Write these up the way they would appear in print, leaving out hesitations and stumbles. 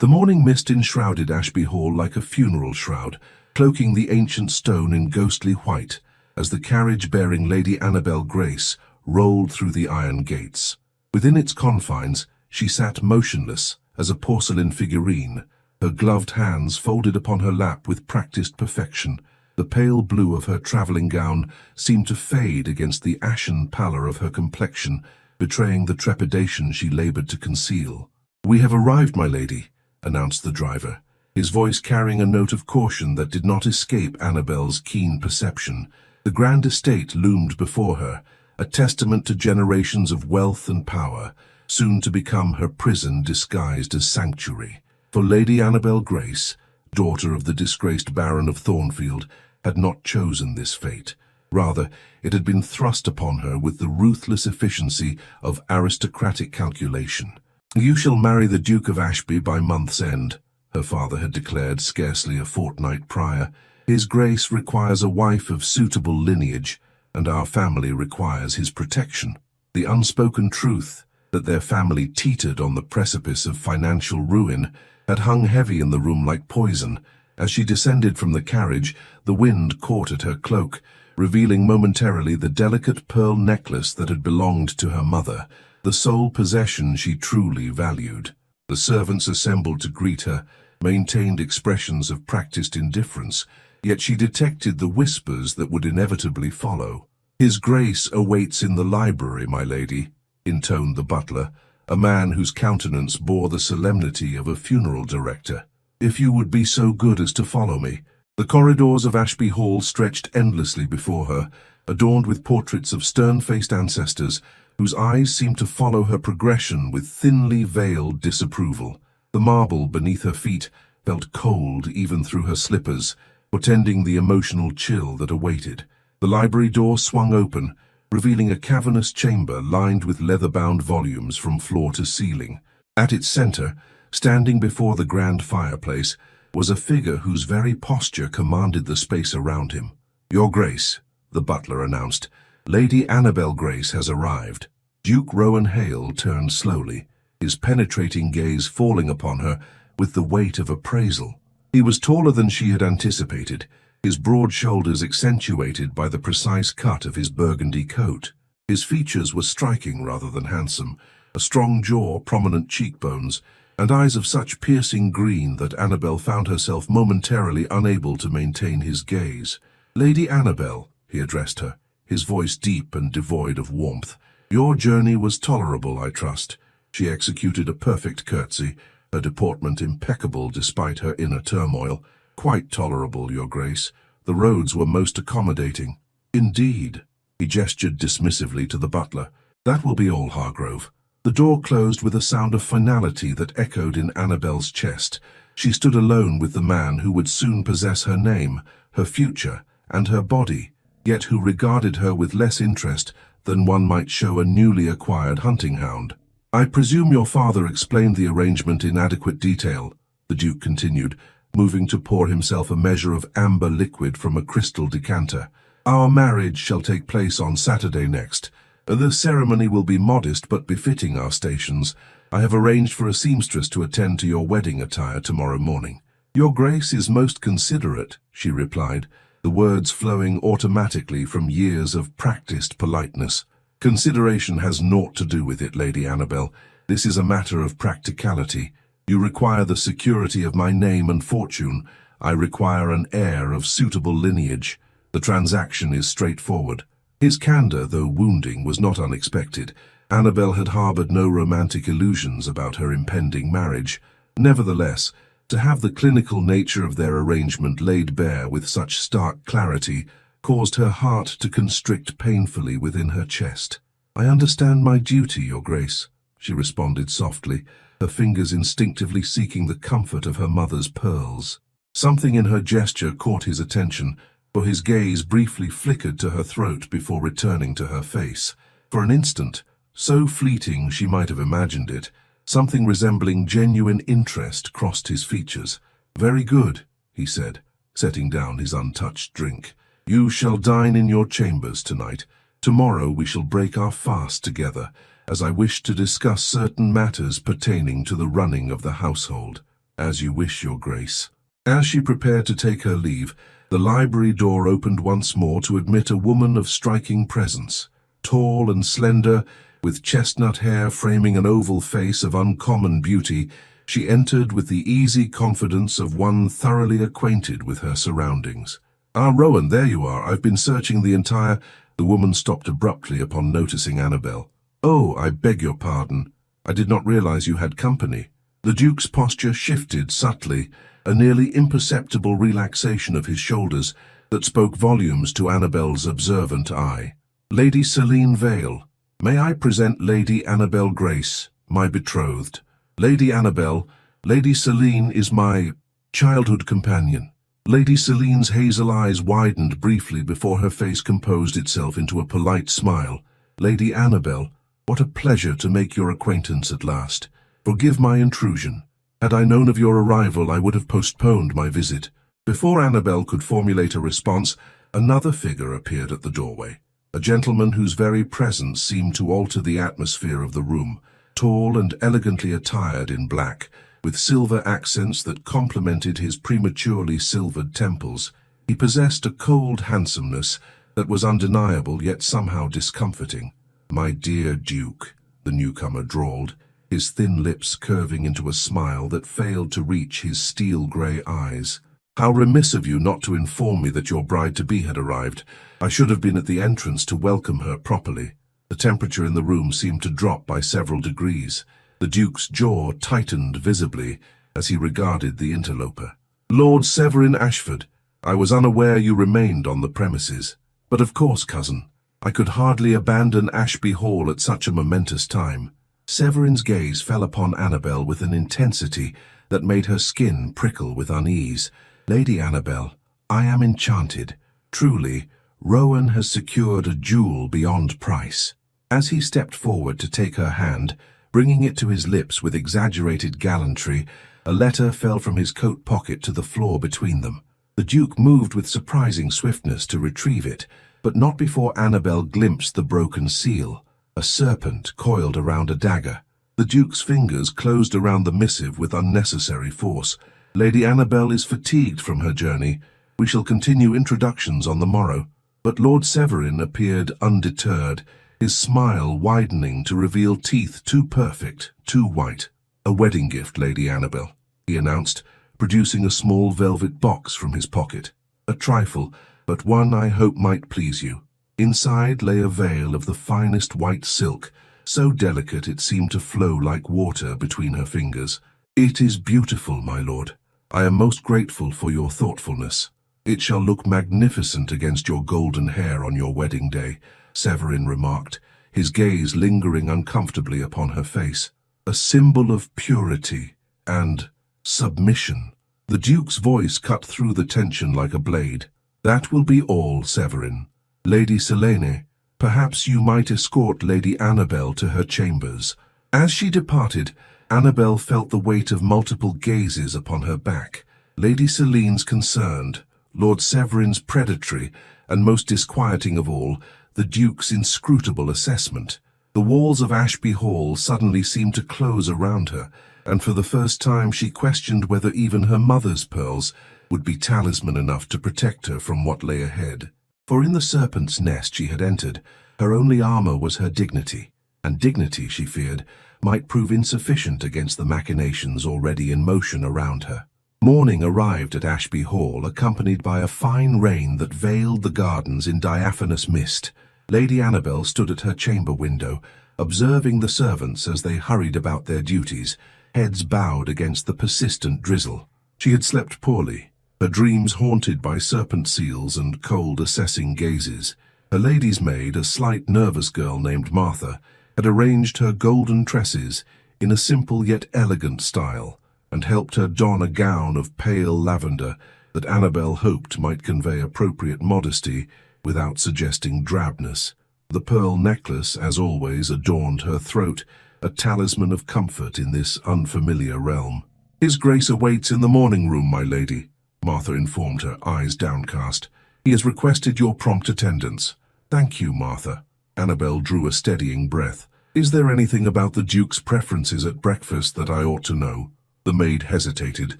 The morning mist enshrouded Ashby Hall like a funeral shroud, cloaking the ancient stone in ghostly white, as the carriage bearing Lady Annabel Grace rolled through the iron gates. Within its confines, she sat motionless as a porcelain figurine, her gloved hands folded upon her lap with practiced perfection. The pale blue of her travelling gown seemed to fade against the ashen pallor of her complexion, betraying the trepidation she laboured to conceal. "We have arrived, my lady," announced the driver, his voice carrying a note of caution that did not escape Annabel's keen perception. The grand estate loomed before her, a testament to generations of wealth and power, soon to become her prison disguised as sanctuary. For Lady Annabel Grace, daughter of the disgraced Baron of Thornfield, had not chosen this fate. Rather, it had been thrust upon her with the ruthless efficiency of aristocratic calculation. "You shall marry the Duke of Ashby by month's end," her father had declared scarcely a fortnight prior. "His Grace requires a wife of suitable lineage, and our family requires his protection." The unspoken truth that their family teetered on the precipice of financial ruin had hung heavy in the room like poison. As she descended from the carriage, the wind caught at her cloak, revealing momentarily the delicate pearl necklace that had belonged to her mother, the sole possession she truly valued. The servants assembled to greet her maintained expressions of practiced indifference, yet she detected the whispers that would inevitably follow. "His Grace awaits in the library, my lady," intoned the butler, a man whose countenance bore the solemnity of a funeral director. "If you would be so good as to follow me." The corridors of Ashby Hall stretched endlessly before her, adorned with portraits of stern-faced ancestors whose eyes seemed to follow her progression with thinly veiled disapproval. The marble beneath her feet felt cold even through her slippers, portending the emotional chill that awaited. The library door swung open, revealing a cavernous chamber lined with leather-bound volumes from floor to ceiling. At its center, standing before the grand fireplace, was a figure whose very posture commanded the space around him. "Your Grace," the butler announced, "Lady Annabel Grace has arrived." Duke Rowan Hale turned slowly, his penetrating gaze falling upon her with the weight of appraisal. He was taller than she had anticipated, his broad shoulders accentuated by the precise cut of his burgundy coat. His features were striking rather than handsome, a strong jaw, prominent cheekbones, and eyes of such piercing green that Annabel found herself momentarily unable to maintain his gaze. "Lady Annabel," he addressed her, his voice deep and devoid of warmth, "your journey was tolerable, I trust." She executed a perfect curtsy, her deportment impeccable despite her inner turmoil. "Quite tolerable, Your Grace. The roads were most accommodating." "Indeed." He gestured dismissively to the butler. "That will be all, Hargrove." The door closed with a sound of finality that echoed in Annabel's chest. She stood alone with the man who would soon possess her name, her future, and her body, yet who regarded her with less interest than one might show a newly acquired hunting hound. "I presume your father explained the arrangement in adequate detail," the Duke continued, moving to pour himself a measure of amber liquid from a crystal decanter. "Our marriage shall take place on Saturday next. The ceremony will be modest but befitting our stations. I have arranged for a seamstress to attend to your wedding attire tomorrow morning." "Your Grace is most considerate," she replied, the words flowing automatically from years of practiced politeness. "Consideration has naught to do with it, Lady Annabel. This is a matter of practicality. You require the security of my name and fortune. I require an heir of suitable lineage. The transaction is straightforward." His candor, though wounding, was not unexpected. Annabel had harbored no romantic illusions about her impending marriage. Nevertheless, to have the clinical nature of their arrangement laid bare with such stark clarity caused her heart to constrict painfully within her chest. "I understand my duty, Your Grace," she responded softly, her fingers instinctively seeking the comfort of her mother's pearls. Something in her gesture caught his attention, for his gaze briefly flickered to her throat before returning to her face. For an instant, so fleeting she might have imagined it, something resembling genuine interest crossed his features. "Very good," he said, setting down his untouched drink. "You shall dine in your chambers tonight. Tomorrow we shall break our fast together, as I wish to discuss certain matters pertaining to the running of the household." As you wish, your grace. As she prepared to take her leave, the library door opened once more to admit a woman of striking presence. Tall and slender, with chestnut hair framing an oval face of uncommon beauty, she entered with the easy confidence of one thoroughly acquainted with her surroundings. "Ah, Rowan, there you are. I've been searching the entire—" The woman stopped abruptly upon noticing Annabel. "Oh, I beg your pardon. I did not realize you had company." The Duke's posture shifted subtly, a nearly imperceptible relaxation of his shoulders that spoke volumes to Annabel's observant eye. "Lady Selene Vale. May I present Lady Annabel Grace, my betrothed. Lady Annabel, Lady Selene is my childhood companion." Lady Selene's hazel eyes widened briefly before her face composed itself into a polite smile. "Lady Annabel, what a pleasure to make your acquaintance at last. Forgive my intrusion. Had I known of your arrival, I would have postponed my visit." Before Annabel could formulate a response, another figure appeared at the doorway, a gentleman whose very presence seemed to alter the atmosphere of the room. Tall and elegantly attired in black, with silver accents that complemented his prematurely silvered temples, he possessed a cold handsomeness that was undeniable yet somehow discomforting. "My dear Duke," the newcomer drawled, his thin lips curving into a smile that failed to reach his steel-grey eyes. "How remiss of you not to inform me that your bride-to-be had arrived. I should have been at the entrance to welcome her properly." The temperature in the room seemed to drop by several degrees. The Duke's jaw tightened visibly as he regarded the interloper. "Lord Severin Ashford, I was unaware you remained on the premises. But of course, cousin, I could hardly abandon Ashby Hall at such a momentous time." Severin's gaze fell upon Annabel with an intensity that made her skin prickle with unease. "Lady Annabel, I am enchanted. Truly, Rowan has secured a jewel beyond price." As he stepped forward to take her hand, bringing it to his lips with exaggerated gallantry, a letter fell from his coat pocket to the floor between them. The Duke moved with surprising swiftness to retrieve it, but not before Annabel glimpsed the broken seal, a serpent coiled around a dagger. The Duke's fingers closed around the missive with unnecessary force. "Lady Annabel is fatigued from her journey. We shall continue introductions on the morrow." But Lord Severin appeared undeterred, his smile widening to reveal teeth too perfect, too white. "A wedding gift, Lady Annabel," he announced, producing a small velvet box from his pocket. "A trifle, but one I hope might please you." Inside lay a veil of the finest white silk, so delicate it seemed to flow like water between her fingers. "It is beautiful, my lord. I am most grateful for your thoughtfulness. It shall look magnificent against your golden hair on your wedding day," Severin remarked, his gaze lingering uncomfortably upon her face. "A symbol of purity and submission." The Duke's voice cut through the tension like a blade. "That will be all, Severin. Lady Selene, perhaps you might escort Lady Annabel to her chambers." As she departed, Annabel felt the weight of multiple gazes upon her back. Lady Selene's concerned, Lord Severin's predatory, and most disquieting of all, the Duke's inscrutable assessment. The walls of Ashby Hall suddenly seemed to close around her, and for the first time she questioned whether even her mother's pearls would be talisman enough to protect her from what lay ahead. For in the serpent's nest she had entered, her only armor was her dignity, and dignity, she feared, might prove insufficient against the machinations already in motion around her. Morning arrived at Ashby Hall, accompanied by a fine rain that veiled the gardens in diaphanous mist. Lady Annabel stood at her chamber window, observing the servants as they hurried about their duties, heads bowed against the persistent drizzle. She had slept poorly, her dreams haunted by serpent seals and cold assessing gazes. Her lady's maid, a slight nervous girl named Martha, had arranged her golden tresses in a simple yet elegant style, and helped her don a gown of pale lavender that Annabel hoped might convey appropriate modesty without suggesting drabness. The pearl necklace, as always, adorned her throat, a talisman of comfort in this unfamiliar realm. "His Grace awaits in the morning room, my lady," Martha informed her, eyes downcast. "He has requested your prompt attendance." "Thank you, Martha." Annabel drew a steadying breath. "Is there anything about the Duke's preferences at breakfast that I ought to know?" The maid hesitated,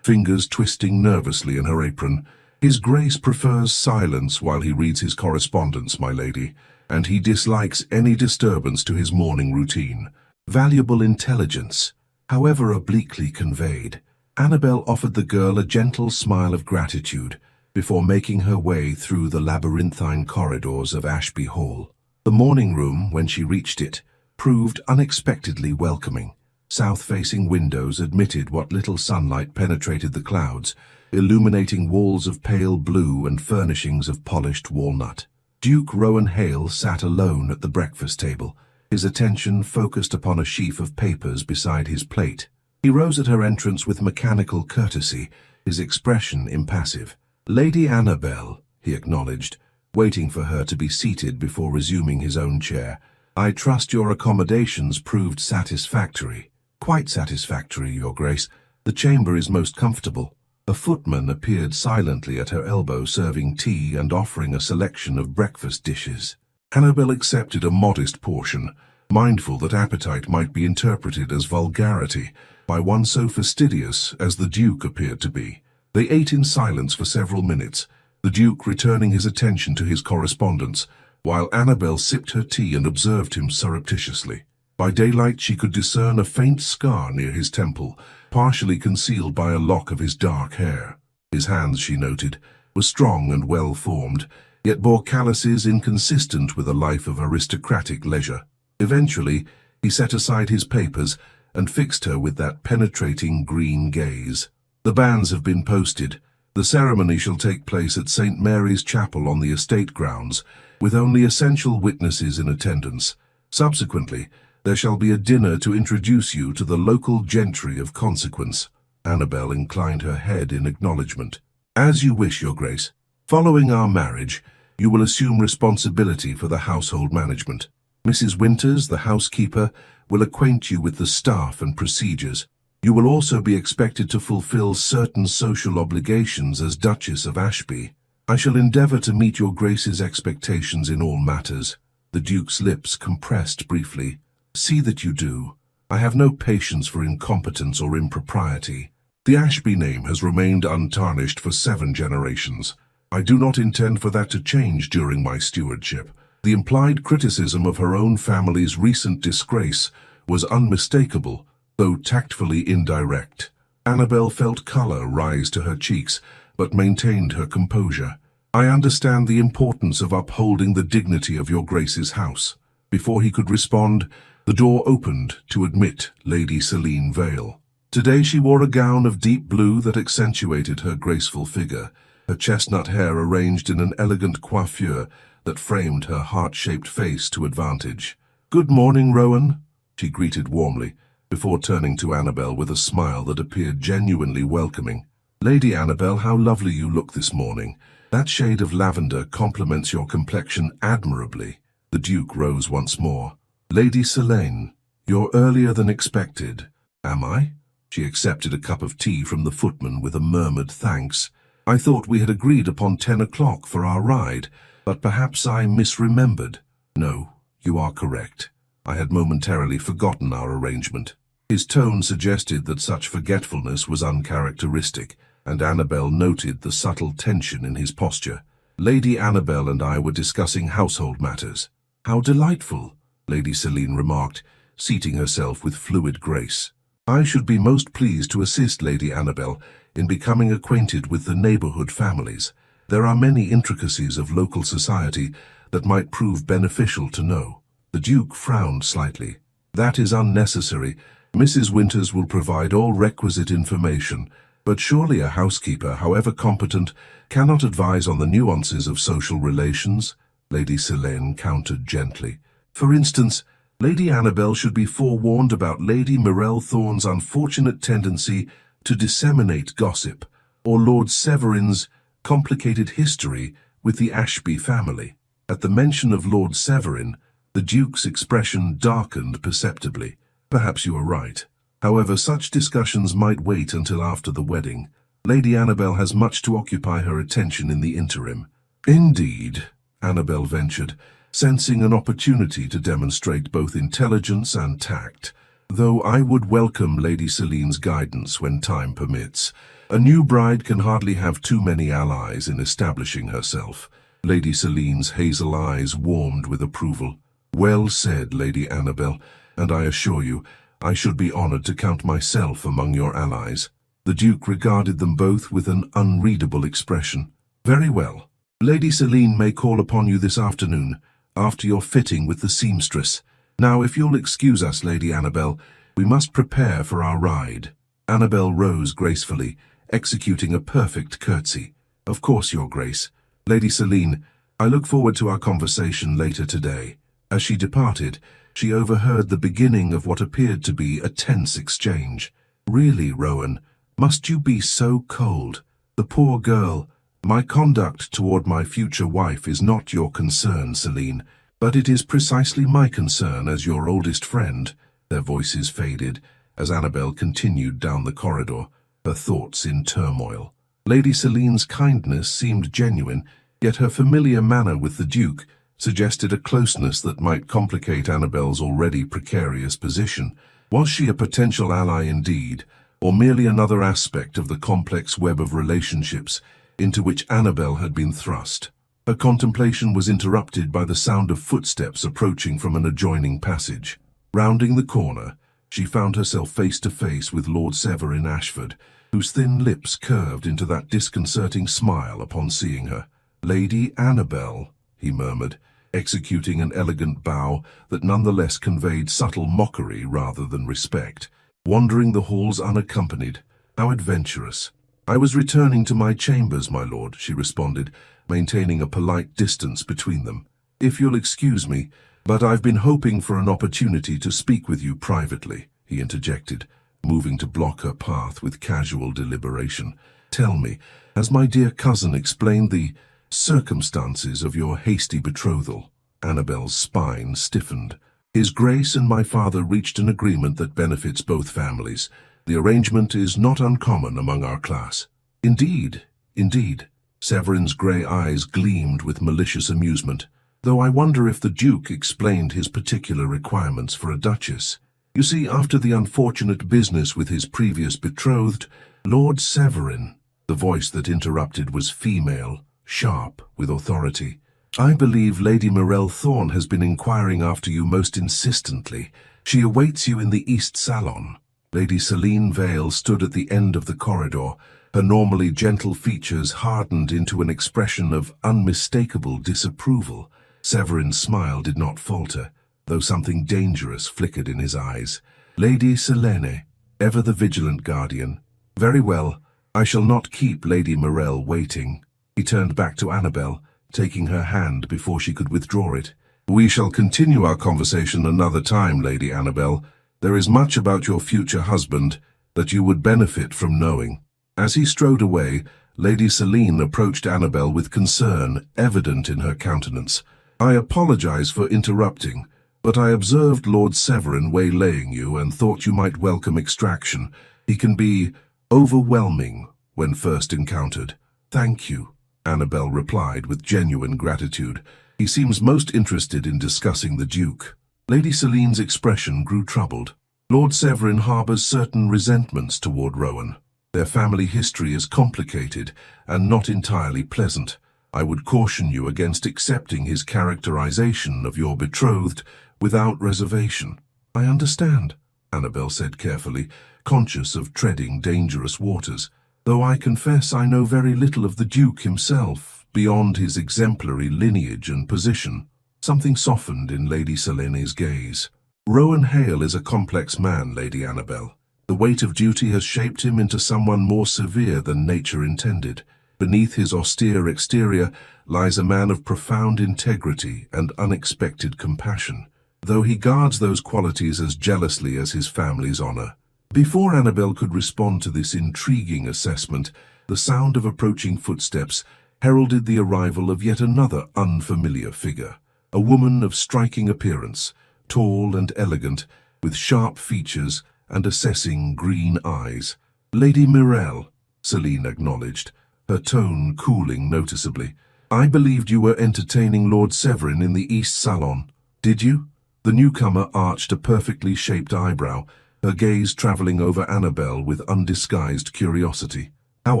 fingers twisting nervously in her apron. His Grace prefers silence while he reads his correspondence, my lady, and he dislikes any disturbance to his morning routine. Valuable intelligence, however obliquely conveyed. Annabel offered the girl a gentle smile of gratitude before making her way through the labyrinthine corridors of Ashby Hall. The morning room, when she reached it, proved unexpectedly welcoming. South-facing windows admitted what little sunlight penetrated the clouds, illuminating walls of pale blue and furnishings of polished walnut. Duke Rowan Hale sat alone at the breakfast table, his attention focused upon a sheaf of papers beside his plate. He rose at her entrance with mechanical courtesy, his expression impassive. "Lady Annabel," he acknowledged, waiting for her to be seated before resuming his own chair. "I trust your accommodations proved satisfactory." "Quite satisfactory, Your Grace. The chamber is most comfortable." A footman appeared silently at her elbow, serving tea and offering a selection of breakfast dishes. Annabel accepted a modest portion, mindful that appetite might be interpreted as vulgarity by one so fastidious as the Duke appeared to be. They ate in silence for several minutes, the Duke returning his attention to his correspondence, while Annabel sipped her tea and observed him surreptitiously. By daylight she could discern a faint scar near his temple, partially concealed by a lock of his dark hair. His hands, she noted, were strong and well-formed, yet bore calluses inconsistent with a life of aristocratic leisure. Eventually, he set aside his papers and fixed her with that penetrating green gaze. "The banns have been posted. The ceremony shall take place at St. Mary's Chapel on the estate grounds, with only essential witnesses in attendance. Subsequently, there shall be a dinner to introduce you to the local gentry of consequence." Annabel inclined her head in acknowledgement. "As you wish, Your Grace. Following our marriage, you will assume responsibility for the household management. Mrs. Winters, the housekeeper, will acquaint you with the staff and procedures. You will also be expected to fulfill certain social obligations as Duchess of Ashby. I shall endeavour to meet Your Grace's expectations in all matters." The Duke's lips compressed briefly. "See that you do. I have no patience for incompetence or impropriety. The Ashby name has remained untarnished for 7 generations. I do not intend for that to change during my stewardship." The implied criticism of her own family's recent disgrace was unmistakable, though tactfully indirect. Annabel felt colour rise to her cheeks, but maintained her composure. "I understand the importance of upholding the dignity of Your Grace's house." Before he could respond, the door opened to admit Lady Selene Vale. Today she wore a gown of deep blue that accentuated her graceful figure, her chestnut hair arranged in an elegant coiffure that framed her heart-shaped face to advantage. "Good morning, Rowan," she greeted warmly, before turning to Annabel with a smile that appeared genuinely welcoming. "Lady Annabel, how lovely you look this morning. That shade of lavender complements your complexion admirably." The Duke rose once more. "Lady Selene, you're earlier than expected." "Am I?" She accepted a cup of tea from the footman with a murmured thanks. "I thought we had agreed upon 10 o'clock for our ride, but perhaps I misremembered." "No, you are correct. I had momentarily forgotten our arrangement." His tone suggested that such forgetfulness was uncharacteristic, and Annabel noted the subtle tension in his posture. "Lady Annabel and I were discussing household matters." "How delightful," Lady Selene remarked, seating herself with fluid grace. "I should be most pleased to assist Lady Annabel in becoming acquainted with the neighbourhood families. There are many intricacies of local society that might prove beneficial to know." The Duke frowned slightly. "That is unnecessary. Mrs. Winters will provide all requisite information, but surely a housekeeper, however competent, cannot advise on the nuances of social relations," Lady Selene countered gently. "For instance, Lady Annabel should be forewarned about Lady Mirelle Thorne's unfortunate tendency to disseminate gossip, or Lord Severin's complicated history with the Ashby family." At the mention of Lord Severin, the Duke's expression darkened perceptibly. "Perhaps you are right. However, such discussions might wait until after the wedding. Lady Annabel has much to occupy her attention in the interim." "Indeed," Annabel ventured, sensing an opportunity to demonstrate both intelligence and tact. though I would welcome Lady Celine's guidance when time permits. A new bride can hardly have too many allies in establishing herself. Lady Celine's hazel eyes warmed with approval. Well said, Lady Annabel, and I assure you, I should be honored to count myself among your allies. The Duke regarded them both with an unreadable expression. Very well. Lady Celine may call upon you this afternoon, after your fitting with the seamstress. Now, if you'll excuse us, Lady Annabel, we must prepare for our ride. Annabel rose gracefully, executing a perfect curtsy. Of course, Your Grace. Lady Celine, I look forward to our conversation later today. As she departed, she overheard the beginning of what appeared to be a tense exchange. Really, Rowan, must you be so cold? The poor girl. My conduct toward my future wife is not your concern, Celine, but it is precisely my concern as your oldest friend. Their voices faded as Annabel continued down the corridor, her thoughts in turmoil. Lady Celine's kindness seemed genuine, yet her familiar manner with the Duke suggested a closeness that might complicate Annabel's already precarious position. Was she a potential ally indeed, or merely another aspect of the complex web of relationships into which Annabel had been thrust? Her contemplation was interrupted by the sound of footsteps approaching from an adjoining passage. Rounding the corner, she found herself face to face with Lord Severin Ashford, whose thin lips curved into that disconcerting smile upon seeing her. "Lady Annabel," he murmured, executing an elegant bow that nonetheless conveyed subtle mockery rather than respect. Wandering the halls unaccompanied, how adventurous. "I was returning to my chambers, my lord," she responded, maintaining a polite distance between them. "If you'll excuse me, but I've been hoping for an opportunity to speak with you privately," he interjected, moving to block her path with casual deliberation. "Tell me, has my dear cousin explained the circumstances of your hasty betrothal?" Annabel's spine stiffened. "His Grace and my father reached an agreement that benefits both families. The arrangement is not uncommon among our class." "Indeed, indeed." Severin's grey eyes gleamed with malicious amusement. "Though I wonder if the Duke explained his particular requirements for a duchess. You see, after the unfortunate business with his previous betrothed, Lord Severin—" The voice that interrupted was female, sharp, with authority. "I believe Lady Morell Thorne has been inquiring after you most insistently. She awaits you in the East Salon." Lady Celine Vale stood at the end of the corridor, her normally gentle features hardened into an expression of unmistakable disapproval. Severin's smile did not falter, though something dangerous flickered in his eyes. "Lady Selene, ever the vigilant guardian. Very well, I shall not keep Lady Morell waiting." He turned back to Annabel, taking her hand before she could withdraw it. "We shall continue our conversation another time, Lady Annabel. There is much about your future husband that you would benefit from knowing." As he strode away, Lady Celine approached Annabel with concern evident in her countenance. "I apologize for interrupting, but I observed Lord Severin waylaying you and thought you might welcome extraction. He can be overwhelming when first encountered." "Thank you," Annabel replied with genuine gratitude. "He seems most interested in discussing the Duke." Lady Celine's expression grew troubled. "Lord Severin harbors certain resentments toward Rowan. Their family history is complicated and not entirely pleasant. I would caution you against accepting his characterization of your betrothed without reservation." "I understand," Annabel said carefully, conscious of treading dangerous waters. "Though I confess I know very little of the Duke himself, beyond his exemplary lineage and position." Something softened in Lady Celine's gaze. "Rowan Hale is a complex man, Lady Annabel. The weight of duty has shaped him into someone more severe than nature intended. Beneath his austere exterior lies a man of profound integrity and unexpected compassion, though he guards those qualities as jealously as his family's honor." Before Annabel could respond to this intriguing assessment, the sound of approaching footsteps heralded the arrival of yet another unfamiliar figure. A woman of striking appearance, tall and elegant, with sharp features and assessing green eyes. "Lady Morell," Celine acknowledged, her tone cooling noticeably. "I believed you were entertaining Lord Severin in the East Salon. Did you?" The newcomer arched a perfectly shaped eyebrow, her gaze travelling over Annabel with undisguised curiosity. How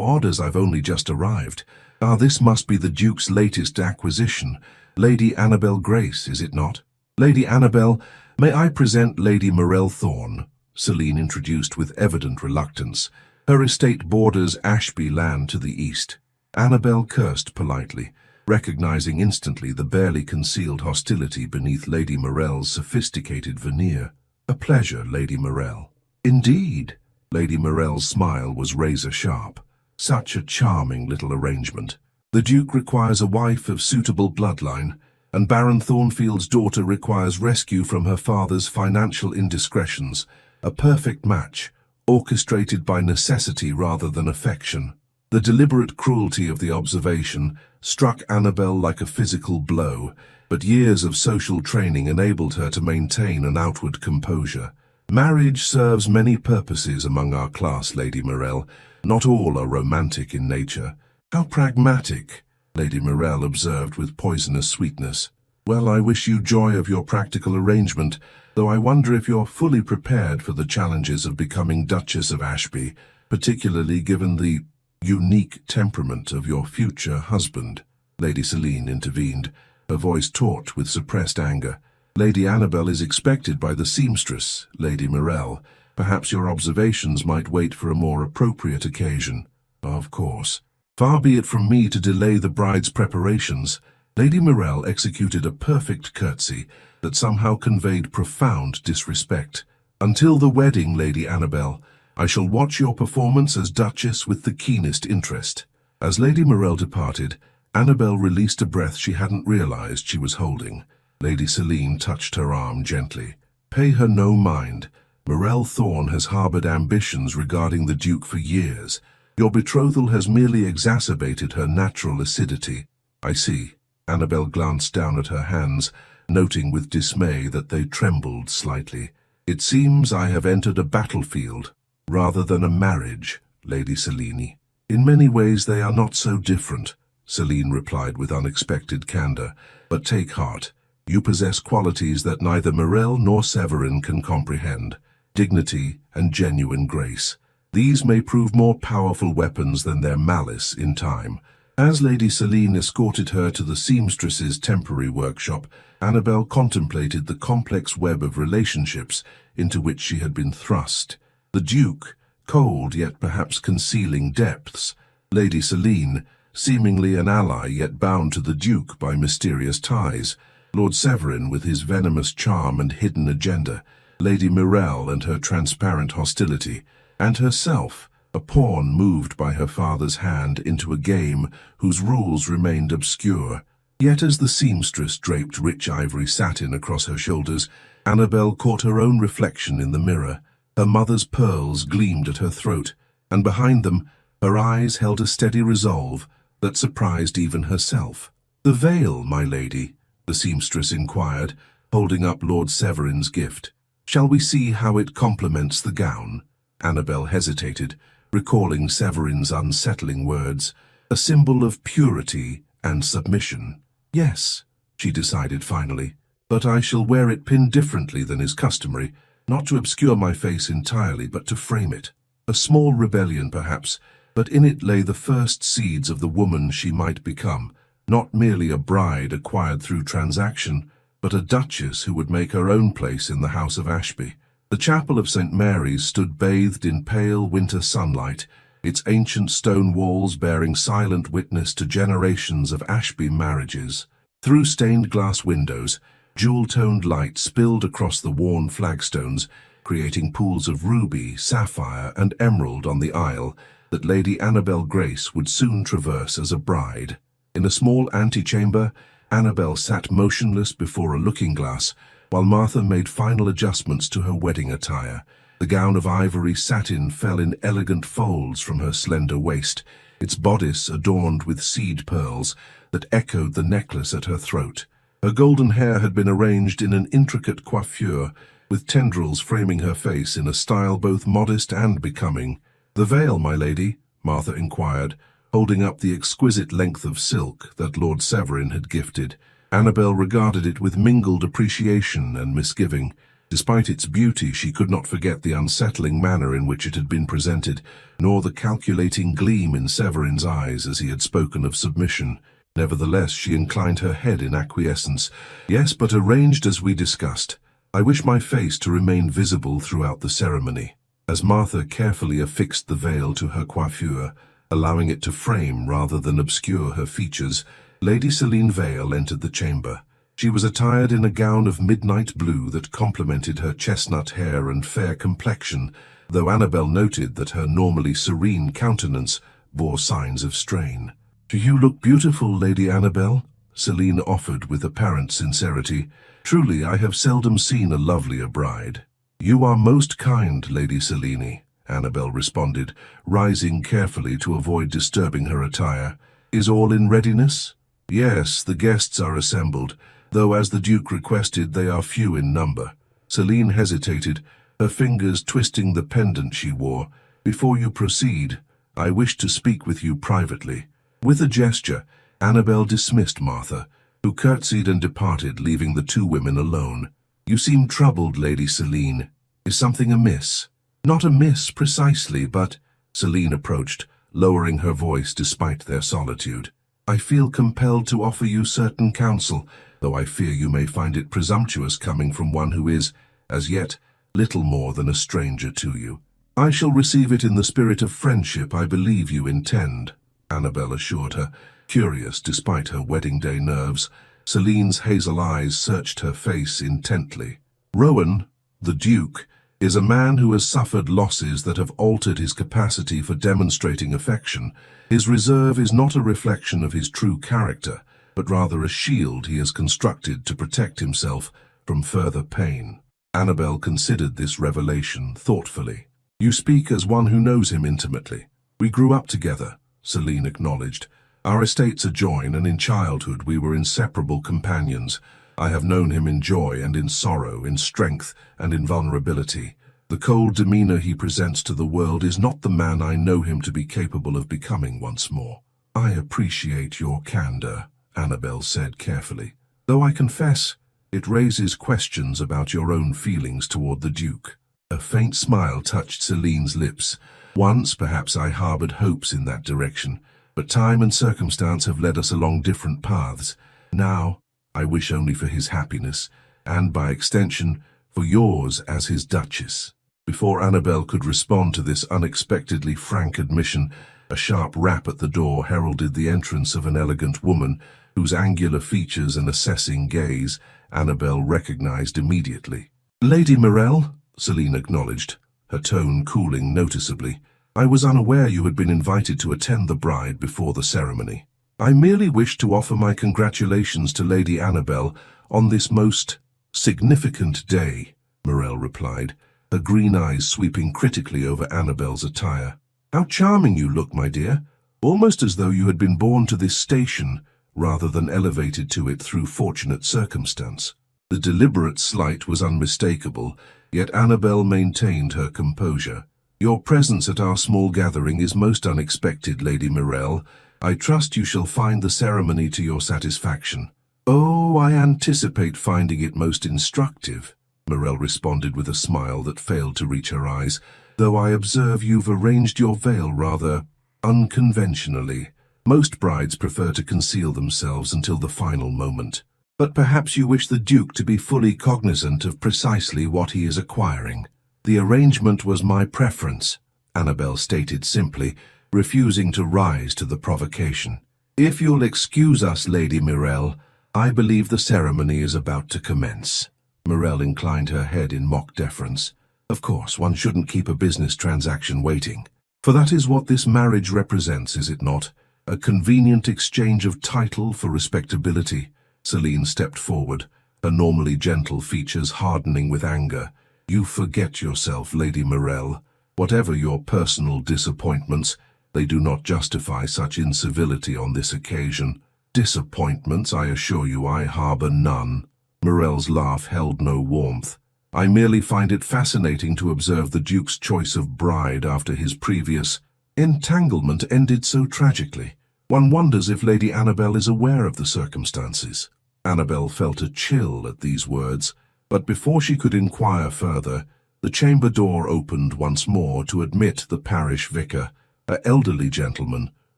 odd, as I've only just arrived. Ah, this must be the Duke's latest acquisition. Lady Annabel Grace, is it not? Lady Annabel, may I present Lady Morell Thorne? Celine introduced with evident reluctance. Her estate borders Ashby land to the east. Annabel cursed politely, recognizing instantly the barely concealed hostility beneath Lady Morell's sophisticated veneer. A pleasure, Lady Morell. Indeed. Lady Morell's smile was razor-sharp. Such a charming little arrangement. The Duke requires a wife of suitable bloodline, and Baron Thornfield's daughter requires rescue from her father's financial indiscretions. A perfect match, orchestrated by necessity rather than affection. The deliberate cruelty of the observation struck Annabel like a physical blow, but years of social training enabled her to maintain an outward composure. Marriage serves many purposes among our class, Lady Morell. Not all are romantic in nature. How pragmatic, Lady Morell observed with poisonous sweetness. Well, I wish you joy of your practical arrangement, though I wonder if you're fully prepared for the challenges of becoming Duchess of Ashby, particularly given the unique temperament of your future husband. Lady Celine intervened, her voice taut with suppressed anger. Lady Annabel is expected by the seamstress, Lady Morell. Perhaps your observations might wait for a more appropriate occasion. Of course. Far be it from me to delay the bride's preparations. Lady Morell executed a perfect curtsy that somehow conveyed profound disrespect. Until the wedding, Lady Annabel, I shall watch your performance as Duchess with the keenest interest. As Lady Morell departed, Annabel released a breath she hadn't realized she was holding. Lady Celine touched her arm gently. Pay her no mind. Morell Thorne has harbored ambitions regarding the Duke for years. Your betrothal has merely exacerbated her natural acidity. I see. Annabel glanced down at her hands, noting with dismay that they trembled slightly. It seems I have entered a battlefield, rather than a marriage, Lady Celine. In many ways they are not so different, Celine replied with unexpected candor. But take heart. You possess qualities that neither Morell nor Severin can comprehend. Dignity and genuine grace. These may prove more powerful weapons than their malice in time. As Lady Celine escorted her to the seamstress's temporary workshop, Annabel contemplated the complex web of relationships into which she had been thrust. The Duke, cold yet perhaps concealing depths. Lady Celine, seemingly an ally yet bound to the Duke by mysterious ties. Lord Severin with his venomous charm and hidden agenda. Lady Morell and her transparent hostility. And herself, a pawn moved by her father's hand into a game whose rules remained obscure. Yet as the seamstress draped rich ivory satin across her shoulders, Annabel caught her own reflection in the mirror. Her mother's pearls gleamed at her throat, and behind them, her eyes held a steady resolve that surprised even herself. "The veil, my lady?" the seamstress inquired, holding up Lord Severin's gift. "Shall we see how it complements the gown?" Annabel hesitated, recalling Severin's unsettling words, a symbol of purity and submission. "Yes," she decided finally, "but I shall wear it pinned differently than is customary, not to obscure my face entirely, but to frame it. A small rebellion, perhaps, but in it lay the first seeds of the woman she might become, not merely a bride acquired through transaction, but a duchess who would make her own place in the house of Ashby." The chapel of St. Mary's stood bathed in pale winter sunlight, its ancient stone walls bearing silent witness to generations of Ashby marriages. Through stained glass windows, jewel-toned light spilled across the worn flagstones, creating pools of ruby, sapphire, and emerald on the aisle that Lady Annabel Grace would soon traverse as a bride. In a small antechamber, Annabel sat motionless before a looking-glass, while Martha made final adjustments to her wedding attire. The gown of ivory satin fell in elegant folds from her slender waist, its bodice adorned with seed pearls that echoed the necklace at her throat. Her golden hair had been arranged in an intricate coiffure, with tendrils framing her face in a style both modest and becoming. "The veil, my lady?" Martha inquired, holding up the exquisite length of silk that Lord Severin had gifted. Annabel regarded it with mingled appreciation and misgiving. Despite its beauty, she could not forget the unsettling manner in which it had been presented, nor the calculating gleam in Severin's eyes as he had spoken of submission. Nevertheless, she inclined her head in acquiescence. "Yes, but arranged as we discussed. I wish my face to remain visible throughout the ceremony." As Martha carefully affixed the veil to her coiffure, allowing it to frame rather than obscure her features, Lady Selene Vale entered the chamber. She was attired in a gown of midnight blue that complemented her chestnut hair and fair complexion, though Annabel noted that her normally serene countenance bore signs of strain. "Do you look beautiful, Lady Annabel?" Selene offered with apparent sincerity. "Truly, I have seldom seen a lovelier bride." "You are most kind, Lady Selene," Annabel responded, rising carefully to avoid disturbing her attire. "Is all in readiness?" "Yes, the guests are assembled, though as the Duke requested they are few in number." Selene hesitated, her fingers twisting the pendant she wore. "Before you proceed, I wish to speak with you privately." With a gesture, Annabel dismissed Martha, who curtsied and departed, leaving the two women alone. "You seem troubled, Lady Selene. Is something amiss?" "Not amiss precisely, but—" Selene approached, lowering her voice despite their solitude. "I feel compelled to offer you certain counsel, though I fear you may find it presumptuous coming from one who is, as yet, little more than a stranger to you." "I shall receive it in the spirit of friendship I believe you intend," Annabel assured her, curious despite her wedding-day nerves. Selene's hazel eyes searched her face intently. "Rowan, the Duke, is a man who has suffered losses that have altered his capacity for demonstrating affection. His reserve is not a reflection of his true character, but rather a shield he has constructed to protect himself from further pain." Annabel considered this revelation thoughtfully. "You speak as one who knows him intimately." "We grew up together," Selene acknowledged. "Our estates adjoin, and in childhood we were inseparable companions. I have known him in joy and in sorrow, in strength and in vulnerability. The cold demeanor he presents to the world is not the man I know him to be capable of becoming once more." "I appreciate your candor," Annabel said carefully, "though I confess it raises questions about your own feelings toward the Duke." A faint smile touched Selene's lips. "Once, perhaps, I harbored hopes in that direction, but time and circumstance have led us along different paths. Now, I wish only for his happiness, and by extension, for yours as his Duchess." Before Annabel could respond to this unexpectedly frank admission, a sharp rap at the door heralded the entrance of an elegant woman, whose angular features and assessing gaze Annabel recognized immediately. "Lady Morel," Selene acknowledged, her tone cooling noticeably. "I was unaware you had been invited to attend the bride before the ceremony." "I merely wish to offer my congratulations to Lady Annabel on this most significant day," Morel replied, her green eyes sweeping critically over Annabel's attire. "How charming you look, my dear, almost as though you had been born to this station rather than elevated to it through fortunate circumstance." The deliberate slight was unmistakable, yet Annabel maintained her composure. "Your presence at our small gathering is most unexpected, Lady Morel. I trust you shall find the ceremony to your satisfaction." "Oh, I anticipate finding it most instructive," Morel responded with a smile that failed to reach her eyes, "though I observe you've arranged your veil rather unconventionally. Most brides prefer to conceal themselves until the final moment. But perhaps you wish the Duke to be fully cognizant of precisely what he is acquiring." "The arrangement was my preference," Annabel stated simply, refusing to rise to the provocation. "If you'll excuse us, Lady Morel, I believe the ceremony is about to commence." Morel inclined her head in mock deference. "Of course, one shouldn't keep a business transaction waiting. For that is what this marriage represents, is it not? A convenient exchange of title for respectability." Selene stepped forward, her normally gentle features hardening with anger. "You forget yourself, Lady Morel. Whatever your personal disappointments, they do not justify such incivility on this occasion." "Disappointments, I assure you I harbor none." Morel's laugh held no warmth. "I merely find it fascinating to observe the Duke's choice of bride after his previous entanglement ended so tragically. One wonders if Lady Annabel is aware of the circumstances." Annabel felt a chill at these words, but before she could inquire further, the chamber door opened once more to admit the parish vicar, an elderly gentleman,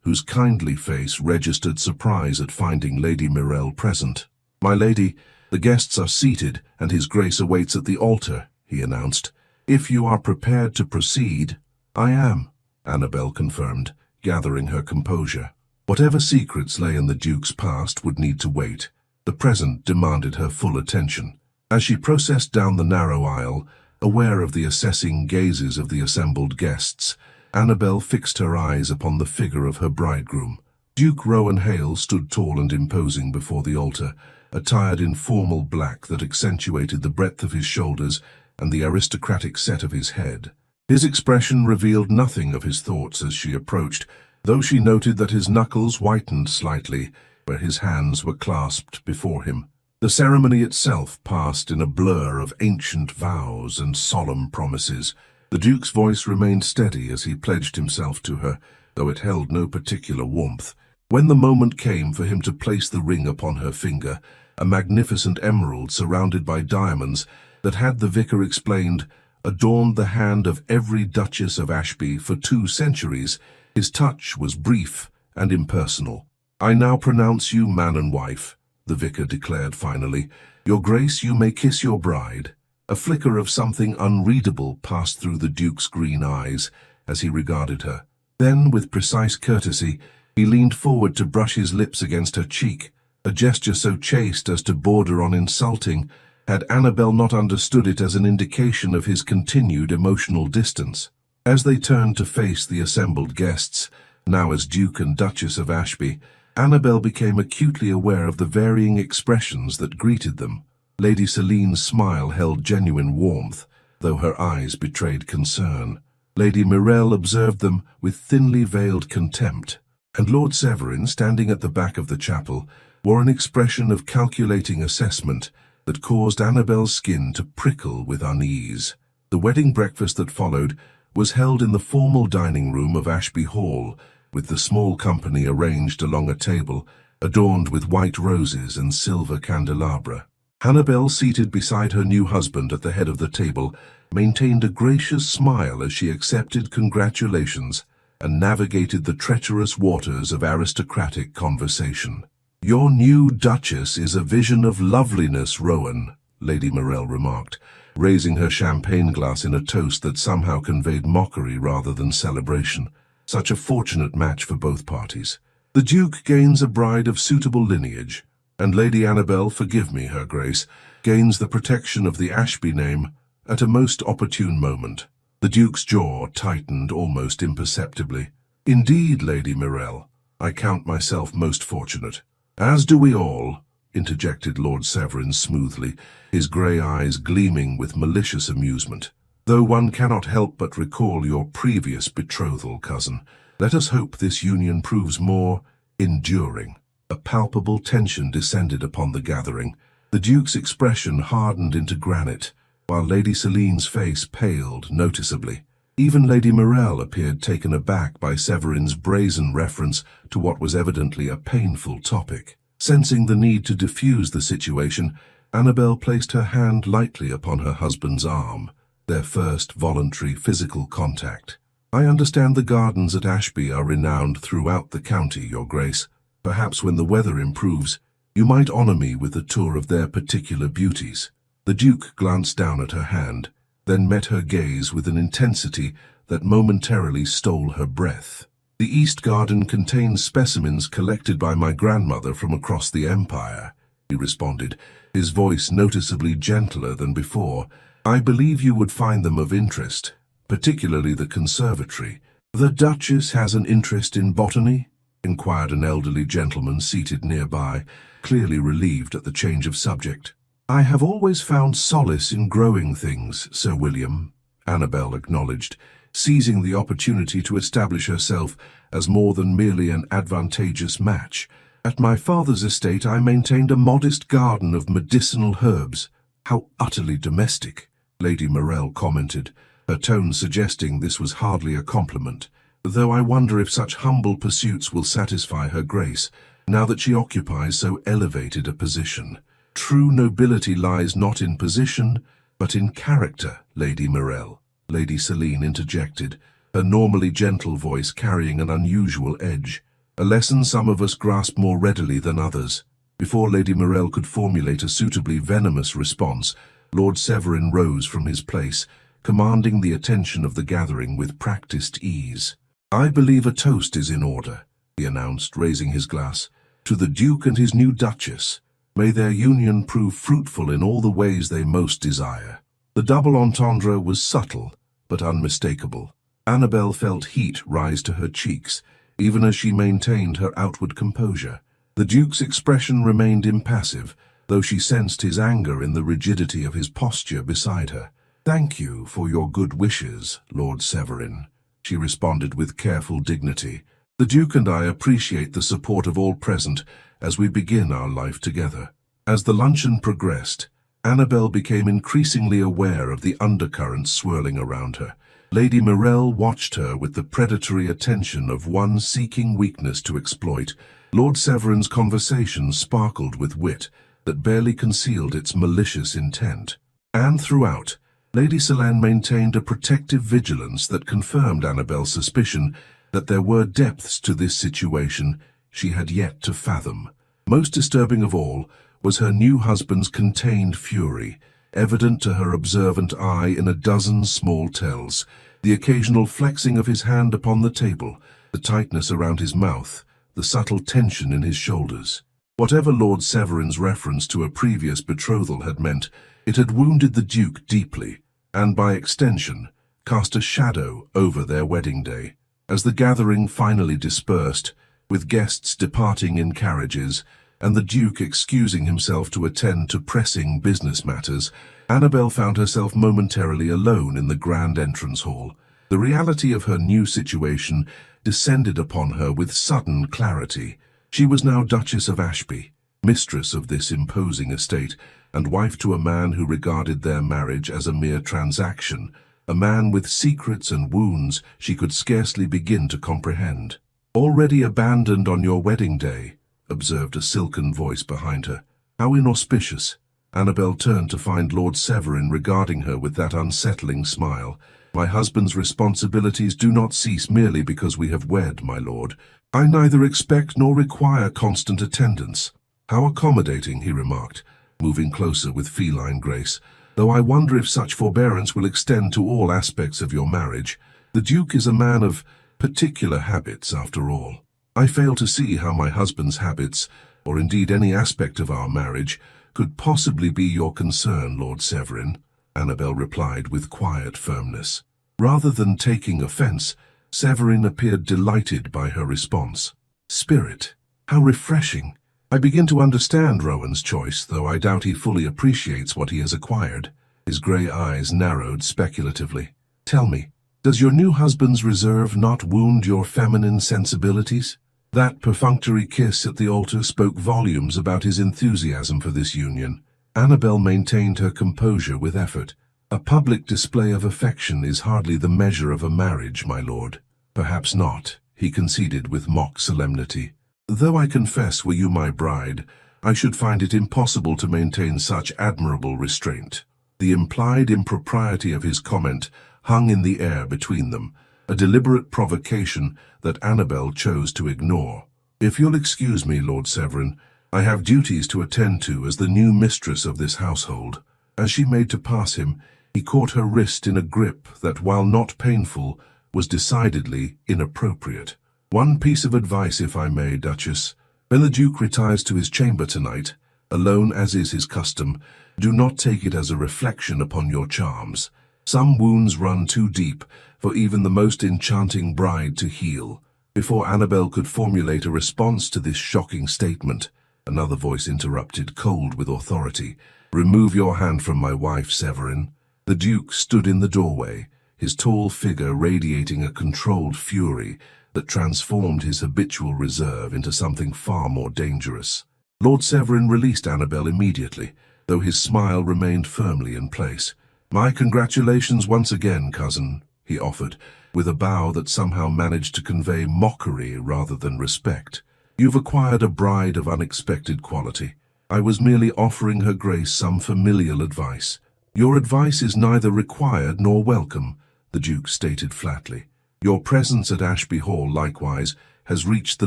whose kindly face registered surprise at finding Lady Mirelle present. "My lady, the guests are seated, and his grace awaits at the altar," he announced. "If you are prepared to proceed—" "I am," Annabel confirmed, gathering her composure. Whatever secrets lay in the Duke's past would need to wait. The present demanded her full attention. As she processed down the narrow aisle, aware of the assessing gazes of the assembled guests, Annabel fixed her eyes upon the figure of her bridegroom. Duke Rowan Hale stood tall and imposing before the altar, attired in formal black that accentuated the breadth of his shoulders and the aristocratic set of his head. His expression revealed nothing of his thoughts as she approached, though she noted that his knuckles whitened slightly where his hands were clasped before him. The ceremony itself passed in a blur of ancient vows and solemn promises. The Duke's voice remained steady as he pledged himself to her, though it held no particular warmth. When the moment came for him to place the ring upon her finger, a magnificent emerald surrounded by diamonds that had, the vicar explained, adorned the hand of every Duchess of Ashby for 2 centuries, his touch was brief and impersonal. "I now pronounce you man and wife," the vicar declared finally. "Your Grace, you may kiss your bride." A flicker of something unreadable passed through the Duke's green eyes as he regarded her. Then, with precise courtesy, he leaned forward to brush his lips against her cheek, a gesture so chaste as to border on insulting, had Annabel not understood it as an indication of his continued emotional distance. As they turned to face the assembled guests, now as Duke and Duchess of Ashby, Annabel became acutely aware of the varying expressions that greeted them. Lady Celine's smile held genuine warmth, though her eyes betrayed concern. Lady Mirelle observed them with thinly veiled contempt, and Lord Severin, standing at the back of the chapel, wore an expression of calculating assessment that caused Annabel's skin to prickle with unease. The wedding breakfast that followed was held in the formal dining room of Ashby Hall, with the small company arranged along a table adorned with white roses and silver candelabra. Annabel, seated beside her new husband at the head of the table, maintained a gracious smile as she accepted congratulations and navigated the treacherous waters of aristocratic conversation. "Your new Duchess is a vision of loveliness, Rowan," Lady Mirelle remarked, raising her champagne glass in a toast that somehow conveyed mockery rather than celebration. "Such a fortunate match for both parties. The Duke gains a bride of suitable lineage, and Lady Annabel, forgive me, Her Grace, gains the protection of the Ashby name at a most opportune moment." The Duke's jaw tightened almost imperceptibly. "Indeed, Lady Mirelle, I count myself most fortunate." "As do we all," interjected Lord Severin smoothly, his grey eyes gleaming with malicious amusement. "Though one cannot help but recall your previous betrothal, cousin, let us hope this union proves more enduring." A palpable tension descended upon the gathering. The Duke's expression hardened into granite, while Lady Celine's face paled noticeably. Even Lady Mirelle appeared taken aback by Severin's brazen reference to what was evidently a painful topic. Sensing the need to diffuse the situation, Annabel placed her hand lightly upon her husband's arm, their first voluntary physical contact. "I understand the gardens at Ashby are renowned throughout the county, Your Grace. Perhaps when the weather improves, you might honor me with a tour of their particular beauties." The Duke glanced down at her hand, then met her gaze with an intensity that momentarily stole her breath. "The East Garden contains specimens collected by my grandmother from across the Empire," he responded, his voice noticeably gentler than before. "I believe you would find them of interest, particularly the conservatory." "The Duchess has an interest in botany?" inquired an elderly gentleman seated nearby, clearly relieved at the change of subject. "I have always found solace in growing things, Sir William," Annabel acknowledged, seizing the opportunity to establish herself as more than merely an advantageous match. "At my father's estate I maintained a modest garden of medicinal herbs." "How utterly domestic," Lady Mirelle commented, her tone suggesting this was hardly a compliment. "Though I wonder if such humble pursuits will satisfy Her Grace. now that she occupies so elevated a position. True nobility lies not in position, but in character, Lady Morel, Lady Celine interjected, her normally gentle voice carrying an unusual edge, a lesson some of us grasp more readily than others. Before Lady Morel could formulate a suitably venomous response, Lord Severin rose from his place, commanding the attention of the gathering with practiced ease. "I believe a toast is in order," he announced, raising his glass, "to the Duke and his new Duchess. May their union prove fruitful in all the ways they most desire." The double entendre was subtle, but unmistakable. Annabel felt heat rise to her cheeks, even as she maintained her outward composure. The Duke's expression remained impassive, though she sensed his anger in the rigidity of his posture beside her. "Thank you for your good wishes, Lord Severin," she responded with careful dignity. "The Duke and I appreciate the support of all present as we begin our life together." As the luncheon progressed, Annabel became increasingly aware of the undercurrents swirling around her. Lady Morel watched her with the predatory attention of one seeking weakness to exploit. Lord Severin's conversation sparkled with wit that barely concealed its malicious intent. And throughout, Lady Celine maintained a protective vigilance that confirmed Annabel's suspicion that there were depths to this situation she had yet to fathom. Most disturbing of all was her new husband's contained fury, evident to her observant eye in a dozen small tells, the occasional flexing of his hand upon the table, the tightness around his mouth, the subtle tension in his shoulders. Whatever Lord Severin's reference to a previous betrothal had meant, it had wounded the Duke deeply, and by extension, cast a shadow over their wedding day. As the gathering finally dispersed, with guests departing in carriages, and the Duke excusing himself to attend to pressing business matters, Annabel found herself momentarily alone in the grand entrance hall. The reality of her new situation descended upon her with sudden clarity. She was now Duchess of Ashby, mistress of this imposing estate, and wife to a man who regarded their marriage as a mere transaction, a man with secrets and wounds she could scarcely begin to comprehend. "Already abandoned on your wedding day," observed a silken voice behind her. "How inauspicious." Annabel turned to find Lord Severin regarding her with that unsettling smile. "My husband's responsibilities do not cease merely because we have wed, my lord. I neither expect nor require constant attendance." "How accommodating," he remarked, moving closer with feline grace, "though I wonder if such forbearance will extend to all aspects of your marriage. The Duke is a man of particular habits, after all. I fail to see how my husband's habits, or indeed any aspect of our marriage, could possibly be your concern, Lord Severin," Annabel replied with quiet firmness. Rather than taking offense, Severin appeared delighted by her response. "Spirit, how refreshing. I begin to understand Rowan's choice, though I doubt he fully appreciates what he has acquired." His grey eyes narrowed speculatively. "Tell me, does your new husband's reserve not wound your feminine sensibilities?" That perfunctory kiss at the altar spoke volumes about his enthusiasm for this union. Annabel maintained her composure with effort. "A public display of affection is hardly the measure of a marriage, my lord." "Perhaps not," he conceded with mock solemnity. "Though I confess, were you my bride, I should find it impossible to maintain such admirable restraint." The implied impropriety of his comment hung in the air between them, a deliberate provocation that Annabel chose to ignore. "If you'll excuse me, Lord Severin, I have duties to attend to as the new mistress of this household." As she made to pass him, he caught her wrist in a grip that, while not painful, was decidedly inappropriate. "One piece of advice, if I may, Duchess. When the Duke retires to his chamber tonight, alone as is his custom, do not take it as a reflection upon your charms. Some wounds run too deep for even the most enchanting bride to heal." Before Annabel could formulate a response to this shocking statement, another voice interrupted, cold with authority. "Remove your hand from my wife, Severin." The Duke stood in the doorway, his tall figure radiating a controlled fury that transformed his habitual reserve into something far more dangerous. Lord Severin released Annabel immediately, though his smile remained firmly in place. "My congratulations once again, cousin," he offered, with a bow that somehow managed to convey mockery rather than respect. You've acquired a bride of unexpected quality. I was merely offering her grace some familial advice. Your advice is neither required nor welcome, the Duke stated flatly. Your presence at Ashby Hall, likewise, has reached the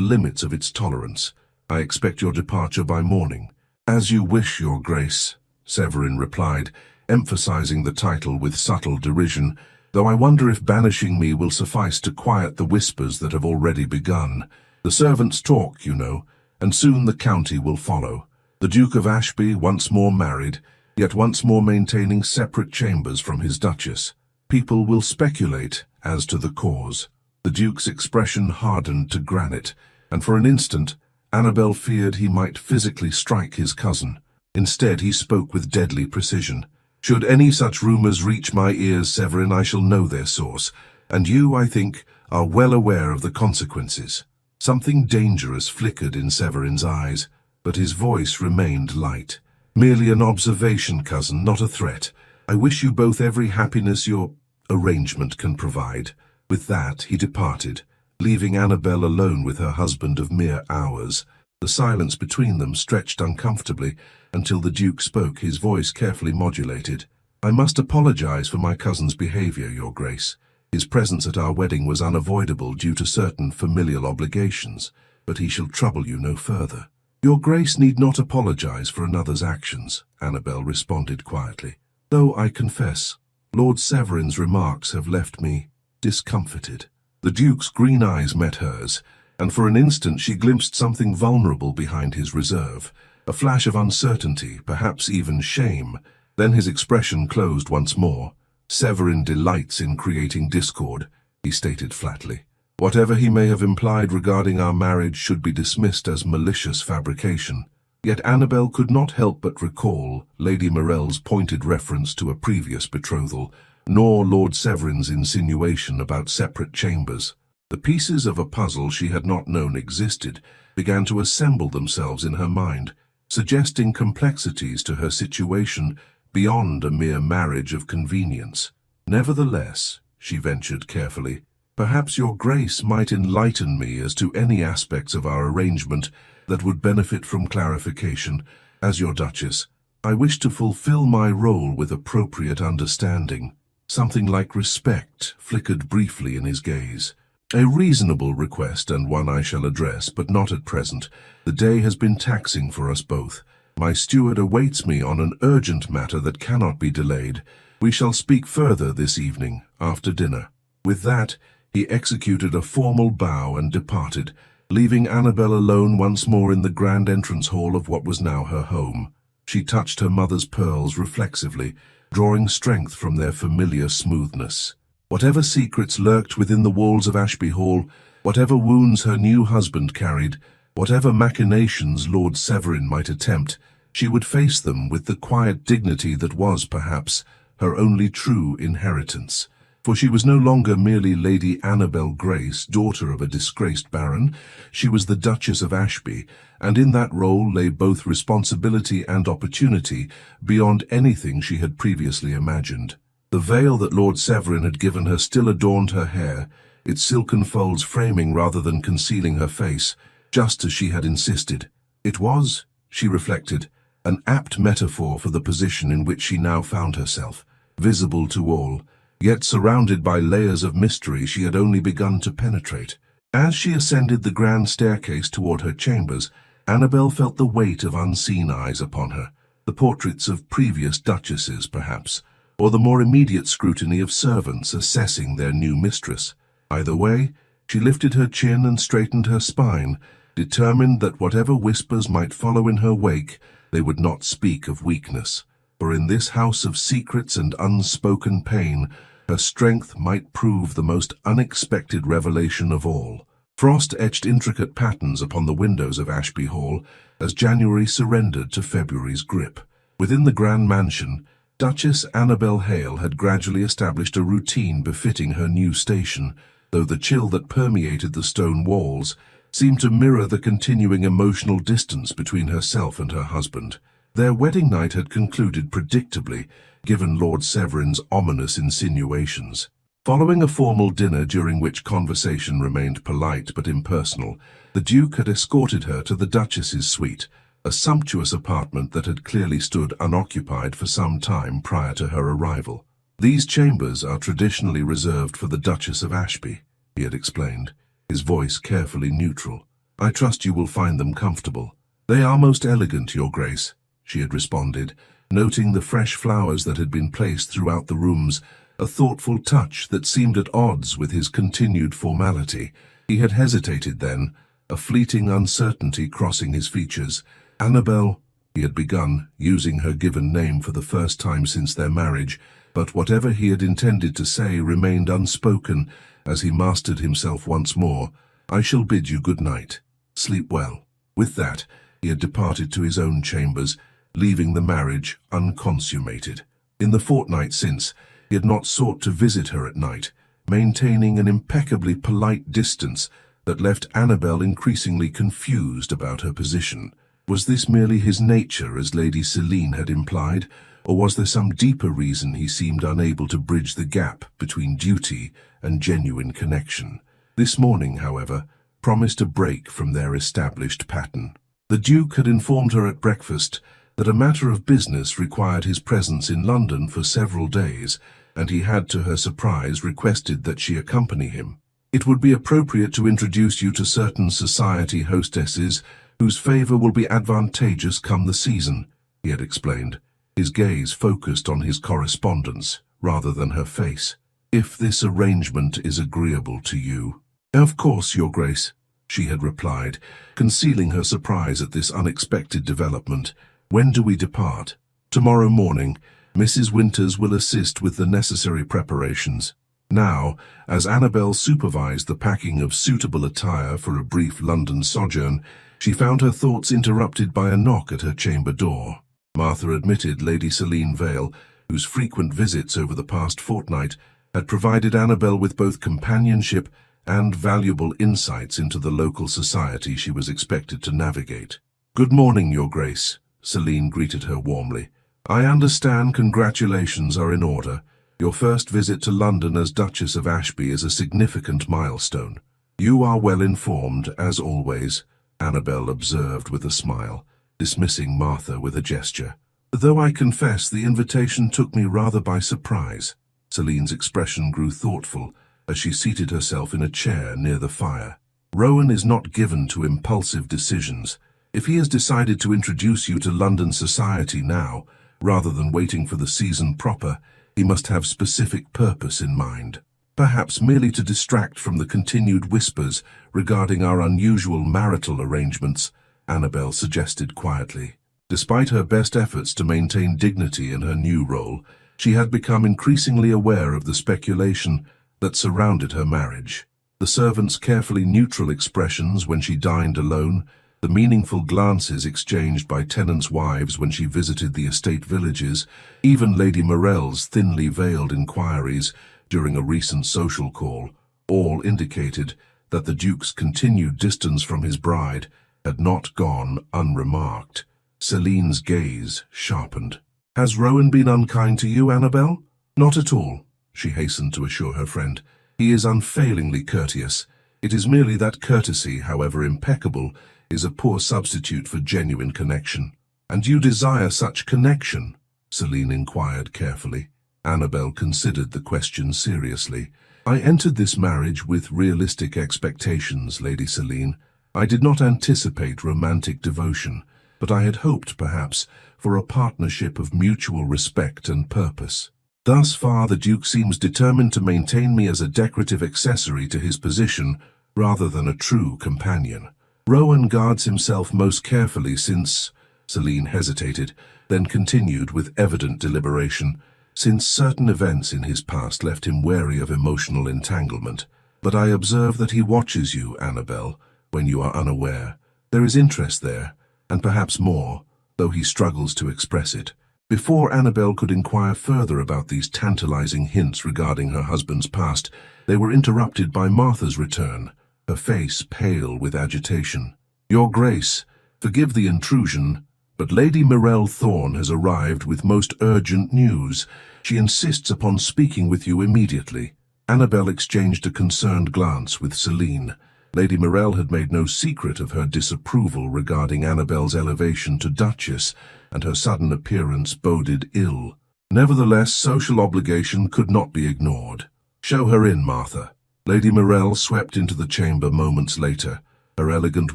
limits of its tolerance. I expect your departure by morning. As you wish, your grace, Severin replied, emphasizing the title with subtle derision, though I wonder if banishing me will suffice to quiet the whispers that have already begun. The servants talk, you know, and soon the county will follow. The Duke of Ashby once more married, yet once more maintaining separate chambers from his Duchess. People will speculate as to the cause. The Duke's expression hardened to granite, and for an instant, Annabel feared he might physically strike his cousin. Instead, he spoke with deadly precision. Should any such rumors reach my ears, Severin, I shall know their source, and you, I think, are well aware of the consequences. Something dangerous flickered in Severin's eyes, but his voice remained light. Merely an observation, cousin, not a threat. I wish you both every happiness your arrangement can provide. With that, he departed, leaving Annabel alone with her husband of mere hours. The silence between them stretched uncomfortably until the Duke spoke, his voice carefully modulated. I must apologize for my cousin's behavior, your grace. His presence at our wedding was unavoidable due to certain familial obligations, but he shall trouble you no further. Your grace need not apologize for another's actions, Annabel responded quietly. Though I confess, Lord Severin's remarks have left me discomfited. The Duke's green eyes met hers, and for an instant she glimpsed something vulnerable behind his reserve, a flash of uncertainty, perhaps even shame. Then his expression closed once more. Severin delights in creating discord, he stated flatly. Whatever he may have implied regarding our marriage should be dismissed as malicious fabrication. Yet Annabel could not help but recall Lady Morell's pointed reference to a previous betrothal, nor Lord Severin's insinuation about separate chambers. The pieces of a puzzle she had not known existed began to assemble themselves in her mind, suggesting complexities to her situation beyond a mere marriage of convenience. Nevertheless, she ventured carefully, perhaps your grace might enlighten me as to any aspects of our arrangement that would benefit from clarification. As your Duchess, I wish to fulfill my role with appropriate understanding. Something like respect flickered briefly in his gaze. A reasonable request, and one I shall address, but not at present. The day has been taxing for us both. My steward awaits me on an urgent matter that cannot be delayed. We shall speak further this evening, after dinner. With that, he executed a formal bow and departed, leaving Annabel alone once more in the grand entrance hall of what was now her home. She touched her mother's pearls reflexively, drawing strength from their familiar smoothness. Whatever secrets lurked within the walls of Ashby Hall, whatever wounds her new husband carried, whatever machinations Lord Severin might attempt, she would face them with the quiet dignity that was, perhaps, her only true inheritance. For she was no longer merely Lady Annabel Grace, daughter of a disgraced baron. She was the Duchess of Ashby, and in that role lay both responsibility and opportunity beyond anything she had previously imagined. The veil that Lord Severin had given her still adorned her hair, its silken folds framing rather than concealing her face, just as she had insisted. It was, she reflected, an apt metaphor for the position in which she now found herself, visible to all, yet surrounded by layers of mystery she had only begun to penetrate. As she ascended the grand staircase toward her chambers, Annabel felt the weight of unseen eyes upon her, the portraits of previous duchesses, perhaps, or the more immediate scrutiny of servants assessing their new mistress. Either way, she lifted her chin and straightened her spine, determined that whatever whispers might follow in her wake, they would not speak of weakness. For in this house of secrets and unspoken pain, her strength might prove the most unexpected revelation of all. Frost etched intricate patterns upon the windows of Ashby Hall as January surrendered to February's grip. Within the grand mansion, Duchess Annabel Hale had gradually established a routine befitting her new station, though the chill that permeated the stone walls seemed to mirror the continuing emotional distance between herself and her husband. Their wedding night had concluded predictably, given Lord Severin's ominous insinuations. Following a formal dinner during which conversation remained polite but impersonal, the Duke had escorted her to the Duchess's suite, a sumptuous apartment that had clearly stood unoccupied for some time prior to her arrival. "These chambers are traditionally reserved for the Duchess of Ashby," he had explained, his voice carefully neutral. "I trust you will find them comfortable." "They are most elegant, Your Grace," she had responded, noting the fresh flowers that had been placed throughout the rooms, a thoughtful touch that seemed at odds with his continued formality. He had hesitated then, a fleeting uncertainty crossing his features. "Annabel," he had begun, using her given name for the first time since their marriage, but whatever he had intended to say remained unspoken as he mastered himself once more. "I shall bid you good night. Sleep well." With that, he had departed to his own chambers, leaving the marriage unconsummated. In the fortnight since, he had not sought to visit her at night, maintaining an impeccably polite distance that left Annabel increasingly confused about her position. Was this merely his nature, as Lady Selene had implied, or was there some deeper reason he seemed unable to bridge the gap between duty and genuine connection? This morning, however, promised a break from their established pattern. The Duke had informed her at breakfast that a matter of business required his presence in London for several days, and he had, to her surprise, requested that she accompany him. "It would be appropriate to introduce you to certain society hostesses whose favor will be advantageous come the season," he had explained, his gaze focused on his correspondence rather than her face. "If this arrangement is agreeable to you." "Of course, Your Grace," she had replied, concealing her surprise at this unexpected development. "When do we depart?" "Tomorrow morning. Mrs. Winters will assist with the necessary preparations." Now, as Annabel supervised the packing of suitable attire for a brief London sojourn, she found her thoughts interrupted by a knock at her chamber door. Martha admitted Lady Selene Vale, whose frequent visits over the past fortnight had provided Annabel with both companionship and valuable insights into the local society she was expected to navigate. "Good morning, Your Grace," Selene greeted her warmly. "I understand congratulations are in order. Your first visit to London as Duchess of Ashby is a significant milestone." "You are well informed, as always," Annabel observed with a smile, dismissing Martha with a gesture. "Though I confess the invitation took me rather by surprise." Celine's expression grew thoughtful as she seated herself in a chair near the fire. "Rowan is not given to impulsive decisions. If he has decided to introduce you to London society now, rather than waiting for the season proper, he must have specific purpose in mind. Perhaps merely to distract from the continued whispers regarding our unusual marital arrangements," Annabel suggested quietly. Despite her best efforts to maintain dignity in her new role, she had become increasingly aware of the speculation that surrounded her marriage. The servants' carefully neutral expressions when she dined alone, the meaningful glances exchanged by tenants' wives when she visited the estate villages, even Lady Morell's thinly veiled inquiries during a recent social call, all indicated that the Duke's continued distance from his bride had not gone unremarked. Celine's gaze sharpened. "Has Rowan been unkind to you, Annabel?" "Not at all," she hastened to assure her friend. "He is unfailingly courteous. It is merely that courtesy, however impeccable, is a poor substitute for genuine connection." "And you desire such connection?" Selene inquired carefully. Annabel considered the question seriously. "I entered this marriage with realistic expectations, Lady Selene. I did not anticipate romantic devotion, but I had hoped, perhaps, for a partnership of mutual respect and purpose. Thus far, the Duke seems determined to maintain me as a decorative accessory to his position, rather than a true companion. Rowan guards himself most carefully since—" Selene hesitated, then continued with evident deliberation, "since certain events in his past left him wary of emotional entanglement. But I observe that he watches you, Annabel, when you are unaware. There is interest there, and perhaps more, though he struggles to express it." Before Annabel could inquire further about these tantalizing hints regarding her husband's past, they were interrupted by Martha's return, her face pale with agitation. "Your Grace, forgive the intrusion, but Lady Morell Thorne has arrived with most urgent news. She insists upon speaking with you immediately." Annabel exchanged a concerned glance with Celine. Lady Morel had made no secret of her disapproval regarding Annabel's elevation to Duchess, and her sudden appearance boded ill. Nevertheless, social obligation could not be ignored. "Show her in, Martha." Lady Morel swept into the chamber moments later, her elegant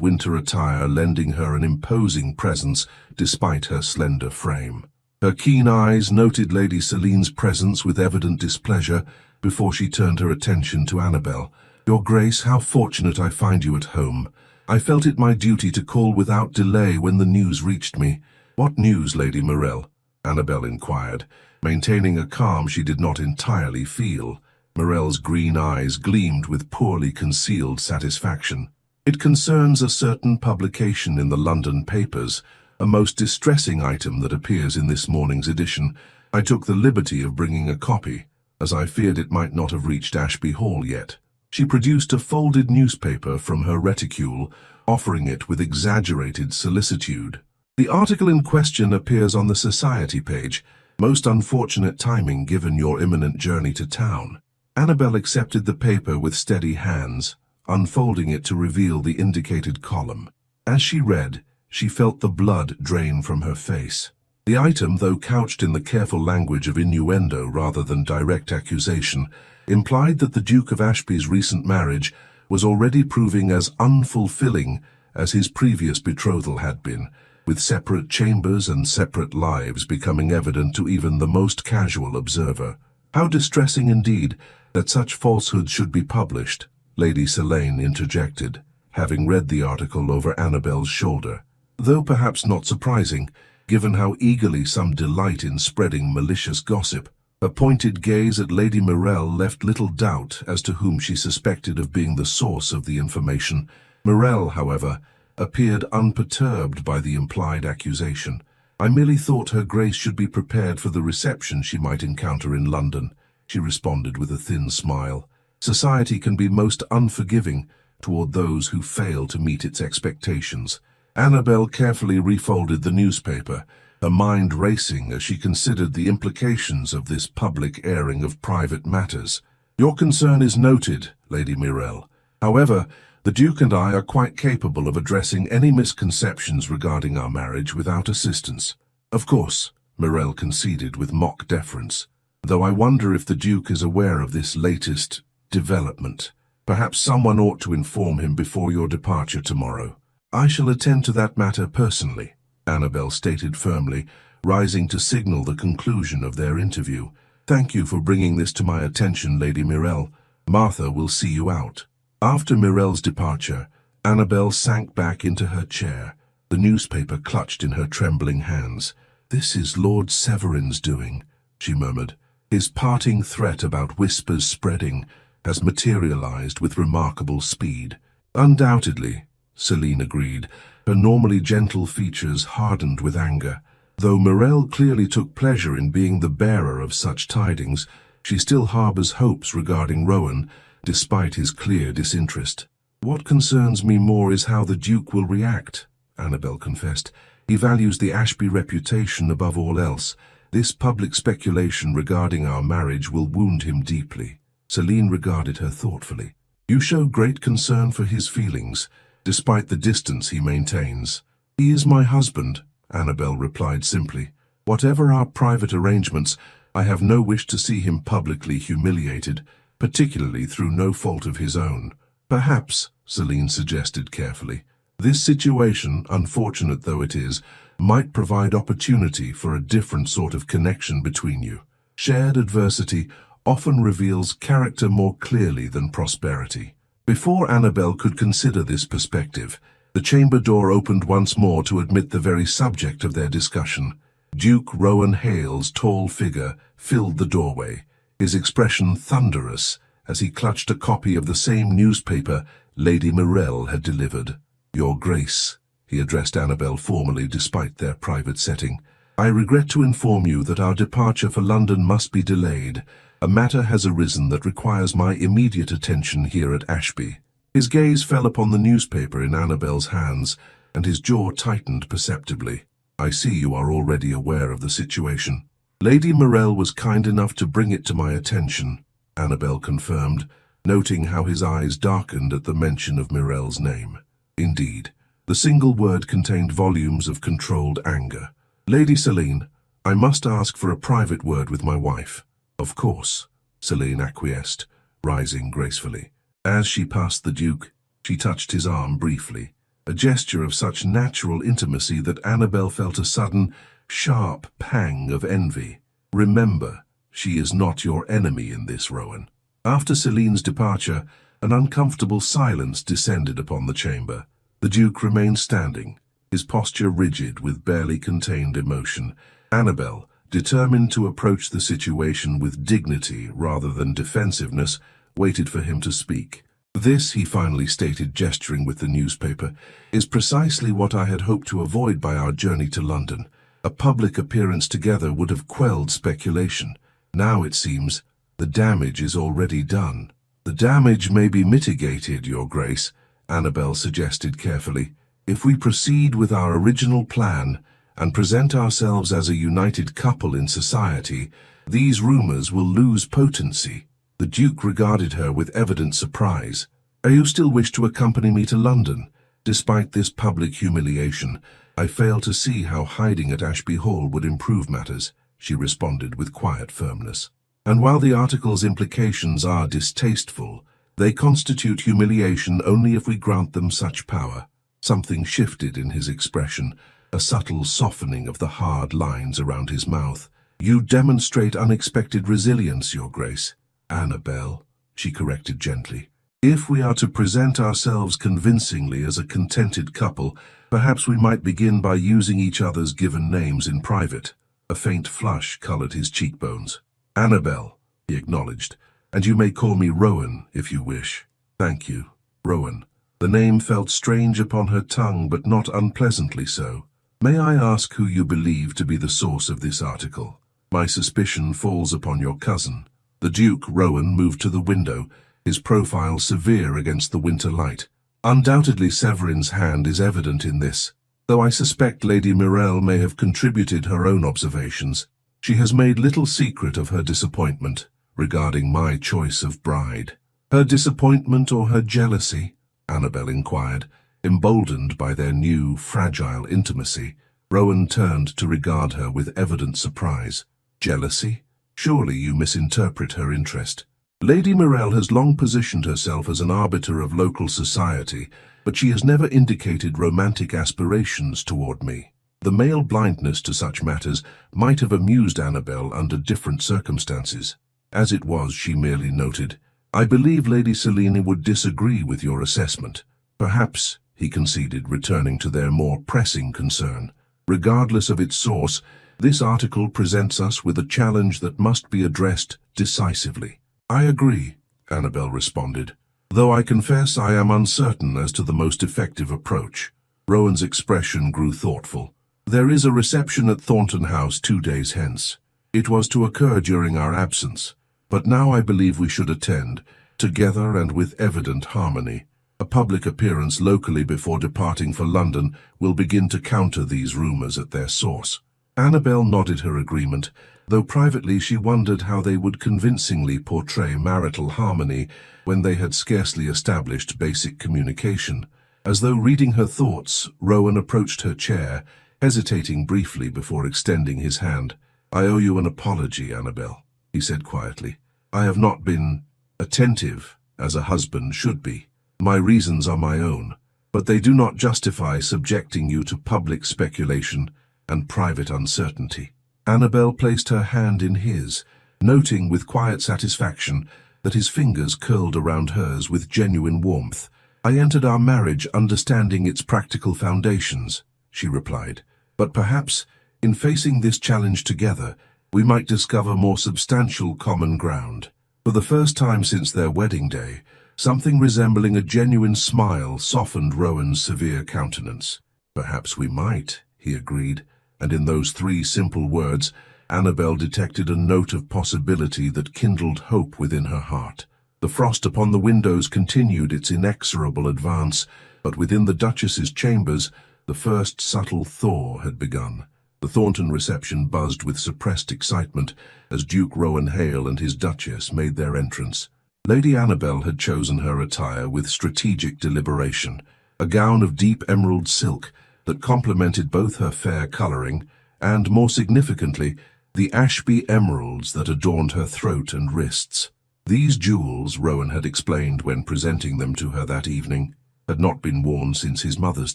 winter attire lending her an imposing presence despite her slender frame. Her keen eyes noted Lady Celine's presence with evident displeasure before she turned her attention to Annabel. "Your Grace, how fortunate I find you at home. I felt it my duty to call without delay when the news reached me." "What news, Lady Morel?" Annabel inquired, maintaining a calm she did not entirely feel. Morel's green eyes gleamed with poorly concealed satisfaction. "It concerns a certain publication in the London papers, a most distressing item that appears in this morning's edition. I took the liberty of bringing a copy, as I feared it might not have reached Ashby Hall yet." She produced a folded newspaper from her reticule, offering it with exaggerated solicitude. "The article in question appears on the society page. Most unfortunate timing given your imminent journey to town." Annabel accepted the paper with steady hands, unfolding it to reveal the indicated column. As she read, she felt the blood drain from her face. The item, though couched in the careful language of innuendo rather than direct accusation, implied that the Duke of Ashby's recent marriage was already proving as unfulfilling as his previous betrothal had been, with separate chambers and separate lives becoming evident to even the most casual observer. "How distressing indeed that such falsehoods should be published," Lady Celine interjected, having read the article over Annabel's shoulder. "Though perhaps not surprising, given how eagerly some delight in spreading malicious gossip." A pointed gaze at Lady Morel left little doubt as to whom she suspected of being the source of the information. Morel, however, appeared unperturbed by the implied accusation. "I merely thought her Grace should be prepared for the reception she might encounter in London," she responded with a thin smile. "Society can be most unforgiving toward those who fail to meet its expectations." Annabel carefully refolded the newspaper, her mind racing as she considered the implications of this public airing of private matters. "Your concern is noted, Lady Morel. However, the Duke and I are quite capable of addressing any misconceptions regarding our marriage without assistance." "Of course," Morel conceded with mock deference, "though I wonder if the Duke is aware of this latest development. Perhaps someone ought to inform him before your departure tomorrow." "I shall attend to that matter personally," Annabel stated firmly, rising to signal the conclusion of their interview. "Thank you for bringing this to my attention, Lady Morel. Martha will see you out." After Morel's departure, Annabel sank back into her chair, the newspaper clutched in her trembling hands. "This is Lord Severin's doing," she murmured. "His parting threat about whispers spreading has materialized with remarkable speed." "Undoubtedly," Celine agreed, her normally gentle features hardened with anger. Though Morel clearly took pleasure in being the bearer of such tidings, she still harbors hopes regarding Rowan, despite his clear disinterest. "What concerns me more is how the Duke will react," Annabel confessed. "He values the Ashby reputation above all else. This public speculation regarding our marriage will wound him deeply." Celine regarded her thoughtfully. "You show great concern for his feelings, despite the distance he maintains." "He is my husband," Annabel replied simply. "Whatever our private arrangements, I have no wish to see him publicly humiliated, particularly through no fault of his own." "Perhaps," Celine suggested carefully, "this situation, unfortunate though it is, might provide opportunity for a different sort of connection between you. Shared adversity often reveals character more clearly than prosperity." Before Annabel could consider this perspective, the chamber door opened once more to admit the very subject of their discussion. Duke Rowan Hale's tall figure filled the doorway, his expression thunderous as he clutched a copy of the same newspaper Lady Morel had delivered. "Your Grace," he addressed Annabel formally despite their private setting, "I regret to inform you that our departure for London must be delayed. A matter has arisen that requires my immediate attention here at Ashby." His gaze fell upon the newspaper in Annabel's hands, and his jaw tightened perceptibly. "I see you are already aware of the situation. Lady Morel was kind enough to bring it to my attention." Annabel confirmed, noting how his eyes darkened at the mention of Mirel's name. Indeed, the single word contained volumes of controlled anger. "Lady Selene, I must ask for a private word with my wife." "Of course," Selene acquiesced, rising gracefully. As she passed the Duke, she touched his arm briefly, a gesture of such natural intimacy that Annabel felt a sudden, sharp pang of envy. "Remember, she is not your enemy in this, Rowan." After Selene's departure, an uncomfortable silence descended upon the chamber. The Duke remained standing, his posture rigid with barely contained emotion. Annabel, determined to approach the situation with dignity rather than defensiveness, waited for him to speak. "This," he finally stated, gesturing with the newspaper, "is precisely what I had hoped to avoid by our journey to London. A public appearance together would have quelled speculation. Now it seems the damage is already done." "The damage may be mitigated, Your Grace," Annabel suggested carefully, "if we proceed with our original plan and present ourselves as a united couple in society. These rumors will lose potency." The Duke regarded her with evident surprise. "Do you still wish to accompany me to London? Despite this public humiliation, I fail to see how hiding at Ashby Hall would improve matters," she responded with quiet firmness. "And while the article's implications are distasteful, they constitute humiliation only if we grant them such power." Something shifted in his expression, a subtle softening of the hard lines around his mouth. "You demonstrate unexpected resilience, Your Grace." "Annabel," she corrected gently. "If we are to present ourselves convincingly as a contented couple, perhaps we might begin by using each other's given names in private." A faint flush colored his cheekbones. "Annabel," he acknowledged, "and you may call me Rowan if you wish." "Thank you, Rowan." The name felt strange upon her tongue, but not unpleasantly so. "May I ask who you believe to be the source of this article? My suspicion falls upon your cousin." The Duke, Rowan, moved to the window, his profile severe against the winter light. "Undoubtedly Severin's hand is evident in this, though I suspect Lady Mirel may have contributed her own observations. She has made little secret of her disappointment regarding my choice of bride." "Her disappointment or her jealousy?" Annabel inquired, emboldened by their new, fragile intimacy. Rowan turned to regard her with evident surprise. "Jealousy? Surely you misinterpret her interest. Lady Mirel has long positioned herself as an arbiter of local society, but she has never indicated romantic aspirations toward me." The male blindness to such matters might have amused Annabel under different circumstances. As it was, she merely noted, "I believe Lady Selene would disagree with your assessment." "Perhaps," he conceded, returning to their more pressing concern. "Regardless of its source, this article presents us with a challenge that must be addressed decisively." "I agree," Annabel responded, "though I confess I am uncertain as to the most effective approach." Rowan's expression grew thoughtful. "There is a reception at Thornton House 2 days hence. It was to occur during our absence, but now I believe we should attend, together and with evident harmony. A public appearance locally before departing for London will begin to counter these rumors at their source." Annabel nodded her agreement, though privately she wondered how they would convincingly portray marital harmony when they had scarcely established basic communication. As though reading her thoughts, Rowan approached her chair, hesitating briefly before extending his hand. "I owe you an apology, Annabel," he said quietly. "I have not been attentive, as a husband should be. My reasons are my own, but they do not justify subjecting you to public speculation and private uncertainty." Annabel placed her hand in his, noting with quiet satisfaction that his fingers curled around hers with genuine warmth. "I entered our marriage understanding its practical foundations," she replied. "But perhaps, in facing this challenge together, we might discover more substantial common ground." For the first time since their wedding day, something resembling a genuine smile softened Rowan's severe countenance. "Perhaps we might," he agreed, and in those 3 simple words, Annabel detected a note of possibility that kindled hope within her heart. The frost upon the windows continued its inexorable advance, but within the Duchess's chambers, the first subtle thaw had begun. The Thornton reception buzzed with suppressed excitement as Duke Rowan Hale and his Duchess made their entrance. Lady Annabel had chosen her attire with strategic deliberation, a gown of deep emerald silk that complemented both her fair colouring and, more significantly, the Ashby emeralds that adorned her throat and wrists. These jewels, Rowan had explained when presenting them to her that evening, had not been worn since his mother's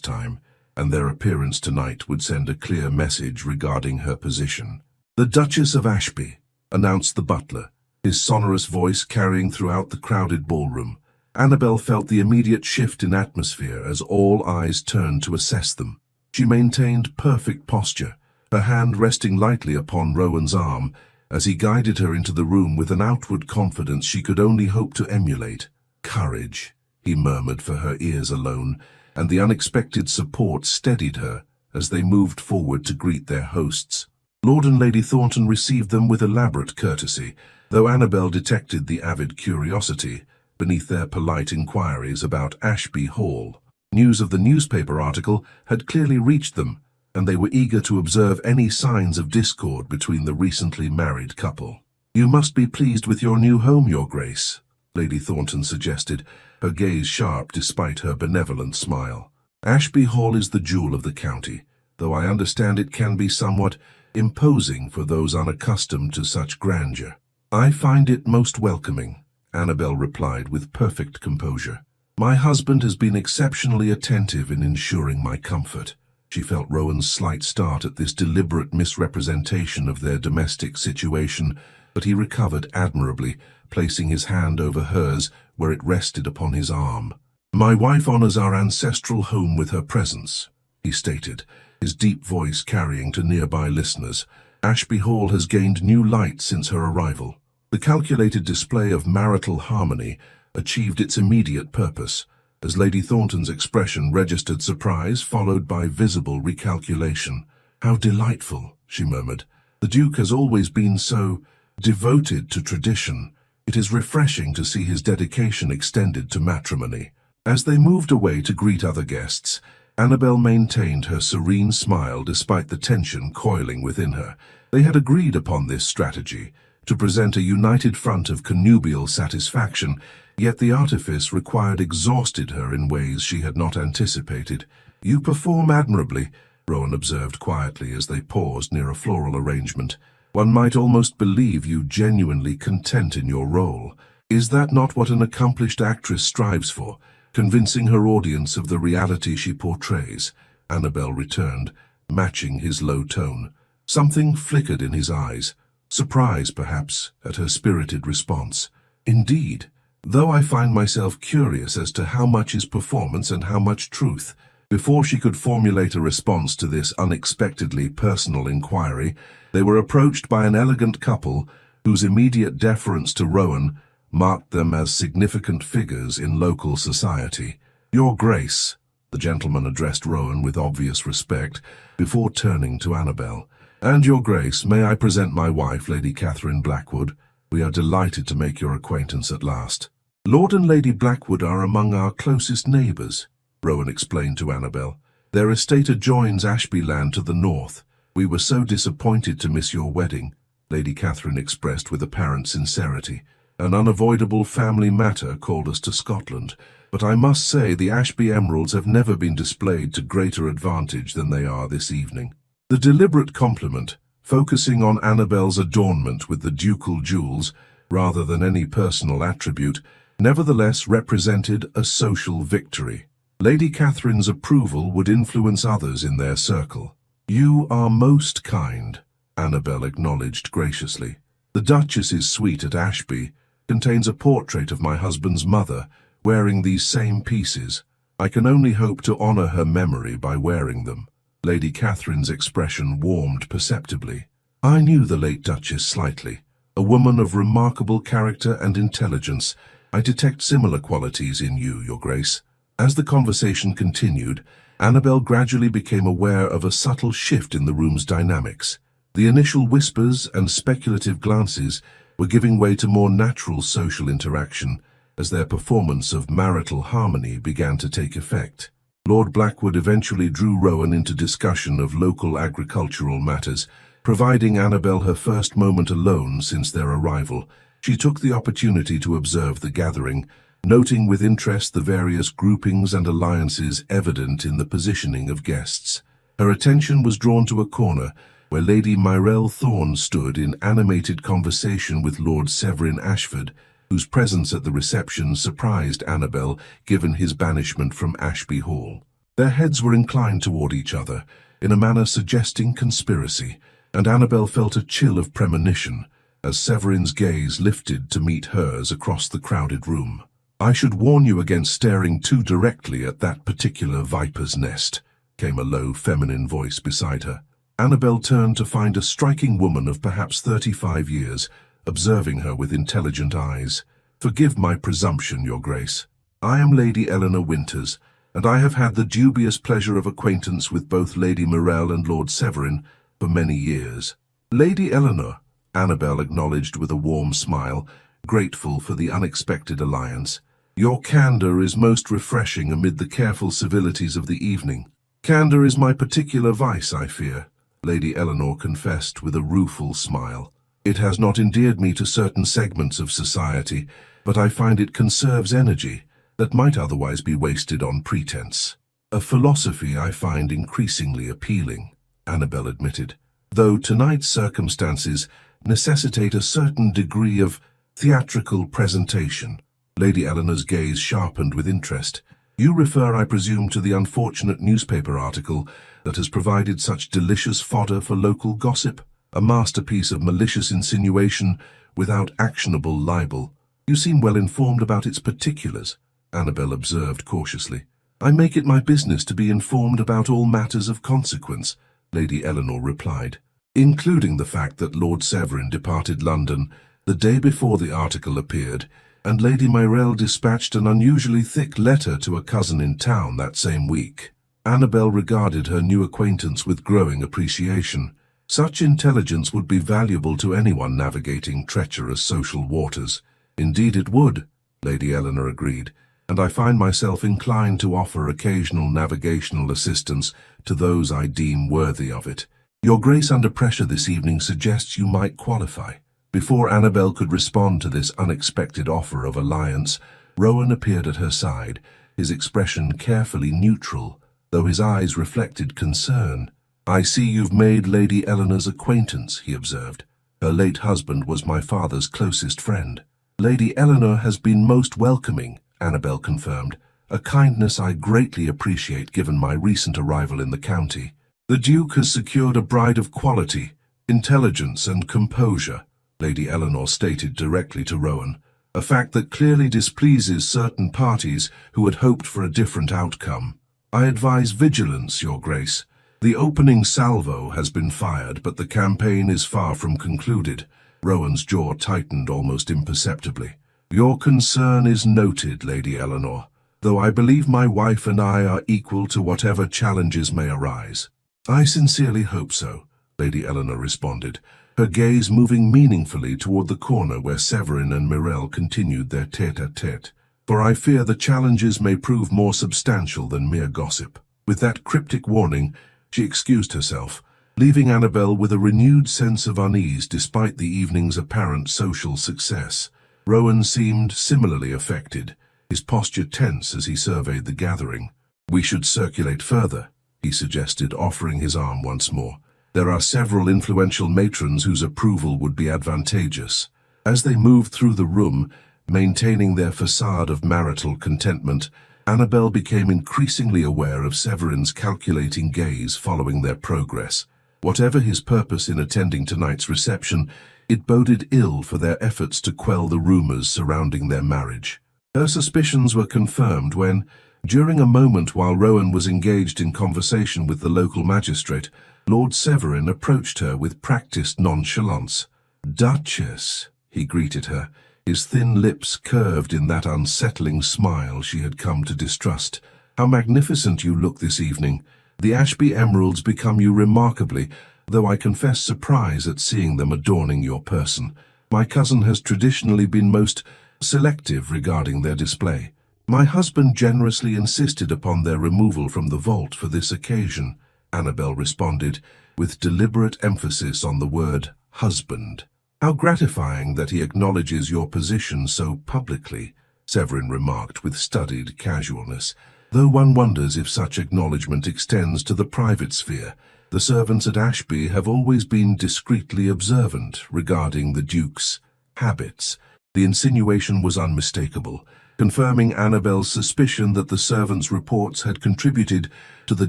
time, and their appearance tonight would send a clear message regarding her position. "The Duchess of Ashby," announced the butler, his sonorous voice carrying throughout the crowded ballroom. Annabel felt the immediate shift in atmosphere as all eyes turned to assess them. She maintained perfect posture, her hand resting lightly upon Rowan's arm as he guided her into the room with an outward confidence she could only hope to emulate. "Courage," he murmured for her ears alone, and the unexpected support steadied her as they moved forward to greet their hosts. Lord and Lady Thornton received them with elaborate courtesy, though Annabel detected the avid curiosity beneath their polite inquiries about Ashby Hall. News of the newspaper article had clearly reached them, and they were eager to observe any signs of discord between the recently married couple. "You must be pleased with your new home, Your Grace," Lady Thornton suggested, her gaze sharp despite her benevolent smile. "Ashby Hall is the jewel of the county, though I understand it can be somewhat imposing for those unaccustomed to such grandeur." "I find it most welcoming," Annabel replied with perfect composure. "My husband has been exceptionally attentive in ensuring my comfort." She felt Rowan's slight start at this deliberate misrepresentation of their domestic situation, but he recovered admirably, placing his hand over hers where it rested upon his arm. "My wife honors our ancestral home with her presence," he stated, his deep voice carrying to nearby listeners. "Ashby Hall has gained new light since her arrival." The calculated display of marital harmony achieved its immediate purpose, as Lady Thornton's expression registered surprise followed by visible recalculation. "How delightful," she murmured. "The Duke has always been so devoted to tradition. It is refreshing to see his dedication extended to matrimony." As they moved away to greet other guests, Annabel maintained her serene smile despite the tension coiling within her. They had agreed upon this strategy, to present a united front of connubial satisfaction, yet the artifice required exhausted her in ways she had not anticipated. "You perform admirably," Rowan observed quietly as they paused near a floral arrangement. "One might almost believe you genuinely content in your role. Is that not what an accomplished actress strives for, convincing her audience of the reality she portrays?" Annabel returned, matching his low tone. Something flickered in his eyes. Surprise, perhaps, at her spirited response. "Indeed, though I find myself curious as to how much is performance and how much truth." Before she could formulate a response to this unexpectedly personal inquiry, they were approached by an elegant couple whose immediate deference to Rowan marked them as significant figures in local society. "Your Grace," the gentleman addressed Rowan with obvious respect, before turning to Annabel. "And Your Grace, may I present my wife, Lady Catherine Blackwood? We are delighted to make your acquaintance at last." "Lord and Lady Blackwood are among our closest neighbours," Rowan explained to Annabel. "Their estate adjoins Ashby Land to the north. We were so disappointed to miss your wedding," Lady Catherine expressed with apparent sincerity. "An unavoidable family matter called us to Scotland, but I must say the Ashby emeralds have never been displayed to greater advantage than they are this evening." The deliberate compliment, focusing on Annabel's adornment with the ducal jewels rather than any personal attribute, nevertheless represented a social victory. Lady Catherine's approval would influence others in their circle. "You are most kind," Annabel acknowledged graciously. "The Duchess's suite at Ashby contains a portrait of my husband's mother wearing these same pieces. I can only hope to honor her memory by wearing them." Lady Catherine's expression warmed perceptibly. "I knew the late Duchess slightly. A woman of remarkable character and intelligence. I detect similar qualities in you, Your Grace." As the conversation continued, Annabel gradually became aware of a subtle shift in the room's dynamics. The initial whispers and speculative glances were giving way to more natural social interaction as their performance of marital harmony began to take effect. Lord Blackwood eventually drew Rowan into discussion of local agricultural matters, providing Annabel her first moment alone since their arrival. She took the opportunity to observe the gathering, noting with interest the various groupings and alliances evident in the positioning of guests. Her attention was drawn to a corner where Lady Myrelle Thorne stood in animated conversation with Lord Severin Ashford, whose presence at the reception surprised Annabel given his banishment from Ashby Hall. Their heads were inclined toward each other, in a manner suggesting conspiracy, and Annabel felt a chill of premonition as Severin's gaze lifted to meet hers across the crowded room. "I should warn you against staring too directly at that particular viper's nest," came a low feminine voice beside her. Annabel turned to find a striking woman of perhaps 35 years, observing her with intelligent eyes. "Forgive my presumption, Your Grace. I am Lady Eleanor Winters, and I have had the dubious pleasure of acquaintance with both Lady Myrelle and Lord Severin for many years." "Lady Eleanor," Annabel acknowledged with a warm smile, grateful for the unexpected alliance. "Your candor is most refreshing amid the careful civilities of the evening." "Candor is my particular vice, I fear," Lady Eleanor confessed with a rueful smile. "It has not endeared me to certain segments of society, but I find it conserves energy that might otherwise be wasted on pretense." "A philosophy I find increasingly appealing," Annabel admitted, "though tonight's circumstances necessitate a certain degree of theatrical presentation." Lady Eleanor's gaze sharpened with interest. "You refer, I presume, to the unfortunate newspaper article that has provided such delicious fodder for local gossip? A masterpiece of malicious insinuation without actionable libel. You seem well informed about its particulars," Annabel observed cautiously. "I make it my business to be informed about all matters of consequence," Lady Eleanor replied, "including the fact that Lord Severin departed London the day before the article appeared, and Lady Myrelle dispatched an unusually thick letter to a cousin in town that same week." Annabel regarded her new acquaintance with growing appreciation. Such intelligence would be valuable to anyone navigating treacherous social waters. "Indeed it would," Lady Eleanor agreed, "and I find myself inclined to offer occasional navigational assistance to those I deem worthy of it. Your Grace under pressure this evening suggests you might qualify." Before Annabel could respond to this unexpected offer of alliance, Rowan appeared at her side, his expression carefully neutral, though his eyes reflected concern. "I see you've made Lady Eleanor's acquaintance," he observed. "Her late husband was my father's closest friend." "Lady Eleanor has been most welcoming," Annabel confirmed, "a kindness I greatly appreciate given my recent arrival in the county. The Duke has secured a bride of quality, intelligence and composure," Lady Eleanor stated directly to Rowan, "a fact that clearly displeases certain parties who had hoped for a different outcome. I advise vigilance, Your Grace. The opening salvo has been fired, but the campaign is far from concluded." Rowan's jaw tightened almost imperceptibly. "Your concern is noted, Lady Eleanor, though I believe my wife and I are equal to whatever challenges may arise." "I sincerely hope so," Lady Eleanor responded, her gaze moving meaningfully toward the corner where Severin and Myrelle continued their tete-a-tete. "For I fear the challenges may prove more substantial than mere gossip." With that cryptic warning, she excused herself, leaving Annabel with a renewed sense of unease despite the evening's apparent social success. Rowan seemed similarly affected, his posture tense as he surveyed the gathering. "We should circulate further," he suggested, offering his arm once more. "There are several influential matrons whose approval would be advantageous." As they moved through the room, maintaining their facade of marital contentment, Annabel became increasingly aware of Severin's calculating gaze following their progress. Whatever his purpose in attending tonight's reception, it boded ill for their efforts to quell the rumors surrounding their marriage. Her suspicions were confirmed when, during a moment while Rowan was engaged in conversation with the local magistrate, Lord Severin approached her with practiced nonchalance. "Duchess," he greeted her, his thin lips curved in that unsettling smile she had come to distrust. "How magnificent you look this evening. The Ashby emeralds become you remarkably, though I confess surprise at seeing them adorning your person. My cousin has traditionally been most selective regarding their display." My husband generously insisted upon their removal from the vault for this occasion, Annabel responded, with deliberate emphasis on the word husband. How gratifying that he acknowledges your position so publicly, Severin remarked with studied casualness, though one wonders if such acknowledgement extends to the private sphere. The servants at Ashby have always been discreetly observant regarding the Duke's habits. The insinuation was unmistakable, confirming Annabel's suspicion that the servants' reports had contributed to the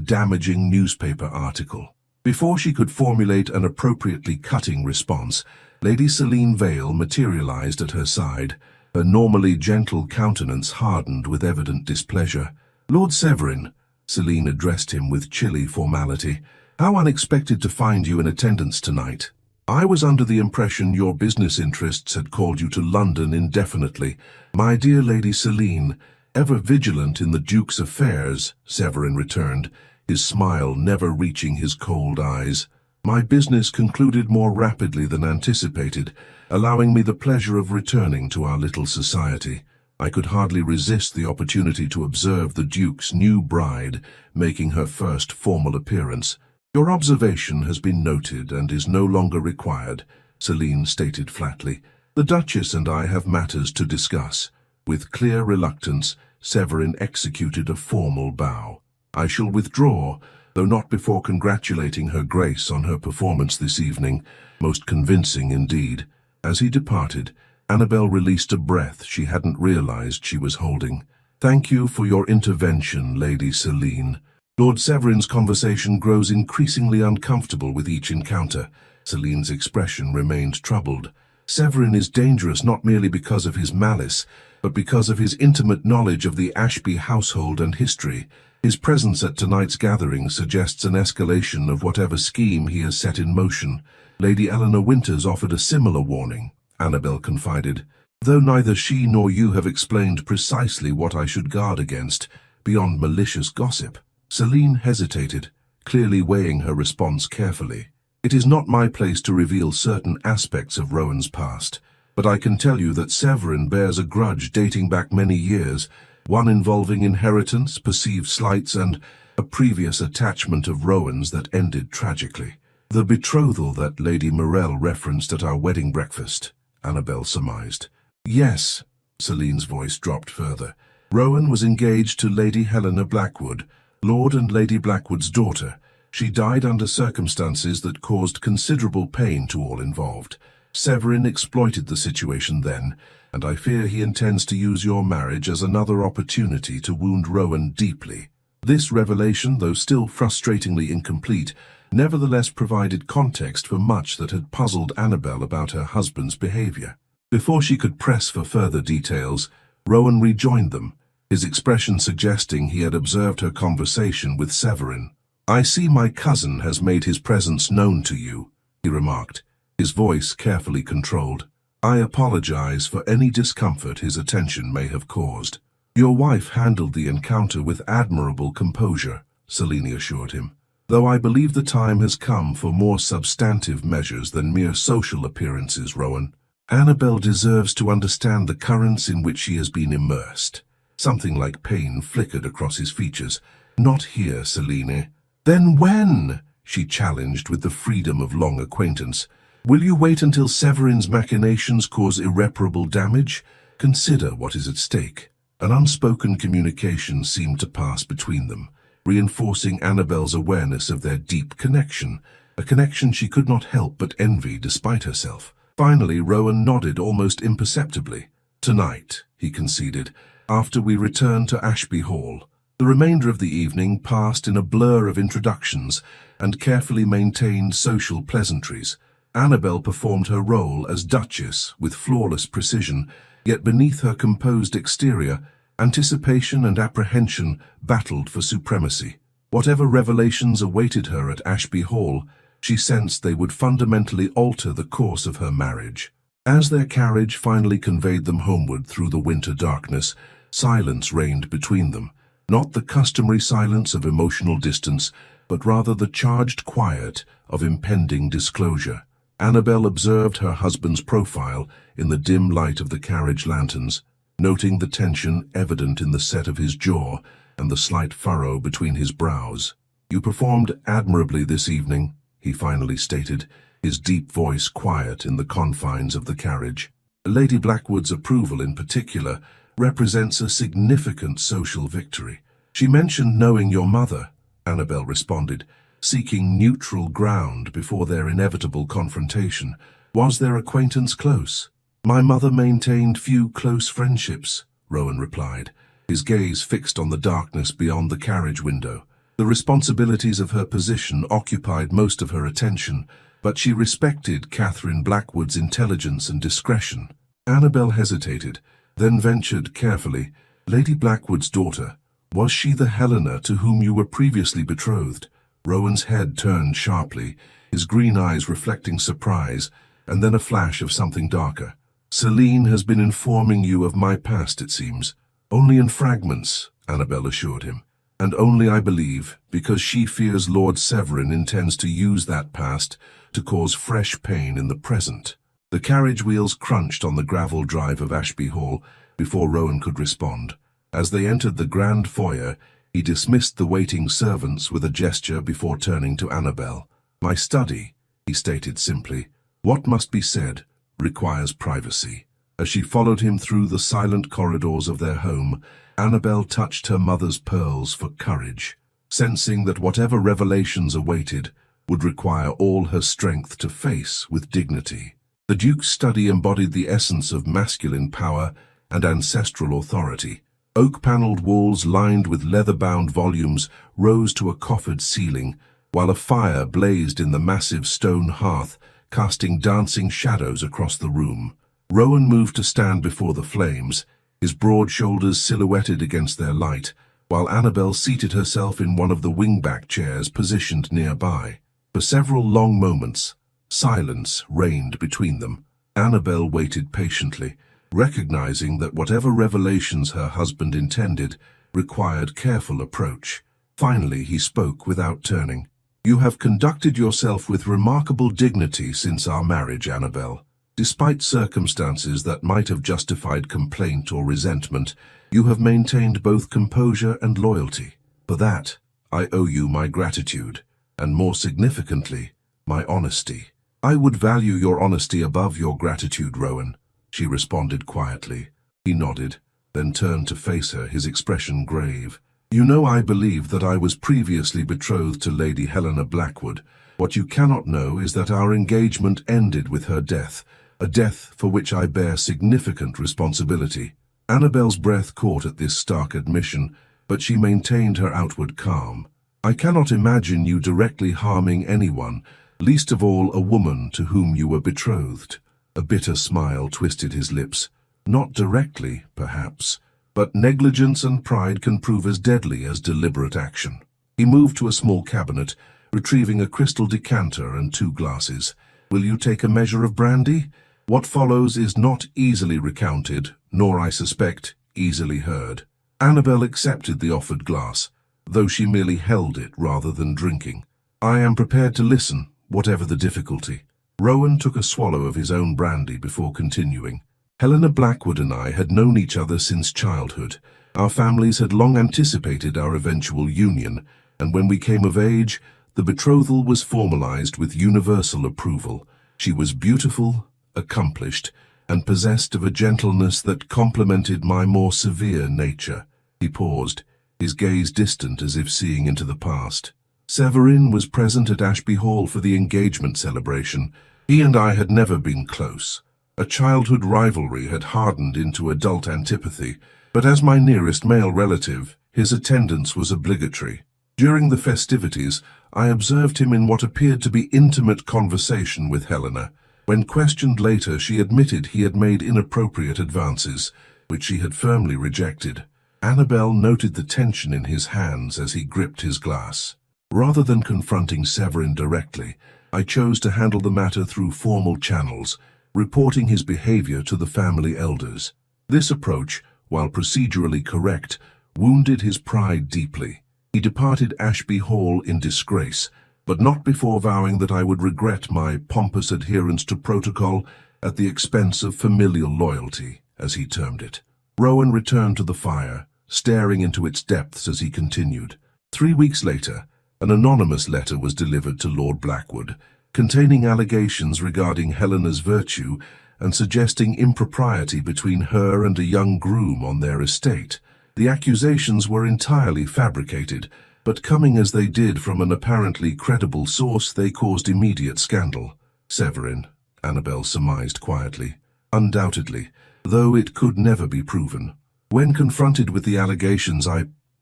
damaging newspaper article. Before she could formulate an appropriately cutting response, Lady Selene Vale materialized at her side, her normally gentle countenance hardened with evident displeasure. "Lord Severin," Selene addressed him with chilly formality, "how unexpected to find you in attendance tonight. I was under the impression your business interests had called you to London indefinitely. My dear Lady Selene, ever vigilant in the Duke's affairs," Severin returned, his smile never reaching his cold eyes. "My business concluded more rapidly than anticipated, allowing me the pleasure of returning to our little society. I could hardly resist the opportunity to observe the Duke's new bride making her first formal appearance. Your observation has been noted and is no longer required," Selene stated flatly. "The Duchess and I have matters to discuss." With clear reluctance, Severin executed a formal bow. "I shall withdraw, though not before congratulating Her Grace on her performance this evening. Most convincing indeed." As he departed, Annabel released a breath she hadn't realized she was holding. "Thank you for your intervention, Lady Selene." Lord Severin's conversation grows increasingly uncomfortable with each encounter. Selene's expression remained troubled. Severin is dangerous not merely because of his malice, but because of his intimate knowledge of the Ashby household and history. His presence at tonight's gathering suggests an escalation of whatever scheme he has set in motion. Lady Eleanor Winters offered a similar warning, Annabel confided, "though neither she nor you have explained precisely what I should guard against, beyond malicious gossip." Selene hesitated, clearly weighing her response carefully. "It is not my place to reveal certain aspects of Rowan's past, but I can tell you that Severin bears a grudge dating back many years, one involving inheritance, perceived slights, and a previous attachment of Rowan's that ended tragically. The betrothal that Lady Morell referenced at our wedding breakfast," Annabel surmised. "Yes," Selene's voice dropped further. "Rowan was engaged to Lady Helena Blackwood, Lord and Lady Blackwood's daughter. She died under circumstances that caused considerable pain to all involved. Severin exploited the situation then, and I fear he intends to use your marriage as another opportunity to wound Rowan deeply." This revelation, though still frustratingly incomplete, nevertheless provided context for much that had puzzled Annabel about her husband's behavior. Before she could press for further details, Rowan rejoined them, his expression suggesting he had observed her conversation with Severin. "I see my cousin has made his presence known to you," he remarked, his voice carefully controlled. "I apologize for any discomfort his attention may have caused." "Your wife handled the encounter with admirable composure," Selene assured him, "though I believe the time has come for more substantive measures than mere social appearances, Rowan. Annabel deserves to understand the currents in which she has been immersed." Something like pain flickered across his features. "Not here, Selene." "Then when?" she challenged with the freedom of long acquaintance. "Will you wait until Severin's machinations cause irreparable damage? Consider what is at stake." An unspoken communication seemed to pass between them, reinforcing Annabel's awareness of their deep connection, a connection she could not help but envy despite herself. Finally, Rowan nodded almost imperceptibly. "Tonight," he conceded, "after we return to Ashby Hall." The remainder of the evening passed in a blur of introductions and carefully maintained social pleasantries. Annabel performed her role as Duchess with flawless precision, yet beneath her composed exterior, anticipation and apprehension battled for supremacy. Whatever revelations awaited her at Ashby Hall, she sensed they would fundamentally alter the course of her marriage. As their carriage finally conveyed them homeward through the winter darkness, silence reigned between them, not the customary silence of emotional distance, but rather the charged quiet of impending disclosure. Annabel observed her husband's profile in the dim light of the carriage lanterns. noting the tension evident in the set of his jaw and the slight furrow between his brows. "You performed admirably this evening," he finally stated, his deep voice quiet in the confines of the carriage. "Lady Blackwood's approval in particular represents a significant social victory. She mentioned knowing your mother," Annabel responded, seeking neutral ground before their inevitable confrontation. "Was their acquaintance close?" "My mother maintained few close friendships," Rowan replied, his gaze fixed on the darkness beyond the carriage window. "The responsibilities of her position occupied most of her attention, but she respected Catherine Blackwood's intelligence and discretion." Annabel hesitated, then ventured carefully, "Lady Blackwood's daughter, was she the Helena to whom you were previously betrothed?" Rowan's head turned sharply, his green eyes reflecting surprise, and then a flash of something darker. "Celine has been informing you of my past, it seems." "Only in fragments," Annabel assured him, "and only, I believe, because she fears Lord Severin intends to use that past to cause fresh pain in the present." The carriage wheels crunched on the gravel drive of Ashby Hall before Rowan could respond. As they entered the grand foyer, he dismissed the waiting servants with a gesture before turning to Annabel. "My study," he stated simply. "What must be said requires privacy." As she followed him through the silent corridors of their home, Annabel touched her mother's pearls for courage, sensing that whatever revelations awaited would require all her strength to face with dignity. The Duke's study embodied the essence of masculine power and ancestral authority. Oak-paneled walls lined with leather-bound volumes rose to a coffered ceiling, while a fire blazed in the massive stone hearth, casting dancing shadows across the room. Rowan moved to stand before the flames, his broad shoulders silhouetted against their light, while Annabel seated herself in one of the wingback chairs positioned nearby. For several long moments, silence reigned between them. Annabel waited patiently, recognizing that whatever revelations her husband intended required careful approach. Finally, he spoke without turning. "You have conducted yourself with remarkable dignity since our marriage, Annabel. Despite circumstances that might have justified complaint or resentment, you have maintained both composure and loyalty. For that, I owe you my gratitude, and more significantly, my honesty." "I would value your honesty above your gratitude, Rowan," she responded quietly. He nodded, then turned to face her, his expression grave. "You know I believe that I was previously betrothed to Lady Helena Blackwood. What you cannot know is that our engagement ended with her death, a death for which I bear significant responsibility." Annabel's breath caught at this stark admission, but she maintained her outward calm. "I cannot imagine you directly harming anyone, least of all a woman to whom you were betrothed." A bitter smile twisted his lips. "Not directly, perhaps, but negligence and pride can prove as deadly as deliberate action." He moved to a small cabinet, retrieving a crystal decanter and 2 glasses. "Will you take a measure of brandy? What follows is not easily recounted, nor, I suspect, easily heard." Annabel accepted the offered glass, though she merely held it rather than drinking. "I am prepared to listen, whatever the difficulty." Rowan took a swallow of his own brandy before continuing. "Helena Blackwood and I had known each other since childhood. Our families had long anticipated our eventual union, and when we came of age, the betrothal was formalized with universal approval. She was beautiful, accomplished, and possessed of a gentleness that complemented my more severe nature." He paused, his gaze distant as if seeing into the past. "Severin was present at Ashby Hall for the engagement celebration. He and I had never been close. A childhood rivalry had hardened into adult antipathy, but as my nearest male relative, his attendance was obligatory. During the festivities, I observed him in what appeared to be intimate conversation with Helena. When questioned later, she admitted he had made inappropriate advances, which she had firmly rejected. Annabel noted the tension in his hands as he gripped his glass. "Rather than confronting Severin directly, I chose to handle the matter through formal channels, reporting his behavior to the family elders. This approach, while procedurally correct, wounded his pride deeply. He departed Ashby Hall in disgrace, but not before vowing that I would regret my pompous adherence to protocol at the expense of familial loyalty, as he termed it." Rowan returned to the fire, staring into its depths as he continued. 3 weeks later, an anonymous letter was delivered to Lord Blackwood, containing allegations regarding Helena's virtue and suggesting impropriety between her and a young groom on their estate. The accusations were entirely fabricated, but coming as they did from an apparently credible source, they caused immediate scandal. Severin, Annabel surmised quietly. Undoubtedly, though it could never be proven. When confronted with the allegations,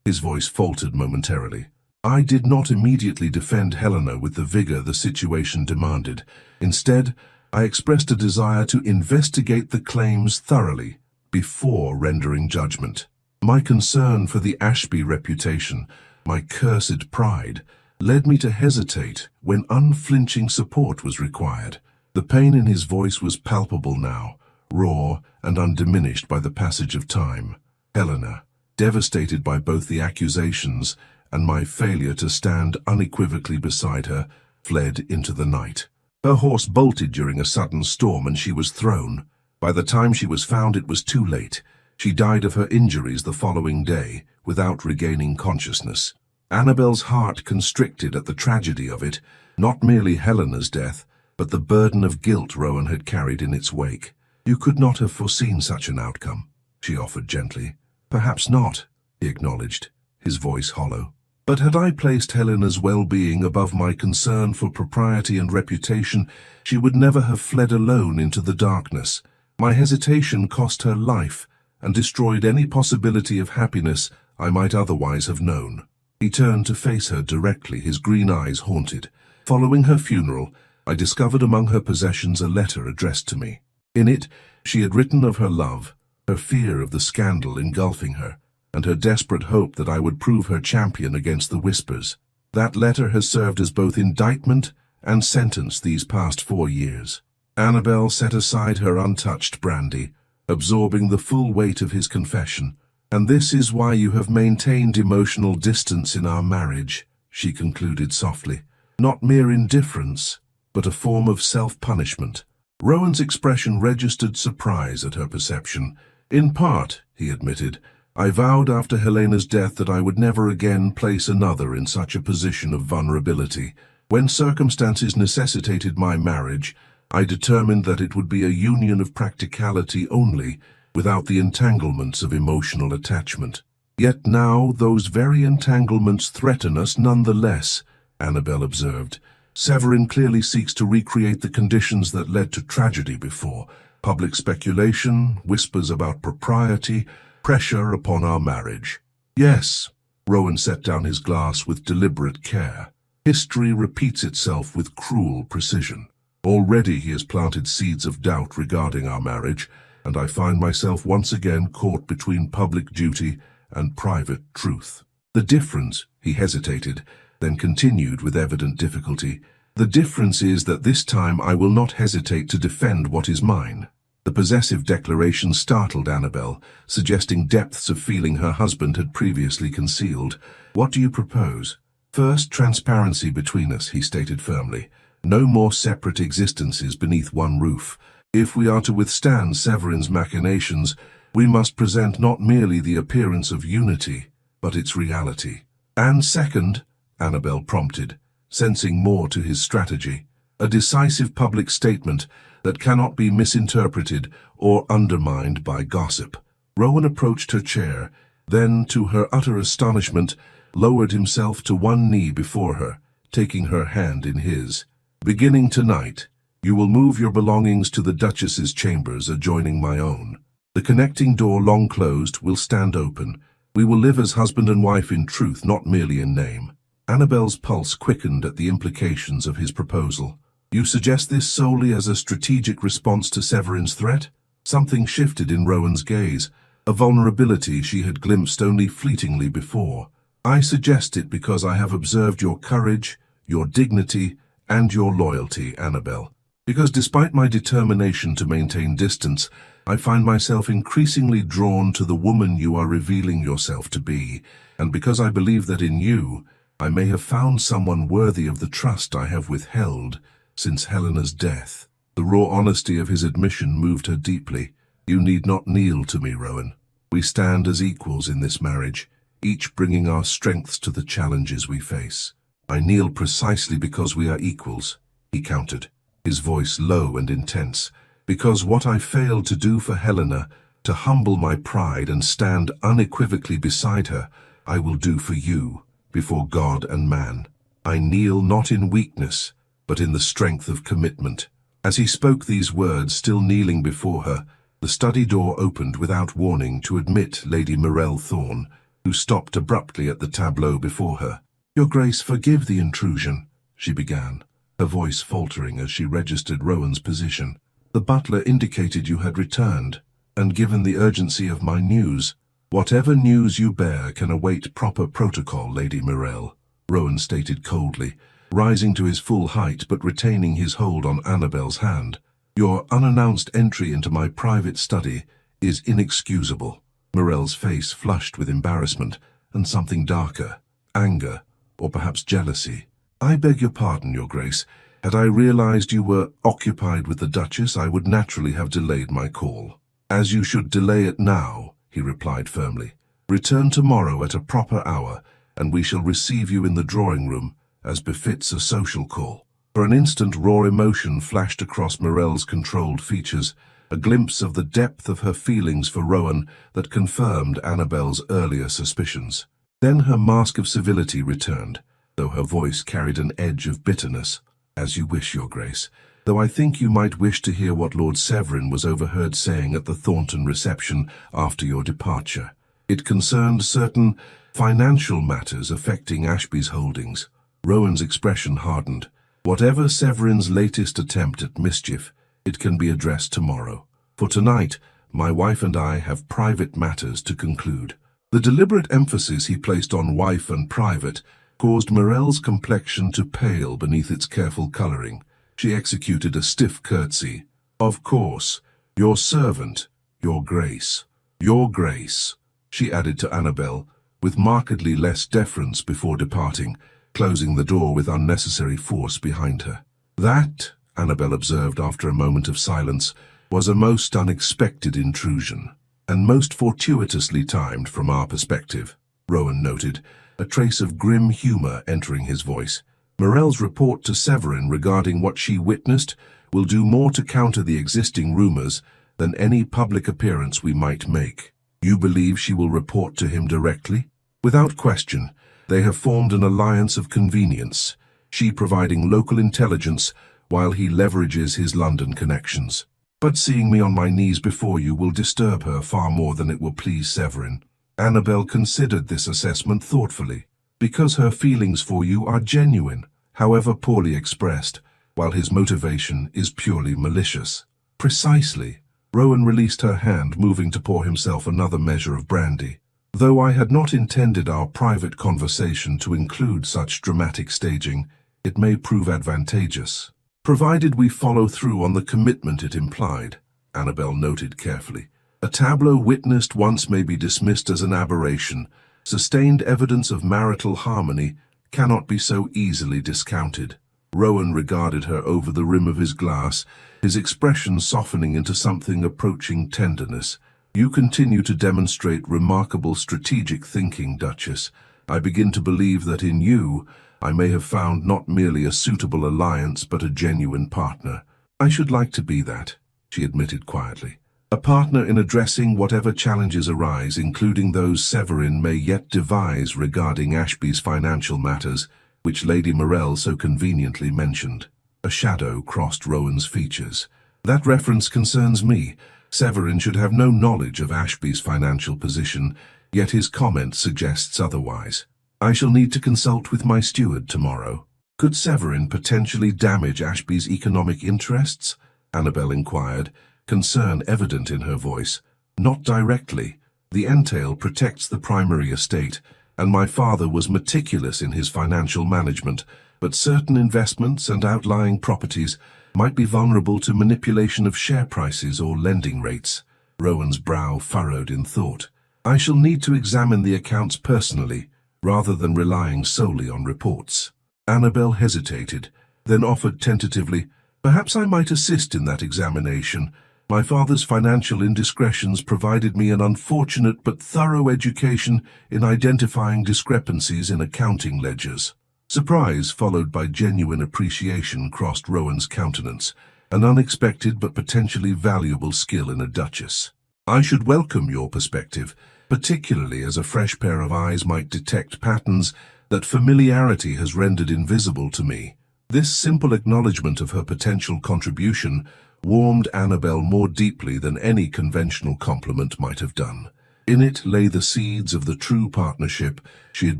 his voice faltered momentarily. I did not immediately defend Helena with the vigor the situation demanded. Instead, I expressed a desire to investigate the claims thoroughly before rendering judgment. My concern for the Ashby reputation, my cursed pride, led me to hesitate when unflinching support was required. The pain in his voice was palpable now, raw and undiminished by the passage of time. Helena, devastated by both the accusations and my failure to stand unequivocally beside her, fled into the night. Her horse bolted during a sudden storm and she was thrown. By the time she was found, it was too late. She died of her injuries the following day, without regaining consciousness. Annabel's heart constricted at the tragedy of it, not merely Helena's death, but the burden of guilt Rowan had carried in its wake. You could not have foreseen such an outcome, she offered gently. Perhaps not, he acknowledged, his voice hollow. But had I placed Helena's well-being above my concern for propriety and reputation, she would never have fled alone into the darkness. My hesitation cost her life and destroyed any possibility of happiness I might otherwise have known. He turned to face her directly, his green eyes haunted. Following her funeral, I discovered among her possessions a letter addressed to me. In it, she had written of her love, her fear of the scandal engulfing her, and her desperate hope that I would prove her champion against the whispers. That letter has served as both indictment and sentence these past 4 years. Annabel set aside her untouched brandy, absorbing the full weight of his confession. And this is why you have maintained emotional distance in our marriage, she concluded softly. Not mere indifference, but a form of self-punishment. Rowan's expression registered surprise at her perception. In part, he admitted, I vowed after Helena's death that I would never again place another in such a position of vulnerability. When circumstances necessitated my marriage, I determined that it would be a union of practicality only, without the entanglements of emotional attachment. Yet now those very entanglements threaten us nonetheless, Annabel observed. Severin clearly seeks to recreate the conditions that led to tragedy before. Public speculation, whispers about propriety, pressure upon our marriage. Yes, Rowan set down his glass with deliberate care. History repeats itself with cruel precision. Already he has planted seeds of doubt regarding our marriage, and I find myself once again caught between public duty and private truth. The difference, he hesitated, then continued with evident difficulty, the difference is that this time I will not hesitate to defend what is mine. The possessive declaration startled Annabel, suggesting depths of feeling her husband had previously concealed. What do you propose? First, transparency between us, he stated firmly. No more separate existences beneath one roof. If we are to withstand Severin's machinations, we must present not merely the appearance of unity, but its reality. And second, Annabel prompted, sensing more to his strategy, a decisive public statement that cannot be misinterpreted or undermined by gossip. Rowan approached her chair, then, to her utter astonishment, lowered himself to one knee before her, taking her hand in his. Beginning tonight, you will move your belongings to the Duchess's chambers adjoining my own. The connecting door, long closed, will stand open. We will live as husband and wife in truth, not merely in name. Annabel's pulse quickened at the implications of his proposal. You suggest this solely as a strategic response to Severin's threat? Something shifted in Rowan's gaze, a vulnerability she had glimpsed only fleetingly before. I suggest it because I have observed your courage, your dignity, and your loyalty, Annabel. Because despite my determination to maintain distance, I find myself increasingly drawn to the woman you are revealing yourself to be, and because I believe that in you, I may have found someone worthy of the trust I have withheld since Helena's death. The raw honesty of his admission moved her deeply. You need not kneel to me, Rowan. We stand as equals in this marriage, each bringing our strengths to the challenges we face. I kneel precisely because we are equals, he countered, his voice low and intense, because what I failed to do for Helena, to humble my pride and stand unequivocally beside her, I will do for you, before God and man. I kneel not in weakness, but in the strength of commitment. As he spoke these words, still kneeling before her, the study door opened without warning to admit Lady Morell Thorne, who stopped abruptly at the tableau before her. "Your Grace, forgive the intrusion," she began, her voice faltering as she registered Rowan's position. "The butler indicated you had returned, and given the urgency of my news—" "Whatever news you bear can await proper protocol, Lady Morell," Rowan stated coldly, rising to his full height but retaining his hold on Annabel's hand. "Your unannounced entry into my private study is inexcusable." Morell's face flushed with embarrassment and something darker, anger, or perhaps jealousy. "I beg your pardon, Your Grace. Had I realized you were occupied with the Duchess, I would naturally have delayed my call." "As you should delay it now," he replied firmly. "Return tomorrow at a proper hour, and we shall receive you in the drawing-room, as befits a social call." For an instant raw emotion flashed across Morell's controlled features, a glimpse of the depth of her feelings for Rowan that confirmed Annabel's earlier suspicions. Then her mask of civility returned, though her voice carried an edge of bitterness. "As you wish, Your Grace, though I think you might wish to hear what Lord Severin was overheard saying at the Thornton reception after your departure. It concerned certain financial matters affecting Ashby's holdings." Rowan's expression hardened. "Whatever Severin's latest attempt at mischief, it can be addressed tomorrow. For tonight, my wife and I have private matters to conclude." The deliberate emphasis he placed on wife and private caused Morell's complexion to pale beneath its careful coloring. She executed a stiff curtsy. "Of course, your servant, Your Grace." "Your Grace," she added to Annabel, with markedly less deference before departing, closing the door with unnecessary force behind her. "That," Annabel observed after a moment of silence, "was a most unexpected intrusion, and most fortuitously timed from our perspective," Rowan noted, a trace of grim humor entering his voice. "Morell's report to Severin regarding what she witnessed will do more to counter the existing rumors than any public appearance we might make." "You believe she will report to him directly?" "Without question. They have formed an alliance of convenience, she providing local intelligence while he leverages his London connections. But seeing me on my knees before you will disturb her far more than it will please Severin." Annabel considered this assessment thoughtfully. "Because her feelings for you are genuine, however poorly expressed, while his motivation is purely malicious." "Precisely." Rowan released her hand, moving to pour himself another measure of brandy. "Though I had not intended our private conversation to include such dramatic staging, it may prove advantageous, provided we follow through on the commitment it implied," Annabel noted carefully. "A tableau witnessed once may be dismissed as an aberration. Sustained evidence of marital harmony cannot be so easily discounted." Rowan regarded her over the rim of his glass, his expression softening into something approaching tenderness. "You continue to demonstrate remarkable strategic thinking, Duchess. I begin to believe that in you, I may have found not merely a suitable alliance but a genuine partner." "I should like to be that," she admitted quietly. "A partner in addressing whatever challenges arise, including those Severin may yet devise regarding Ashby's financial matters, which Lady Morell so conveniently mentioned." A shadow crossed Rowan's features. "That reference concerns me. Severin should have no knowledge of Ashby's financial position, yet his comment suggests otherwise. I shall need to consult with my steward tomorrow." "Could Severin potentially damage Ashby's economic interests?" Annabel inquired, concern evident in her voice. "Not directly. The entail protects the primary estate, and my father was meticulous in his financial management, but certain investments and outlying properties might be vulnerable to manipulation of share prices or lending rates." Rowan's brow furrowed in thought. "I shall need to examine the accounts personally, rather than relying solely on reports." Annabel hesitated, then offered tentatively, "Perhaps I might assist in that examination. My father's financial indiscretions provided me an unfortunate but thorough education in identifying discrepancies in accounting ledgers. Surprise, followed by genuine appreciation, crossed Rowan's countenance, an unexpected but potentially valuable skill in a duchess. I should welcome your perspective, particularly as a fresh pair of eyes might detect patterns that familiarity has rendered invisible to me. This simple acknowledgement of her potential contribution warmed Annabel more deeply than any conventional compliment might have done. In it lay the seeds of the true partnership she had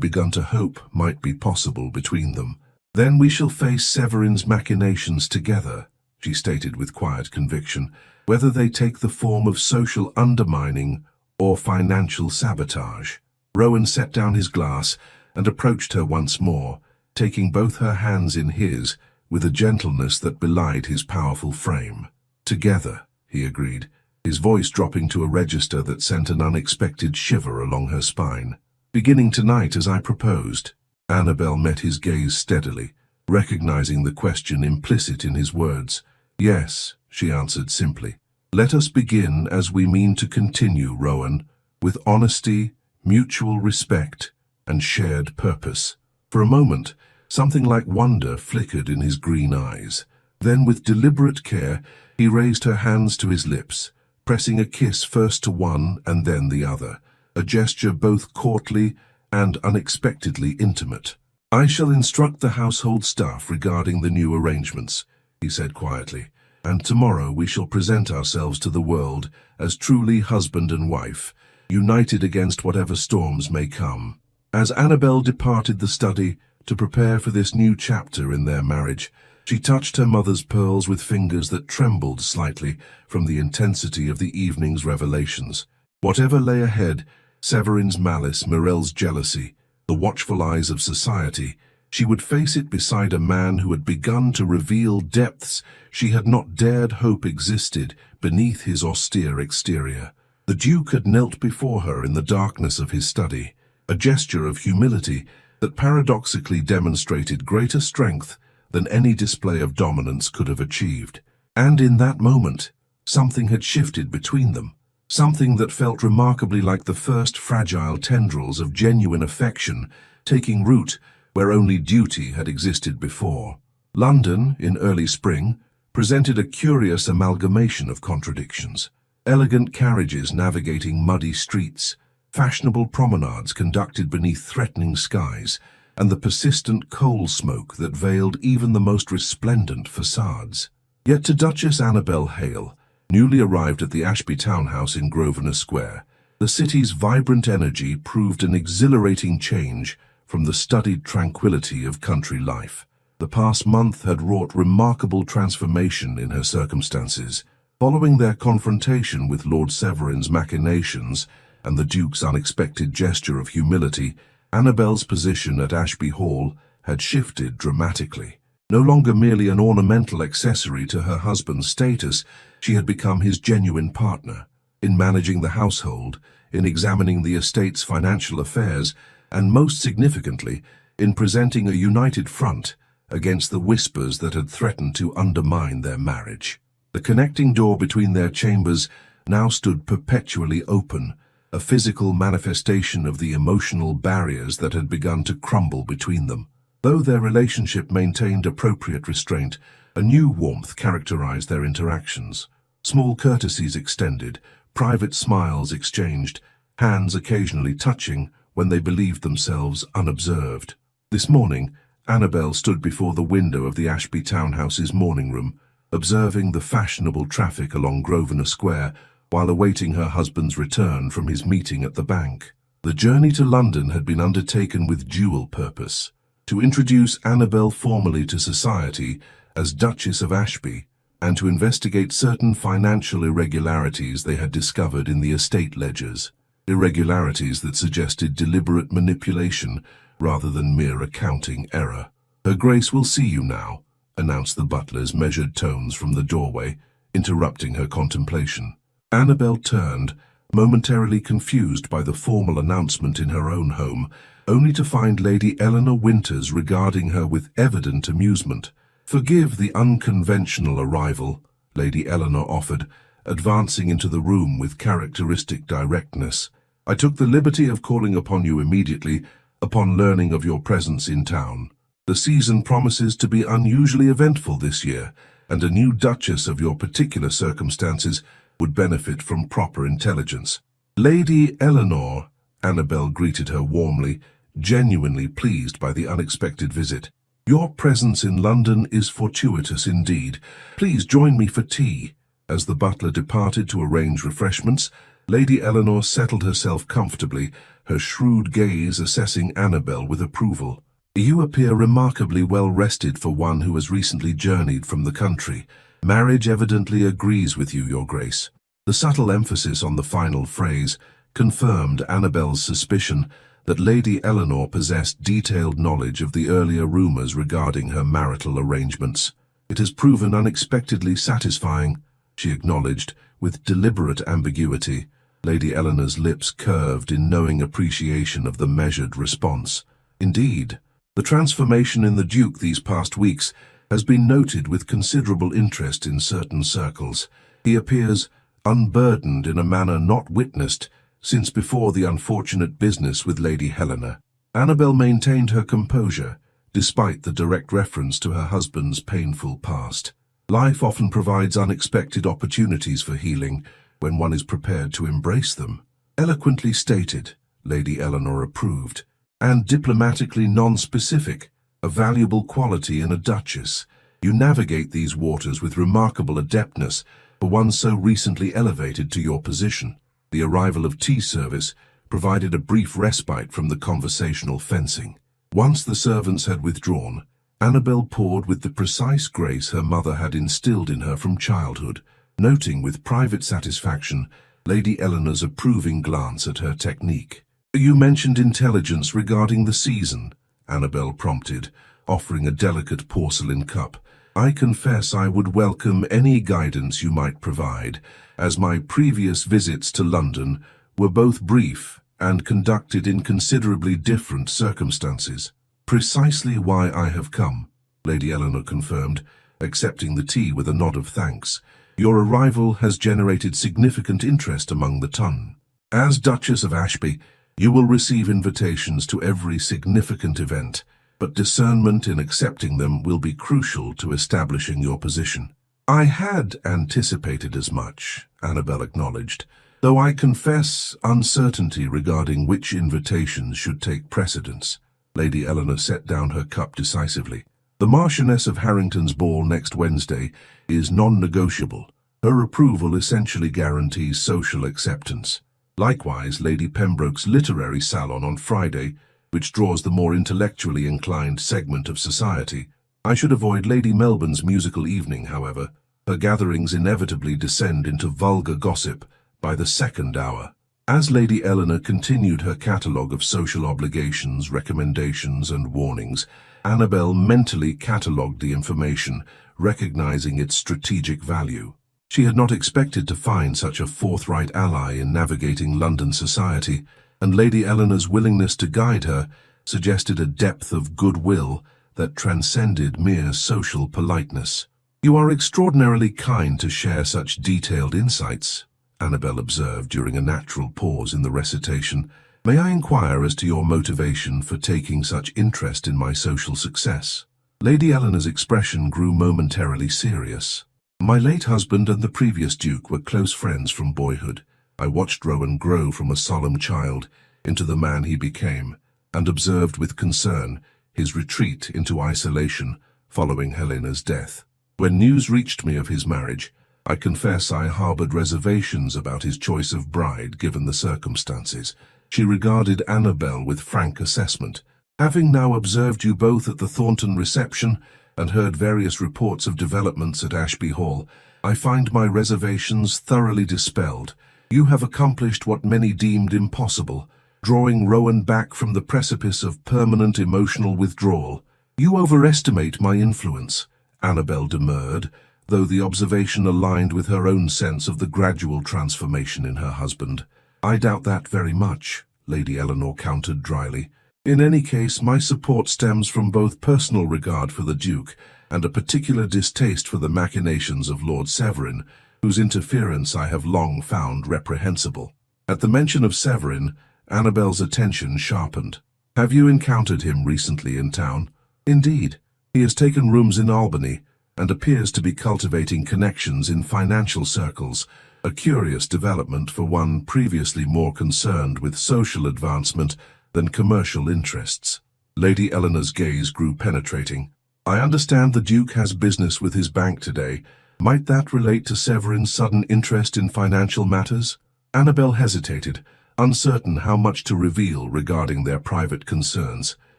begun to hope might be possible between them. Then we shall face Severin's machinations together, she stated with quiet conviction, whether they take the form of social undermining or financial sabotage. Rowan set down his glass and approached her once more, taking both her hands in his with a gentleness that belied his powerful frame. Together, he agreed, his voice dropping to a register that sent an unexpected shiver along her spine. Beginning tonight as I proposed. Annabel met his gaze steadily, recognizing the question implicit in his words. Yes, she answered simply. Let us begin as we mean to continue, Rowan, with honesty, mutual respect, and shared purpose. For a moment, something like wonder flickered in his green eyes. Then, with deliberate care, he raised her hands to his lips, pressing a kiss first to one and then the other, a gesture both courtly and unexpectedly intimate. I shall instruct the household staff regarding the new arrangements, he said quietly, and tomorrow we shall present ourselves to the world as truly husband and wife, united against whatever storms may come. As Annabel departed the study to prepare for this new chapter in their marriage, she touched her mother's pearls with fingers that trembled slightly from the intensity of the evening's revelations. Whatever lay ahead, Severin's malice, Mirel's jealousy, the watchful eyes of society, she would face it beside a man who had begun to reveal depths she had not dared hope existed beneath his austere exterior. The Duke had knelt before her in the darkness of his study, a gesture of humility that paradoxically demonstrated greater strength than any display of dominance could have achieved. And in that moment, something had shifted between them, something that felt remarkably like the first fragile tendrils of genuine affection taking root where only duty had existed before. London, in early spring, presented a curious amalgamation of contradictions. Elegant carriages navigating muddy streets, fashionable promenades conducted beneath threatening skies, and the persistent coal smoke that veiled even the most resplendent facades. Yet to Duchess Annabel Hale, newly arrived at the Ashby townhouse in Grosvenor Square, the city's vibrant energy proved an exhilarating change from the studied tranquility of country life. The past month had wrought remarkable transformation in her circumstances. Following their confrontation with Lord Severin's machinations and the Duke's unexpected gesture of humility, Annabel's position at Ashby Hall had shifted dramatically. No longer merely an ornamental accessory to her husband's status, she had become his genuine partner. In managing the household, in examining the estate's financial affairs, and most significantly, in presenting a united front against the whispers that had threatened to undermine their marriage. The connecting door between their chambers now stood perpetually open, a physical manifestation of the emotional barriers that had begun to crumble between them. Though their relationship maintained appropriate restraint, a new warmth characterized their interactions. Small courtesies extended, private smiles exchanged, hands occasionally touching when they believed themselves unobserved. This morning, Annabel stood before the window of the Ashby townhouse's morning room, observing the fashionable traffic along Grosvenor Square while awaiting her husband's return from his meeting at the bank. The journey to London had been undertaken with dual purpose: to introduce Annabel formally to society as Duchess of Ashby, and to investigate certain financial irregularities they had discovered in the estate ledgers, irregularities that suggested deliberate manipulation rather than mere accounting error. "Her Grace will see you now," announced the butler's measured tones from the doorway, interrupting her contemplation. Annabel turned, momentarily confused by the formal announcement in her own home, only to find Lady Eleanor Winters regarding her with evident amusement. "Forgive the unconventional arrival," Lady Eleanor offered, advancing into the room with characteristic directness. "I took the liberty of calling upon you immediately upon learning of your presence in town. The season promises to be unusually eventful this year, and a new duchess of your particular circumstances would benefit from proper intelligence." "Lady Eleanor," Annabel greeted her warmly, genuinely pleased by the unexpected visit. "Your presence in London is fortuitous indeed. Please join me for tea." As the butler departed to arrange refreshments, Lady Eleanor settled herself comfortably, her shrewd gaze assessing Annabel with approval. "You appear remarkably well rested for one who has recently journeyed from the country. Marriage evidently agrees with you, Your Grace." The subtle emphasis on the final phrase confirmed Annabel's suspicion that Lady Eleanor possessed detailed knowledge of the earlier rumors regarding her marital arrangements. "It has proven unexpectedly satisfying," she acknowledged, with deliberate ambiguity. Lady Eleanor's lips curved in knowing appreciation of the measured response. "Indeed, the transformation in the Duke these past weeks has been noted with considerable interest in certain circles. He appears unburdened in a manner not witnessed since before the unfortunate business with Lady Helena." Annabel maintained her composure, despite the direct reference to her husband's painful past. "Life often provides unexpected opportunities for healing when one is prepared to embrace them." "Eloquently stated," Lady Eleanor approved, "and diplomatically non-specific, a valuable quality in a duchess. You navigate these waters with remarkable adeptness for one so recently elevated to your position." The arrival of tea service provided a brief respite from the conversational fencing. Once the servants had withdrawn, Annabel poured with the precise grace her mother had instilled in her from childhood, noting with private satisfaction Lady Eleanor's approving glance at her technique. "You mentioned intelligence regarding the season," Annabel prompted, offering a delicate porcelain cup. "I confess I would welcome any guidance you might provide, as my previous visits to London were both brief and conducted in considerably different circumstances." "Precisely why I have come," Lady Eleanor confirmed, accepting the tea with a nod of thanks. "Your arrival has generated significant interest among the ton. As Duchess of Ashby, you will receive invitations to every significant event, but discernment in accepting them will be crucial to establishing your position." "I had anticipated as much," Annabel acknowledged, "though I confess uncertainty regarding which invitations should take precedence." Lady Eleanor set down her cup decisively. "The Marchioness of Harrington's ball next Wednesday is non-negotiable. Her approval essentially guarantees social acceptance. Likewise, Lady Pembroke's literary salon on Friday, which draws the more intellectually inclined segment of society. I should avoid Lady Melbourne's musical evening, however. Her gatherings inevitably descend into vulgar gossip by the second hour." As Lady Eleanor continued her catalogue of social obligations, recommendations, and warnings, Annabel mentally catalogued the information, recognizing its strategic value. She had not expected to find such a forthright ally in navigating London society, and Lady Eleanor's willingness to guide her suggested a depth of goodwill that transcended mere social politeness. "You are extraordinarily kind to share such detailed insights," Annabel observed during a natural pause in the recitation. "May I inquire as to your motivation for taking such interest in my social success?" Lady Eleanor's expression grew momentarily serious. "My late husband and the previous Duke were close friends from boyhood. I watched Rowan grow from a solemn child into the man he became, and observed with concern his retreat into isolation following Helena's death. When news reached me of his marriage, I confess I harbored reservations about his choice of bride given the circumstances." She regarded Annabel with frank assessment. "Having now observed you both at the Thornton reception and heard various reports of developments at Ashby Hall, I find my reservations thoroughly dispelled. You have accomplished what many deemed impossible, drawing Rowan back from the precipice of permanent emotional withdrawal." "You overestimate my influence," Annabel demurred, though the observation aligned with her own sense of the gradual transformation in her husband. "I doubt that very much," Lady Eleanor countered dryly. "In any case, my support stems from both personal regard for the Duke and a particular distaste for the machinations of Lord Severin, whose interference I have long found reprehensible. At the mention of Severin, Annabel's attention sharpened. Have you encountered him recently in town? Indeed, he has taken rooms in Albany and appears to be cultivating connections in financial circles, a curious development for one previously more concerned with social advancement than commercial interests. Lady Eleanor's gaze grew penetrating. I understand the Duke has business with his bank today. Might that relate to Severin's sudden interest in financial matters? Annabel hesitated, uncertain how much to reveal regarding their private concerns.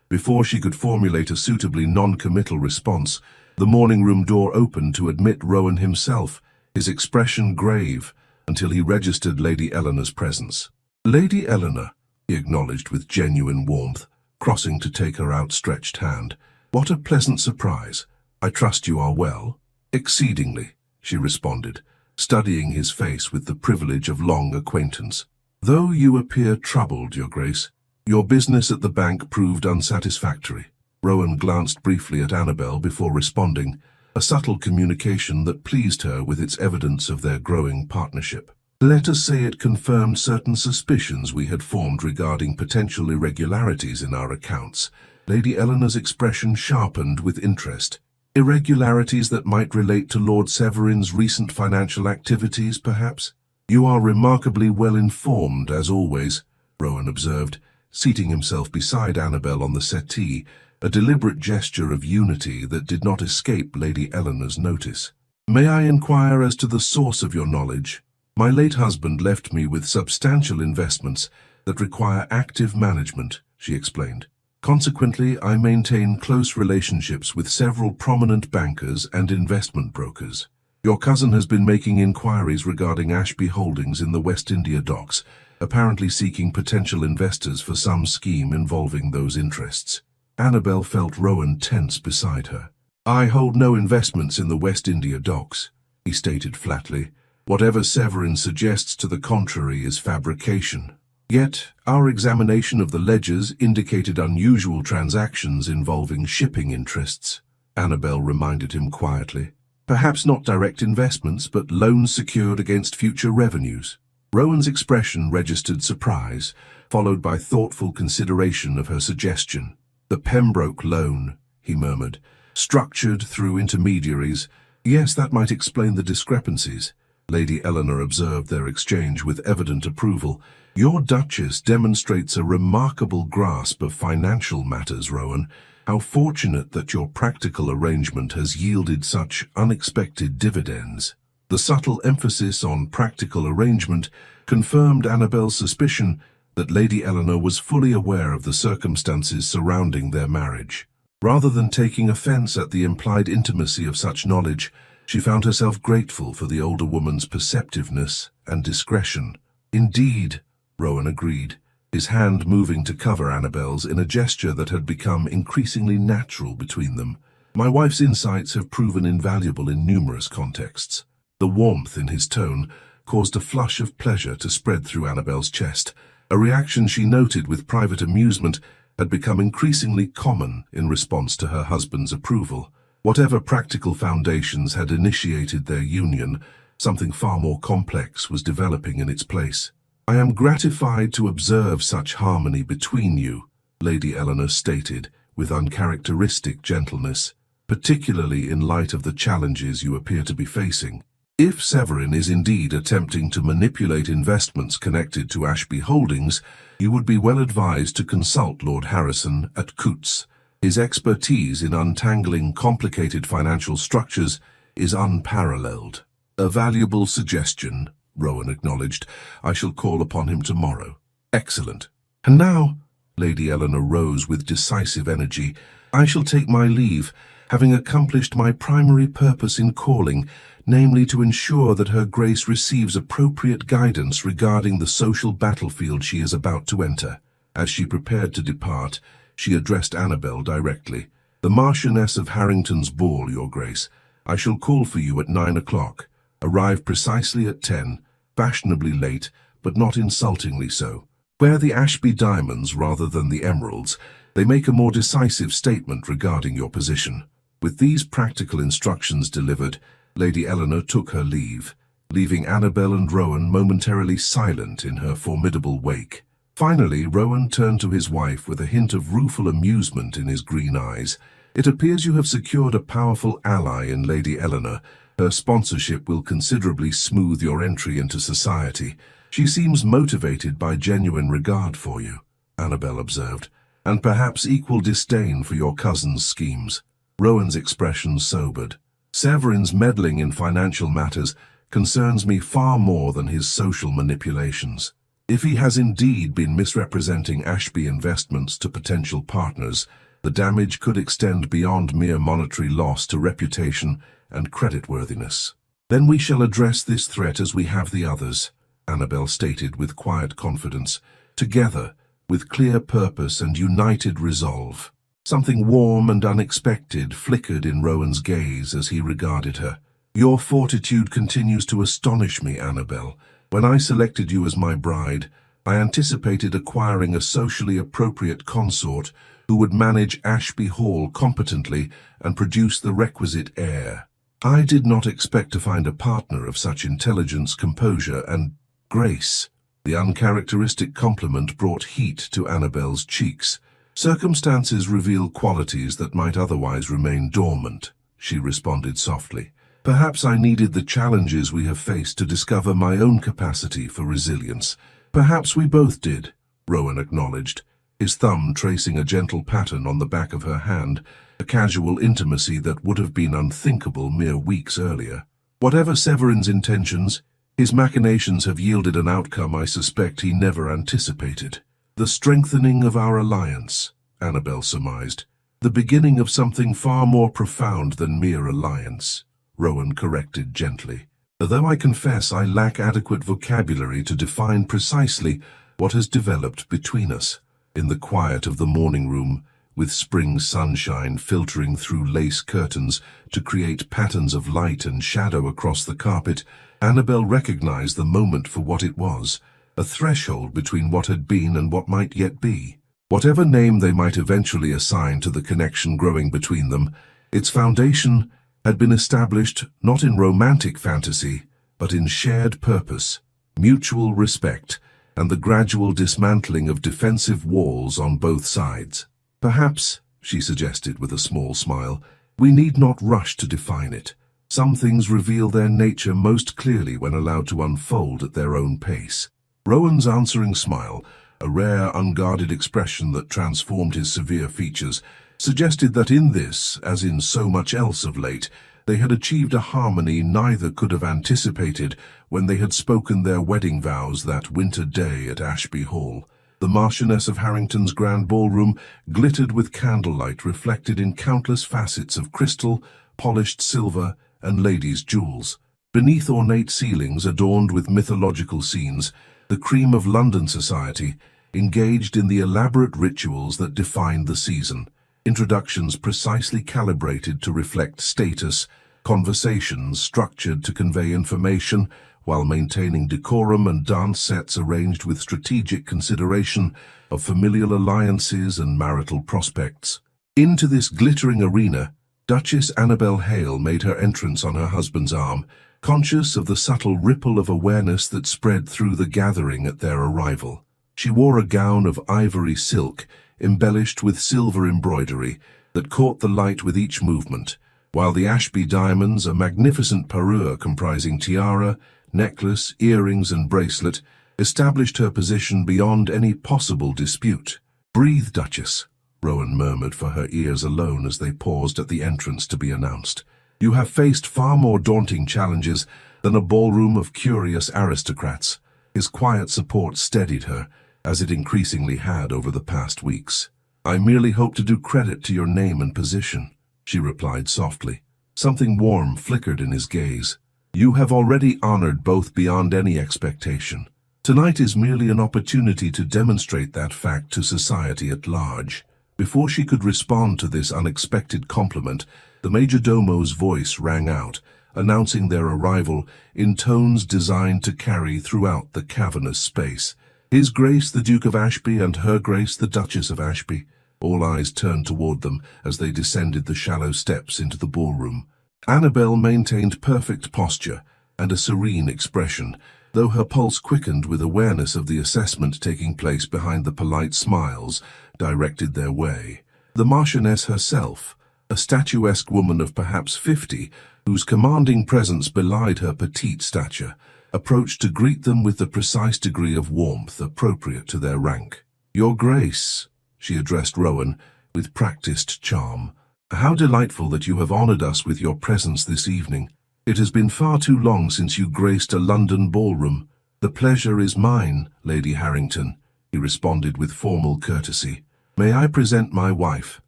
Before she could formulate a suitably non-committal response, the morning-room door opened to admit Rowan himself, his expression grave, until he registered Lady Eleanor's presence. Lady Eleanor, he acknowledged with genuine warmth, crossing to take her outstretched hand. What a pleasant surprise. I trust you are well? Exceedingly, she responded, studying his face with the privilege of long acquaintance. Though you appear troubled, Your Grace, your business at the bank proved unsatisfactory. Rowan glanced briefly at Annabel before responding, a subtle communication that pleased her with its evidence of their growing partnership. Let us say it confirmed certain suspicions we had formed regarding potential irregularities in our accounts. Lady Eleanor's expression sharpened with interest. Irregularities that might relate to Lord Severin's recent financial activities, perhaps? You are remarkably well informed, as always, Rowan observed, seating himself beside Annabel on the settee, a deliberate gesture of unity that did not escape Lady Eleanor's notice. May I inquire as to the source of your knowledge? My late husband left me with substantial investments that require active management, she explained. Consequently, I maintain close relationships with several prominent bankers and investment brokers. Your cousin has been making inquiries regarding Ashby Holdings in the West India Docks, apparently seeking potential investors for some scheme involving those interests. Annabel felt Rowan tense beside her. I hold no investments in the West India Docks, he stated flatly. Whatever Severin suggests to the contrary is fabrication. Yet, our examination of the ledgers indicated unusual transactions involving shipping interests, Annabel reminded him quietly. Perhaps not direct investments, but loans secured against future revenues. Rowan's expression registered surprise, followed by thoughtful consideration of her suggestion. The Pembroke loan, he murmured, structured through intermediaries. Yes, that might explain the discrepancies. Lady Eleanor observed their exchange with evident approval. Your Duchess demonstrates a remarkable grasp of financial matters, Rowan. How fortunate that your practical arrangement has yielded such unexpected dividends. The subtle emphasis on practical arrangement confirmed Annabel's suspicion that Lady Eleanor was fully aware of the circumstances surrounding their marriage. Rather than taking offense at the implied intimacy of such knowledge, she found herself grateful for the older woman's perceptiveness and discretion. Indeed, Rowan agreed, his hand moving to cover Annabel's in a gesture that had become increasingly natural between them. My wife's insights have proven invaluable in numerous contexts. The warmth in his tone caused a flush of pleasure to spread through Annabel's chest, a reaction she noted with private amusement had become increasingly common in response to her husband's approval. Whatever practical foundations had initiated their union, something far more complex was developing in its place. I am gratified to observe such harmony between you, Lady Eleanor stated, with uncharacteristic gentleness, particularly in light of the challenges you appear to be facing. If Severin is indeed attempting to manipulate investments connected to Ashby Holdings, you would be well advised to consult Lord Harrison at Coutts. His expertise in untangling complicated financial structures is unparalleled. A valuable suggestion, Rowan acknowledged. I shall call upon him tomorrow. Excellent. And now, Lady Eleanor rose with decisive energy, I shall take my leave, having accomplished my primary purpose in calling, namely to ensure that Her Grace receives appropriate guidance regarding the social battlefield she is about to enter. As she prepared to depart, she addressed Annabel directly. The Marchioness of Harrington's ball, Your Grace. I shall call for you at 9 o'clock. Arrive precisely at 10, fashionably late, but not insultingly so. Wear the Ashby diamonds rather than the emeralds. They make a more decisive statement regarding your position. With these practical instructions delivered, Lady Eleanor took her leave, leaving Annabel and Rowan momentarily silent in her formidable wake. Finally, Rowan turned to his wife with a hint of rueful amusement in his green eyes. "It appears you have secured a powerful ally in Lady Eleanor. Her sponsorship will considerably smooth your entry into society. She seems motivated by genuine regard for you," Annabel observed, "and perhaps equal disdain for your cousin's schemes." Rowan's expression sobered. "Severin's meddling in financial matters concerns me far more than his social manipulations. If he has indeed been misrepresenting Ashby investments to potential partners, the damage could extend beyond mere monetary loss to reputation and creditworthiness." "Then we shall address this threat as we have the others," Annabel stated with quiet confidence, "together, with clear purpose and united resolve." Something warm and unexpected flickered in Rowan's gaze as he regarded her. "Your fortitude continues to astonish me, Annabel. When I selected you as my bride, I anticipated acquiring a socially appropriate consort who would manage Ashby Hall competently and produce the requisite heir. I did not expect to find a partner of such intelligence, composure, and grace." The uncharacteristic compliment brought heat to Annabel's cheeks. "Circumstances reveal qualities that might otherwise remain dormant," she responded softly. "Perhaps I needed the challenges we have faced to discover my own capacity for resilience." "Perhaps we both did," Rowan acknowledged, his thumb tracing a gentle pattern on the back of her hand, a casual intimacy that would have been unthinkable mere weeks earlier. "Whatever Severin's intentions, his machinations have yielded an outcome I suspect he never anticipated. The strengthening of our alliance," Annabel surmised. "The beginning of something far more profound than mere alliance," Rowan corrected gently. "Though I confess I lack adequate vocabulary to define precisely what has developed between us." In the quiet of the morning room, with spring sunshine filtering through lace curtains to create patterns of light and shadow across the carpet, Annabel recognized the moment for what it was, a threshold between what had been and what might yet be. Whatever name they might eventually assign to the connection growing between them, its foundation had been established not in romantic fantasy, but in shared purpose, mutual respect, and the gradual dismantling of defensive walls on both sides. "Perhaps," she suggested with a small smile, "we need not rush to define it. Some things reveal their nature most clearly when allowed to unfold at their own pace." Rowan's answering smile, a rare, unguarded expression that transformed his severe features, suggested that in this, as in so much else of late, they had achieved a harmony neither could have anticipated when they had spoken their wedding vows that winter day at Ashby Hall. The Marchioness of Harrington's grand ballroom glittered with candlelight reflected in countless facets of crystal, polished silver, and ladies' jewels. Beneath ornate ceilings adorned with mythological scenes, the cream of London society engaged in the elaborate rituals that defined the season. Introductions precisely calibrated to reflect status, conversations structured to convey information while maintaining decorum, and dance sets arranged with strategic consideration of familial alliances and marital prospects. Into this glittering arena, Duchess Annabel Hale made her entrance on her husband's arm, conscious of the subtle ripple of awareness that spread through the gathering at their arrival. She wore a gown of ivory silk, embellished with silver embroidery, that caught the light with each movement, while the Ashby diamonds, a magnificent parure comprising tiara, necklace, earrings, and bracelet, established her position beyond any possible dispute. "Breathe, Duchess," Rowan murmured for her ears alone as they paused at the entrance to be announced. "You have faced far more daunting challenges than a ballroom of curious aristocrats." His quiet support steadied her, as it increasingly had over the past weeks. "I merely hope to do credit to your name and position," she replied softly. Something warm flickered in his gaze. "You have already honored both beyond any expectation. Tonight is merely an opportunity to demonstrate that fact to society at large." Before she could respond to this unexpected compliment, the majordomo's voice rang out, announcing their arrival in tones designed to carry throughout the cavernous space. "His Grace the Duke of Ashby and Her Grace the Duchess of Ashby." All eyes turned toward them as they descended the shallow steps into the ballroom. Annabel maintained perfect posture, and a serene expression, though her pulse quickened with awareness of the assessment taking place behind the polite smiles directed their way. The Marchioness herself, a statuesque woman of perhaps 50, whose commanding presence belied her petite stature, approached to greet them with the precise degree of warmth appropriate to their rank. "Your Grace," she addressed Rowan, with practiced charm, "how delightful that you have honored us with your presence this evening. It has been far too long since you graced a London ballroom." "The pleasure is mine, Lady Harrington," he responded with formal courtesy. "May I present my wife,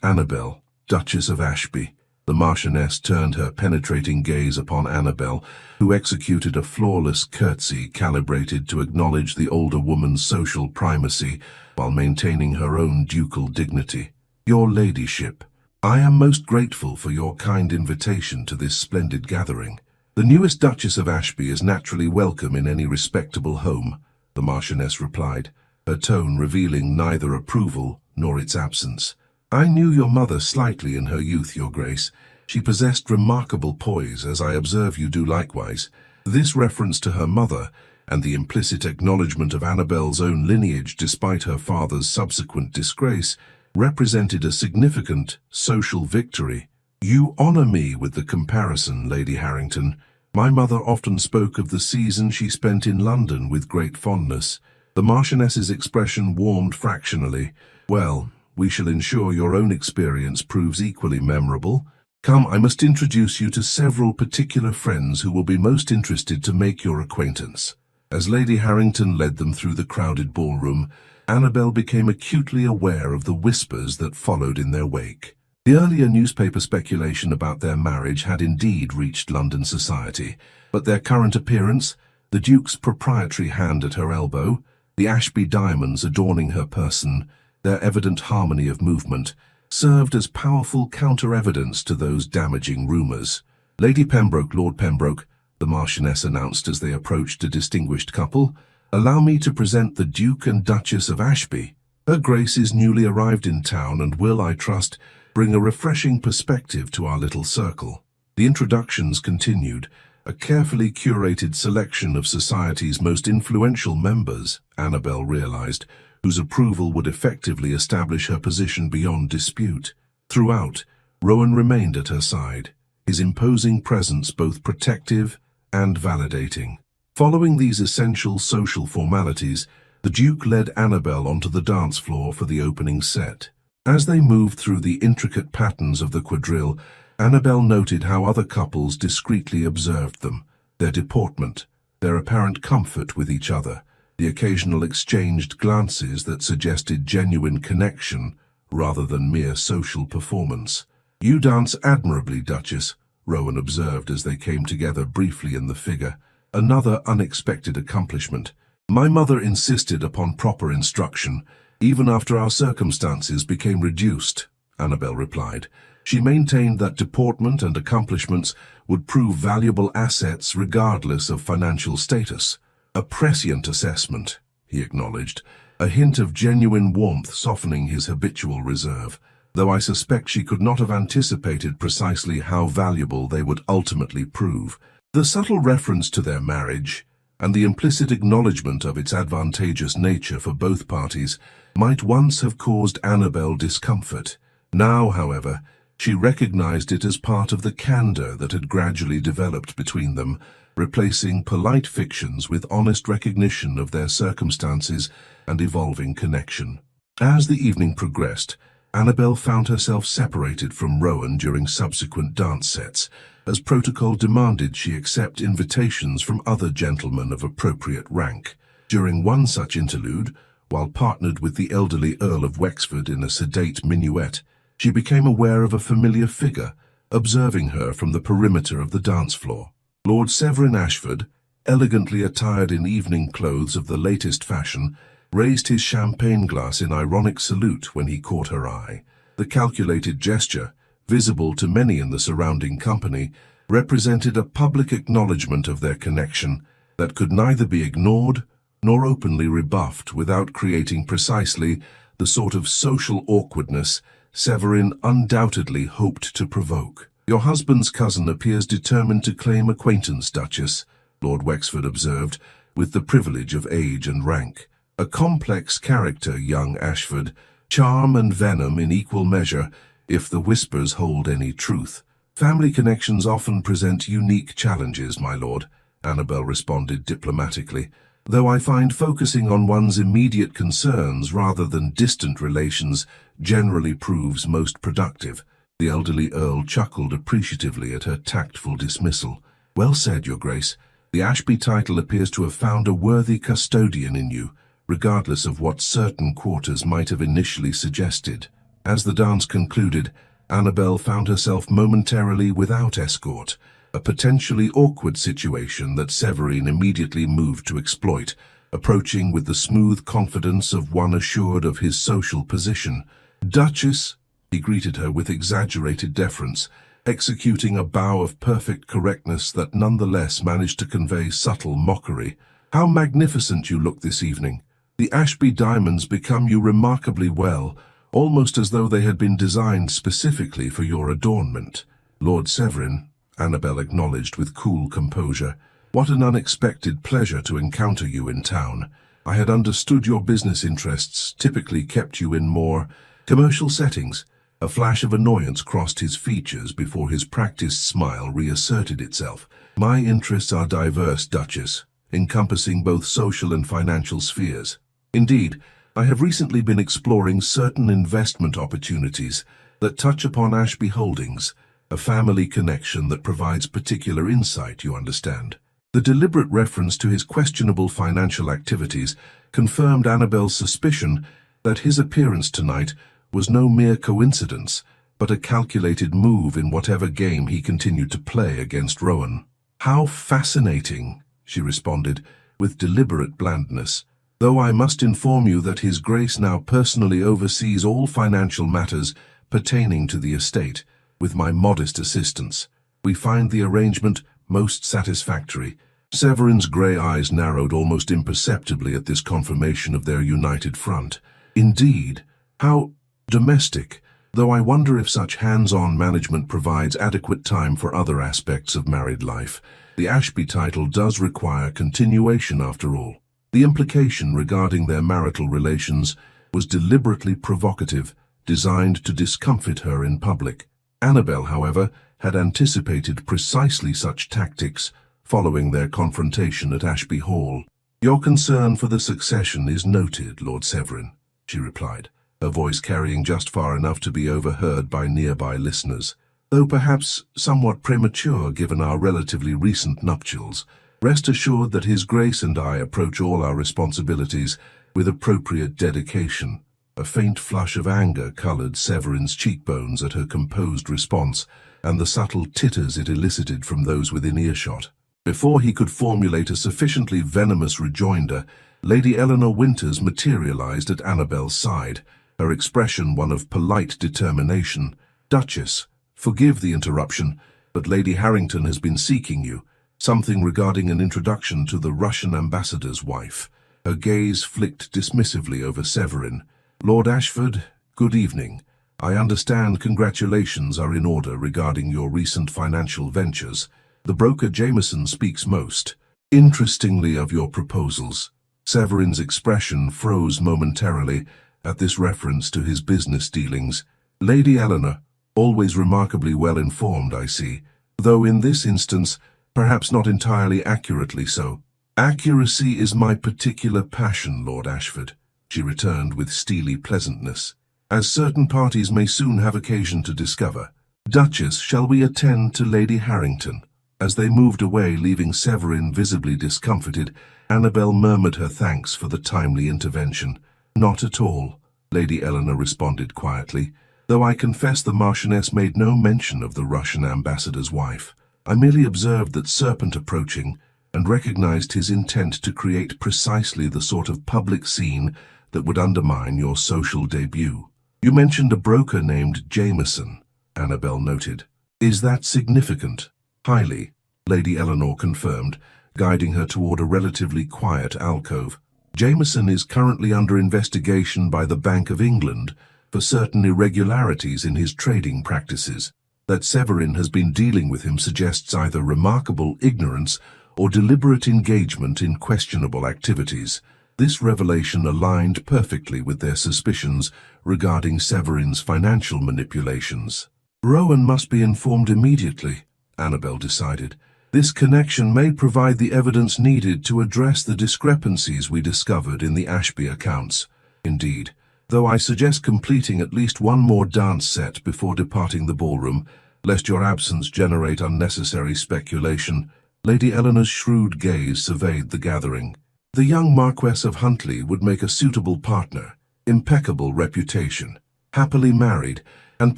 Annabel, Duchess of Ashby?" The Marchioness turned her penetrating gaze upon Annabel, who executed a flawless curtsy calibrated to acknowledge the older woman's social primacy while maintaining her own ducal dignity. "Your Ladyship, I am most grateful for your kind invitation to this splendid gathering. The newest Duchess of Ashby is naturally welcome in any respectable home," the Marchioness replied, her tone revealing neither approval nor its absence. "I knew your mother slightly in her youth, Your Grace. She possessed remarkable poise, as I observe you do likewise." This reference to her mother, and the implicit acknowledgement of Annabel's own lineage despite her father's subsequent disgrace, represented a significant social victory. "You honor me with the comparison, Lady Harrington. My mother often spoke of the season she spent in London with great fondness." The Marchioness's expression warmed fractionally. "Well, we shall ensure your own experience proves equally memorable. Come, I must introduce you to several particular friends who will be most interested to make your acquaintance." As Lady Harrington led them through the crowded ballroom, Annabel became acutely aware of the whispers that followed in their wake. The earlier newspaper speculation about their marriage had indeed reached London society, but their current appearance, the Duke's proprietary hand at her elbow, the Ashby diamonds adorning her person, their evident harmony of movement, served as powerful counter-evidence to those damaging rumours. "Lady Pembroke, Lord Pembroke," the Marchioness announced as they approached a distinguished couple, "allow me to present the Duke and Duchess of Ashby. Her Grace is newly arrived in town and will, I trust, bring a refreshing perspective to our little circle." The introductions continued, a carefully curated selection of society's most influential members, Annabel realized, whose approval would effectively establish her position beyond dispute. Throughout, Rowan remained at her side, his imposing presence both protective and validating. Following these essential social formalities, the Duke led Annabel onto the dance floor for the opening set. As they moved through the intricate patterns of the quadrille, Annabel noted how other couples discreetly observed them, their deportment, their apparent comfort with each other, the occasional exchanged glances that suggested genuine connection rather than mere social performance. "You dance admirably, Duchess," Rowan observed as they came together briefly in the figure. "Another unexpected accomplishment. My mother insisted upon proper instruction, even after our circumstances became reduced," Annabel replied. She maintained that deportment and accomplishments would prove valuable assets regardless of financial status. "A prescient assessment," he acknowledged, a hint of genuine warmth softening his habitual reserve, though I suspect she could not have anticipated precisely how valuable they would ultimately prove. The subtle reference to their marriage, and the implicit acknowledgement of its advantageous nature for both parties, might once have caused Annabel discomfort. Now, however, she recognized it as part of the candor that had gradually developed between them, replacing polite fictions with honest recognition of their circumstances and evolving connection. As the evening progressed, Annabel found herself separated from Rowan during subsequent dance sets, as protocol demanded she accept invitations from other gentlemen of appropriate rank. During one such interlude, while partnered with the elderly Earl of Wexford in a sedate minuet, she became aware of a familiar figure, observing her from the perimeter of the dance floor. Lord Severin Ashford, elegantly attired in evening clothes of the latest fashion, raised his champagne glass in ironic salute when he caught her eye. The calculated gesture, visible to many in the surrounding company, represented a public acknowledgement of their connection that could neither be ignored nor openly rebuffed without creating precisely the sort of social awkwardness Severin undoubtedly hoped to provoke. "Your husband's cousin appears determined to claim acquaintance, Duchess," Lord Wexford observed, with the privilege of age and rank. A complex character, young Ashford, charm and venom in equal measure, if the whispers hold any truth. Family connections often present unique challenges, my lord, Annabel responded diplomatically, though I find focusing on one's immediate concerns rather than distant relations generally proves most productive. The elderly Earl chuckled appreciatively at her tactful dismissal. Well said, Your Grace. The Ashby title appears to have found a worthy custodian in you, regardless of what certain quarters might have initially suggested. As the dance concluded, Annabel found herself momentarily without escort, a potentially awkward situation that Severin immediately moved to exploit, approaching with the smooth confidence of one assured of his social position. "Duchess," he greeted her with exaggerated deference, executing a bow of perfect correctness that nonetheless managed to convey subtle mockery. "How magnificent you look this evening. The Ashby diamonds become you remarkably well, almost as though they had been designed specifically for your adornment." "Lord Severin," Annabel acknowledged with cool composure, "what an unexpected pleasure to encounter you in town. I had understood your business interests typically kept you in more commercial settings." A flash of annoyance crossed his features before his practiced smile reasserted itself. "My interests are diverse, Duchess, encompassing both social and financial spheres. Indeed, I have recently been exploring certain investment opportunities that touch upon Ashby Holdings, a family connection that provides particular insight, you understand." The deliberate reference to his questionable financial activities confirmed Annabel's suspicion that his appearance tonight was no mere coincidence, but a calculated move in whatever game he continued to play against Rowan. "How fascinating," she responded, with deliberate blandness, "though I must inform you that His Grace now personally oversees all financial matters pertaining to the estate, with my modest assistance. We find the arrangement most satisfactory." Severin's grey eyes narrowed almost imperceptibly at this confirmation of their united front. "Indeed, how domestic, though I wonder if such hands-on management provides adequate time for other aspects of married life. The Ashby title does require continuation after all." The implication regarding their marital relations was deliberately provocative, designed to discomfit her in public. Annabel, however, had anticipated precisely such tactics following their confrontation at Ashby Hall. "Your concern for the succession is noted, Lord Severin," she replied, her voice carrying just far enough to be overheard by nearby listeners. "Though perhaps somewhat premature given our relatively recent nuptials, rest assured that His Grace and I approach all our responsibilities with appropriate dedication." A faint flush of anger colored Severin's cheekbones at her composed response, and the subtle titters it elicited from those within earshot. Before he could formulate a sufficiently venomous rejoinder, Lady Eleanor Winters materialized at Annabel's side, her expression one of polite determination. "Duchess, forgive the interruption, but Lady Harrington has been seeking you. Something regarding an introduction to the Russian ambassador's wife." Her gaze flicked dismissively over Severin. "Lord Ashford, good evening. I understand congratulations are in order regarding your recent financial ventures. The broker Jameson speaks most interestingly of your proposals." Severin's expression froze momentarily at this reference to his business dealings. "Lady Eleanor, always remarkably well informed, I see, though in this instance, perhaps not entirely accurately so." "Accuracy is my particular passion, Lord Ashford," she returned with steely pleasantness, "as certain parties may soon have occasion to discover. Duchess, shall we attend to Lady Harrington?" As they moved away, leaving Severin visibly discomfited, Annabel murmured her thanks for the timely intervention. "Not at all," Lady Eleanor responded quietly, "though I confess the Marchioness made no mention of the Russian ambassador's wife. I merely observed that serpent approaching, and recognized his intent to create precisely the sort of public scene that would undermine your social debut." "You mentioned a broker named Jameson," Annabel noted. "Is that significant?" "Highly," Lady Eleanor confirmed, guiding her toward a relatively quiet alcove. "Jameson is currently under investigation by the Bank of England for certain irregularities in his trading practices. That Severin has been dealing with him suggests either remarkable ignorance or deliberate engagement in questionable activities. This revelation aligned perfectly with their suspicions regarding Severin's financial manipulations. Rowan must be informed immediately, Annabel decided. This connection may provide the evidence needed to address the discrepancies we discovered in the Ashby accounts. Indeed, though I suggest completing at least one more dance set before departing the ballroom, lest your absence generate unnecessary speculation. Lady Eleanor's shrewd gaze surveyed the gathering. The young Marquess of Huntley would make a suitable partner, impeccable reputation, happily married, and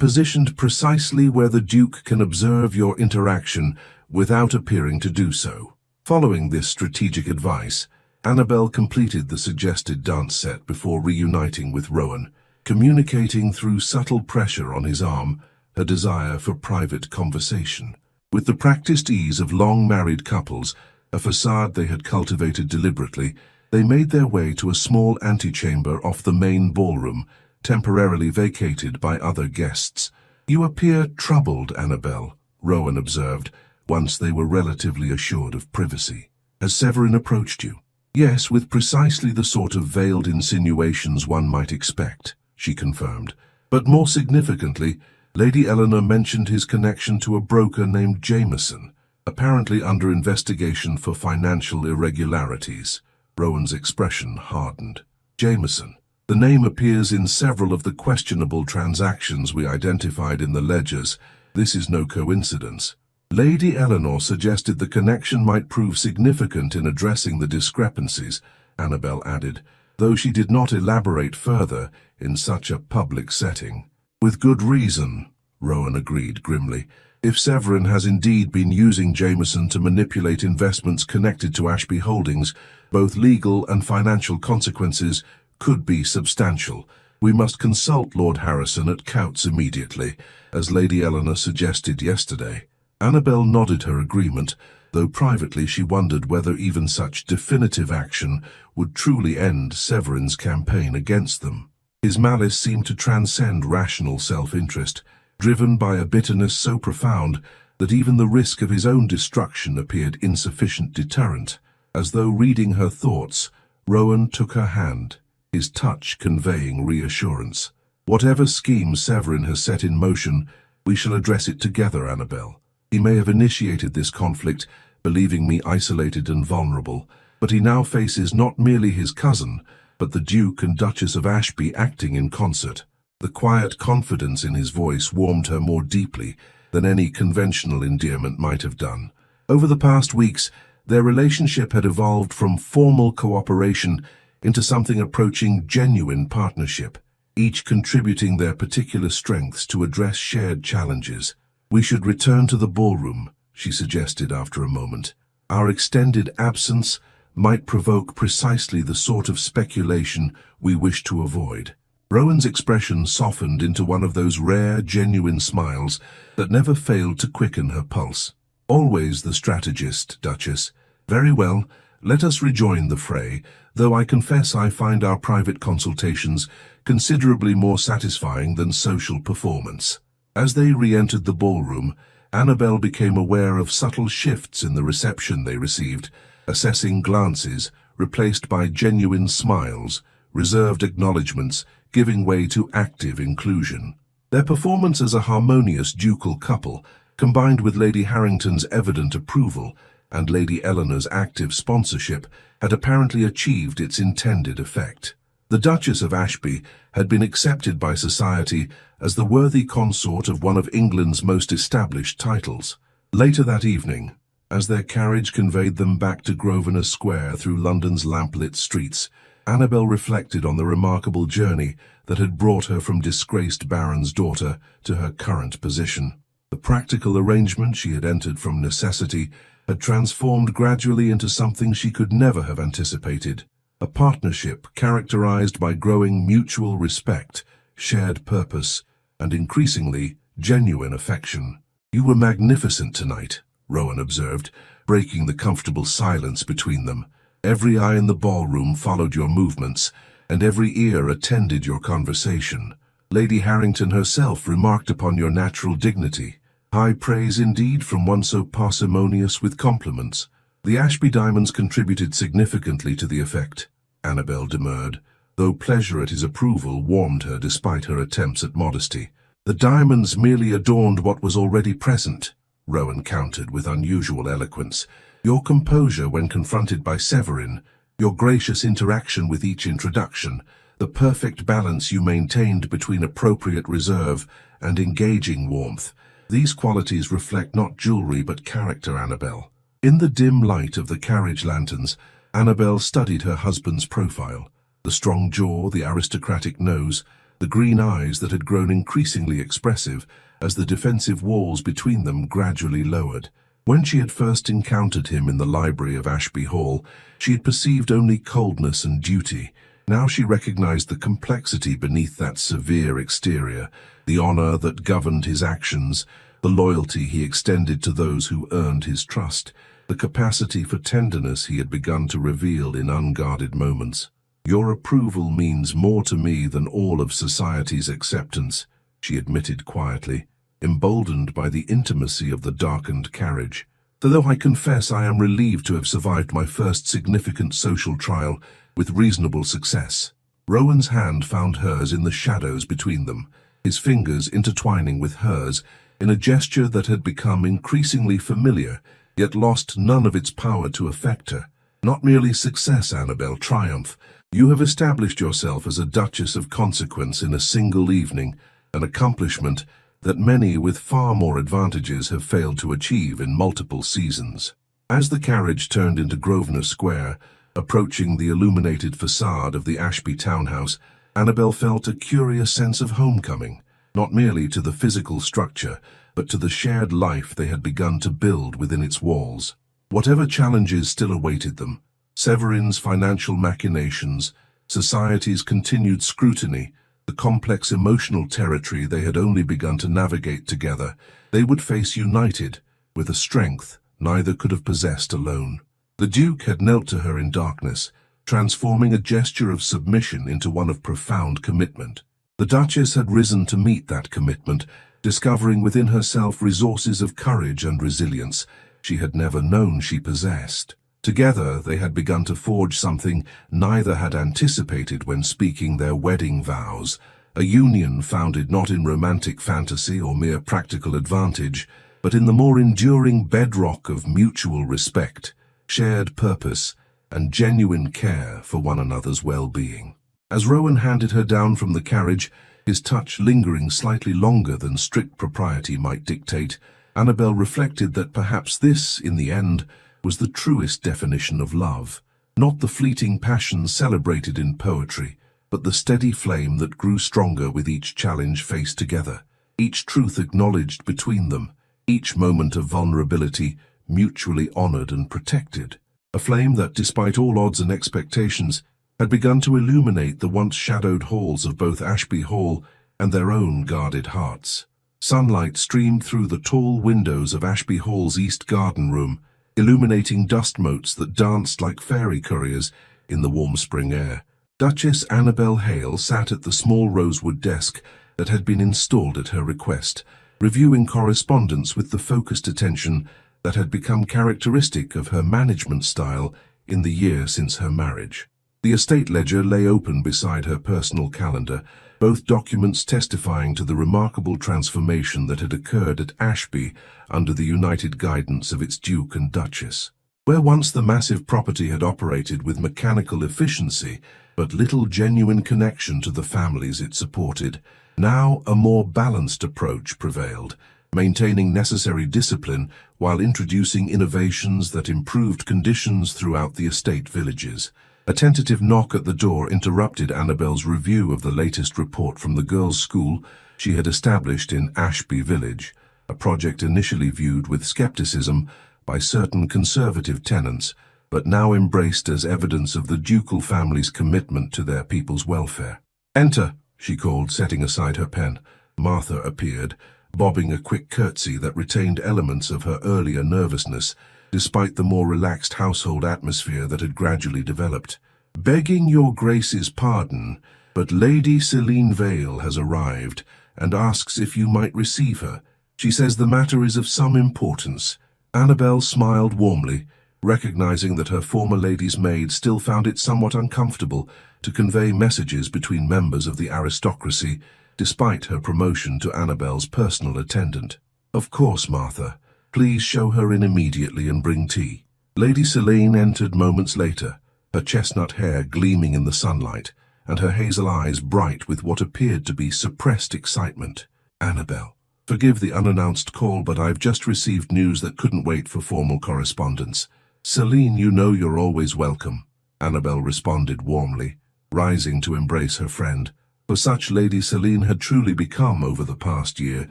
positioned precisely where the Duke can observe your interaction without appearing to do so. Following this strategic advice, Annabel completed the suggested dance set before reuniting with Rowan, communicating through subtle pressure on his arm her desire for private conversation. With the practiced ease of long-married couples, a facade they had cultivated deliberately, they made their way to a small antechamber off the main ballroom, temporarily vacated by other guests. "You appear troubled, Annabel," Rowan observed, once they were relatively assured of privacy. "Has Severin approached you?" "Yes, with precisely the sort of veiled insinuations one might expect," she confirmed. "But more significantly, Lady Eleanor mentioned his connection to a broker named Jameson, apparently under investigation for financial irregularities." Rowan's expression hardened. "Jameson. The name appears in several of the questionable transactions we identified in the ledgers. This is no coincidence." Lady Eleanor suggested the connection might prove significant in addressing the discrepancies, Annabel added, though she did not elaborate further in such a public setting. "With good reason," Rowan agreed grimly. "If Severin has indeed been using Jameson to manipulate investments connected to Ashby Holdings, both legal and financial consequences could be substantial. We must consult Lord Harrison at Coutts immediately, as Lady Eleanor suggested yesterday." Annabel nodded her agreement, though privately she wondered whether even such definitive action would truly end Severin's campaign against them. His malice seemed to transcend rational self-interest, driven by a bitterness so profound that even the risk of his own destruction appeared insufficient deterrent. As though reading her thoughts, Rowan took her hand, his touch conveying reassurance. "Whatever scheme Severin has set in motion, we shall address it together, Annabel. He may have initiated this conflict, believing me isolated and vulnerable, but he now faces not merely his cousin, but the Duke and Duchess of Ashby acting in concert." The quiet confidence in his voice warmed her more deeply than any conventional endearment might have done. Over the past weeks, their relationship had evolved from formal cooperation into something approaching genuine partnership, each contributing their particular strengths to address shared challenges. "We should return to the ballroom," she suggested after a moment. "Our extended absence might provoke precisely the sort of speculation we wish to avoid." Rowan's expression softened into one of those rare, genuine smiles that never failed to quicken her pulse. "Always the strategist, Duchess. Very well, let us rejoin the fray, though I confess I find our private consultations considerably more satisfying than social performance." As they re-entered the ballroom, Annabel became aware of subtle shifts in the reception they received, assessing glances replaced by genuine smiles, reserved acknowledgements giving way to active inclusion. Their performance as a harmonious ducal couple, combined with Lady Harrington's evident approval and Lady Eleanor's active sponsorship, had apparently achieved its intended effect. The Duchess of Ashby had been accepted by society as the worthy consort of one of England's most established titles. Later that evening, as their carriage conveyed them back to Grosvenor Square through London's lamplit streets, Annabel reflected on the remarkable journey that had brought her from disgraced baron's daughter to her current position. The practical arrangement she had entered from necessity had transformed gradually into something she could never have anticipated. A partnership characterized by growing mutual respect, shared purpose, and increasingly genuine affection. "You were magnificent tonight," Rowan observed, breaking the comfortable silence between them. "Every eye in the ballroom followed your movements, and every ear attended your conversation. Lady Harrington herself remarked upon your natural dignity. High praise indeed from one so parsimonious with compliments." The Ashby diamonds contributed significantly to the effect, Annabel demurred, though pleasure at his approval warmed her despite her attempts at modesty. The diamonds merely adorned what was already present, Rowan countered with unusual eloquence. Your composure when confronted by Severin, your gracious interaction with each introduction, the perfect balance you maintained between appropriate reserve and engaging warmth. These qualities reflect not jewelry but character, Annabel. In the dim light of the carriage lanterns, Annabel studied her husband's profile. The strong jaw, the aristocratic nose, the green eyes that had grown increasingly expressive as the defensive walls between them gradually lowered. When she had first encountered him in the library of Ashby Hall, she had perceived only coldness and duty. Now she recognized the complexity beneath that severe exterior, the honor that governed his actions, the loyalty he extended to those who earned his trust, the capacity for tenderness he had begun to reveal in unguarded moments. Your approval means more to me than all of society's acceptance, she admitted quietly, emboldened by the intimacy of the darkened carriage. Though I confess I am relieved to have survived my first significant social trial with reasonable success. Rowan's hand found hers in the shadows between them, his fingers intertwining with hers in a gesture that had become increasingly familiar, yet lost none of its power to affect her. Not merely success, Annabel, triumph. You have established yourself as a duchess of consequence in a single evening, an accomplishment that many with far more advantages have failed to achieve in multiple seasons. As the carriage turned into Grosvenor Square, approaching the illuminated facade of the Ashby townhouse, Annabel felt a curious sense of homecoming, not merely to the physical structure, but to the shared life they had begun to build within its walls. Whatever challenges still awaited them, Severin's financial machinations, society's continued scrutiny, the complex emotional territory they had only begun to navigate together, they would face united, with a strength neither could have possessed alone. The Duke had knelt to her in darkness, transforming a gesture of submission into one of profound commitment. The Duchess had risen to meet that commitment, discovering within herself resources of courage and resilience she had never known she possessed. Together they had begun to forge something neither had anticipated when speaking their wedding vows, a union founded not in romantic fantasy or mere practical advantage, but in the more enduring bedrock of mutual respect, shared purpose, and genuine care for one another's well-being. As Rowan handed her down from the carriage, his touch lingering slightly longer than strict propriety might dictate, Annabel reflected that perhaps this, in the end, was the truest definition of love, not the fleeting passion celebrated in poetry, but the steady flame that grew stronger with each challenge faced together, each truth acknowledged between them, each moment of vulnerability mutually honored and protected, a flame that, despite all odds and expectations, had begun to illuminate the once shadowed halls of both Ashby Hall and their own guarded hearts. Sunlight streamed through the tall windows of Ashby Hall's east garden room, illuminating dust motes that danced like fairy couriers in the warm spring air. Duchess Annabel Hale sat at the small rosewood desk that had been installed at her request, reviewing correspondence with the focused attention that had become characteristic of her management style in the year since her marriage. The estate ledger lay open beside her personal calendar, both documents testifying to the remarkable transformation that had occurred at Ashby under the united guidance of its Duke and Duchess. Where once the massive property had operated with mechanical efficiency, but little genuine connection to the families it supported, now a more balanced approach prevailed, maintaining necessary discipline while introducing innovations that improved conditions throughout the estate villages. A tentative knock at the door interrupted Annabel's review of the latest report from the girls' school she had established in Ashby Village, a project initially viewed with skepticism by certain conservative tenants, but now embraced as evidence of the ducal family's commitment to their people's welfare. "Enter," she called, setting aside her pen. Martha appeared, bobbing a quick curtsy that retained elements of her earlier nervousness, despite the more relaxed household atmosphere that had gradually developed. "Begging your Grace's pardon, but Lady Celine Vale has arrived and asks if you might receive her. She says the matter is of some importance." Annabel smiled warmly, recognizing that her former lady's maid still found it somewhat uncomfortable to convey messages between members of the aristocracy, despite her promotion to Annabel's personal attendant. "Of course, Martha. Please show her in immediately and bring tea." Lady Selene entered moments later, her chestnut hair gleaming in the sunlight, and her hazel eyes bright with what appeared to be suppressed excitement. "Annabel, forgive the unannounced call, but I've just received news that couldn't wait for formal correspondence." "Selene, you know you're always welcome," Annabel responded warmly, rising to embrace her friend. For such Lady Selene had truly become over the past year,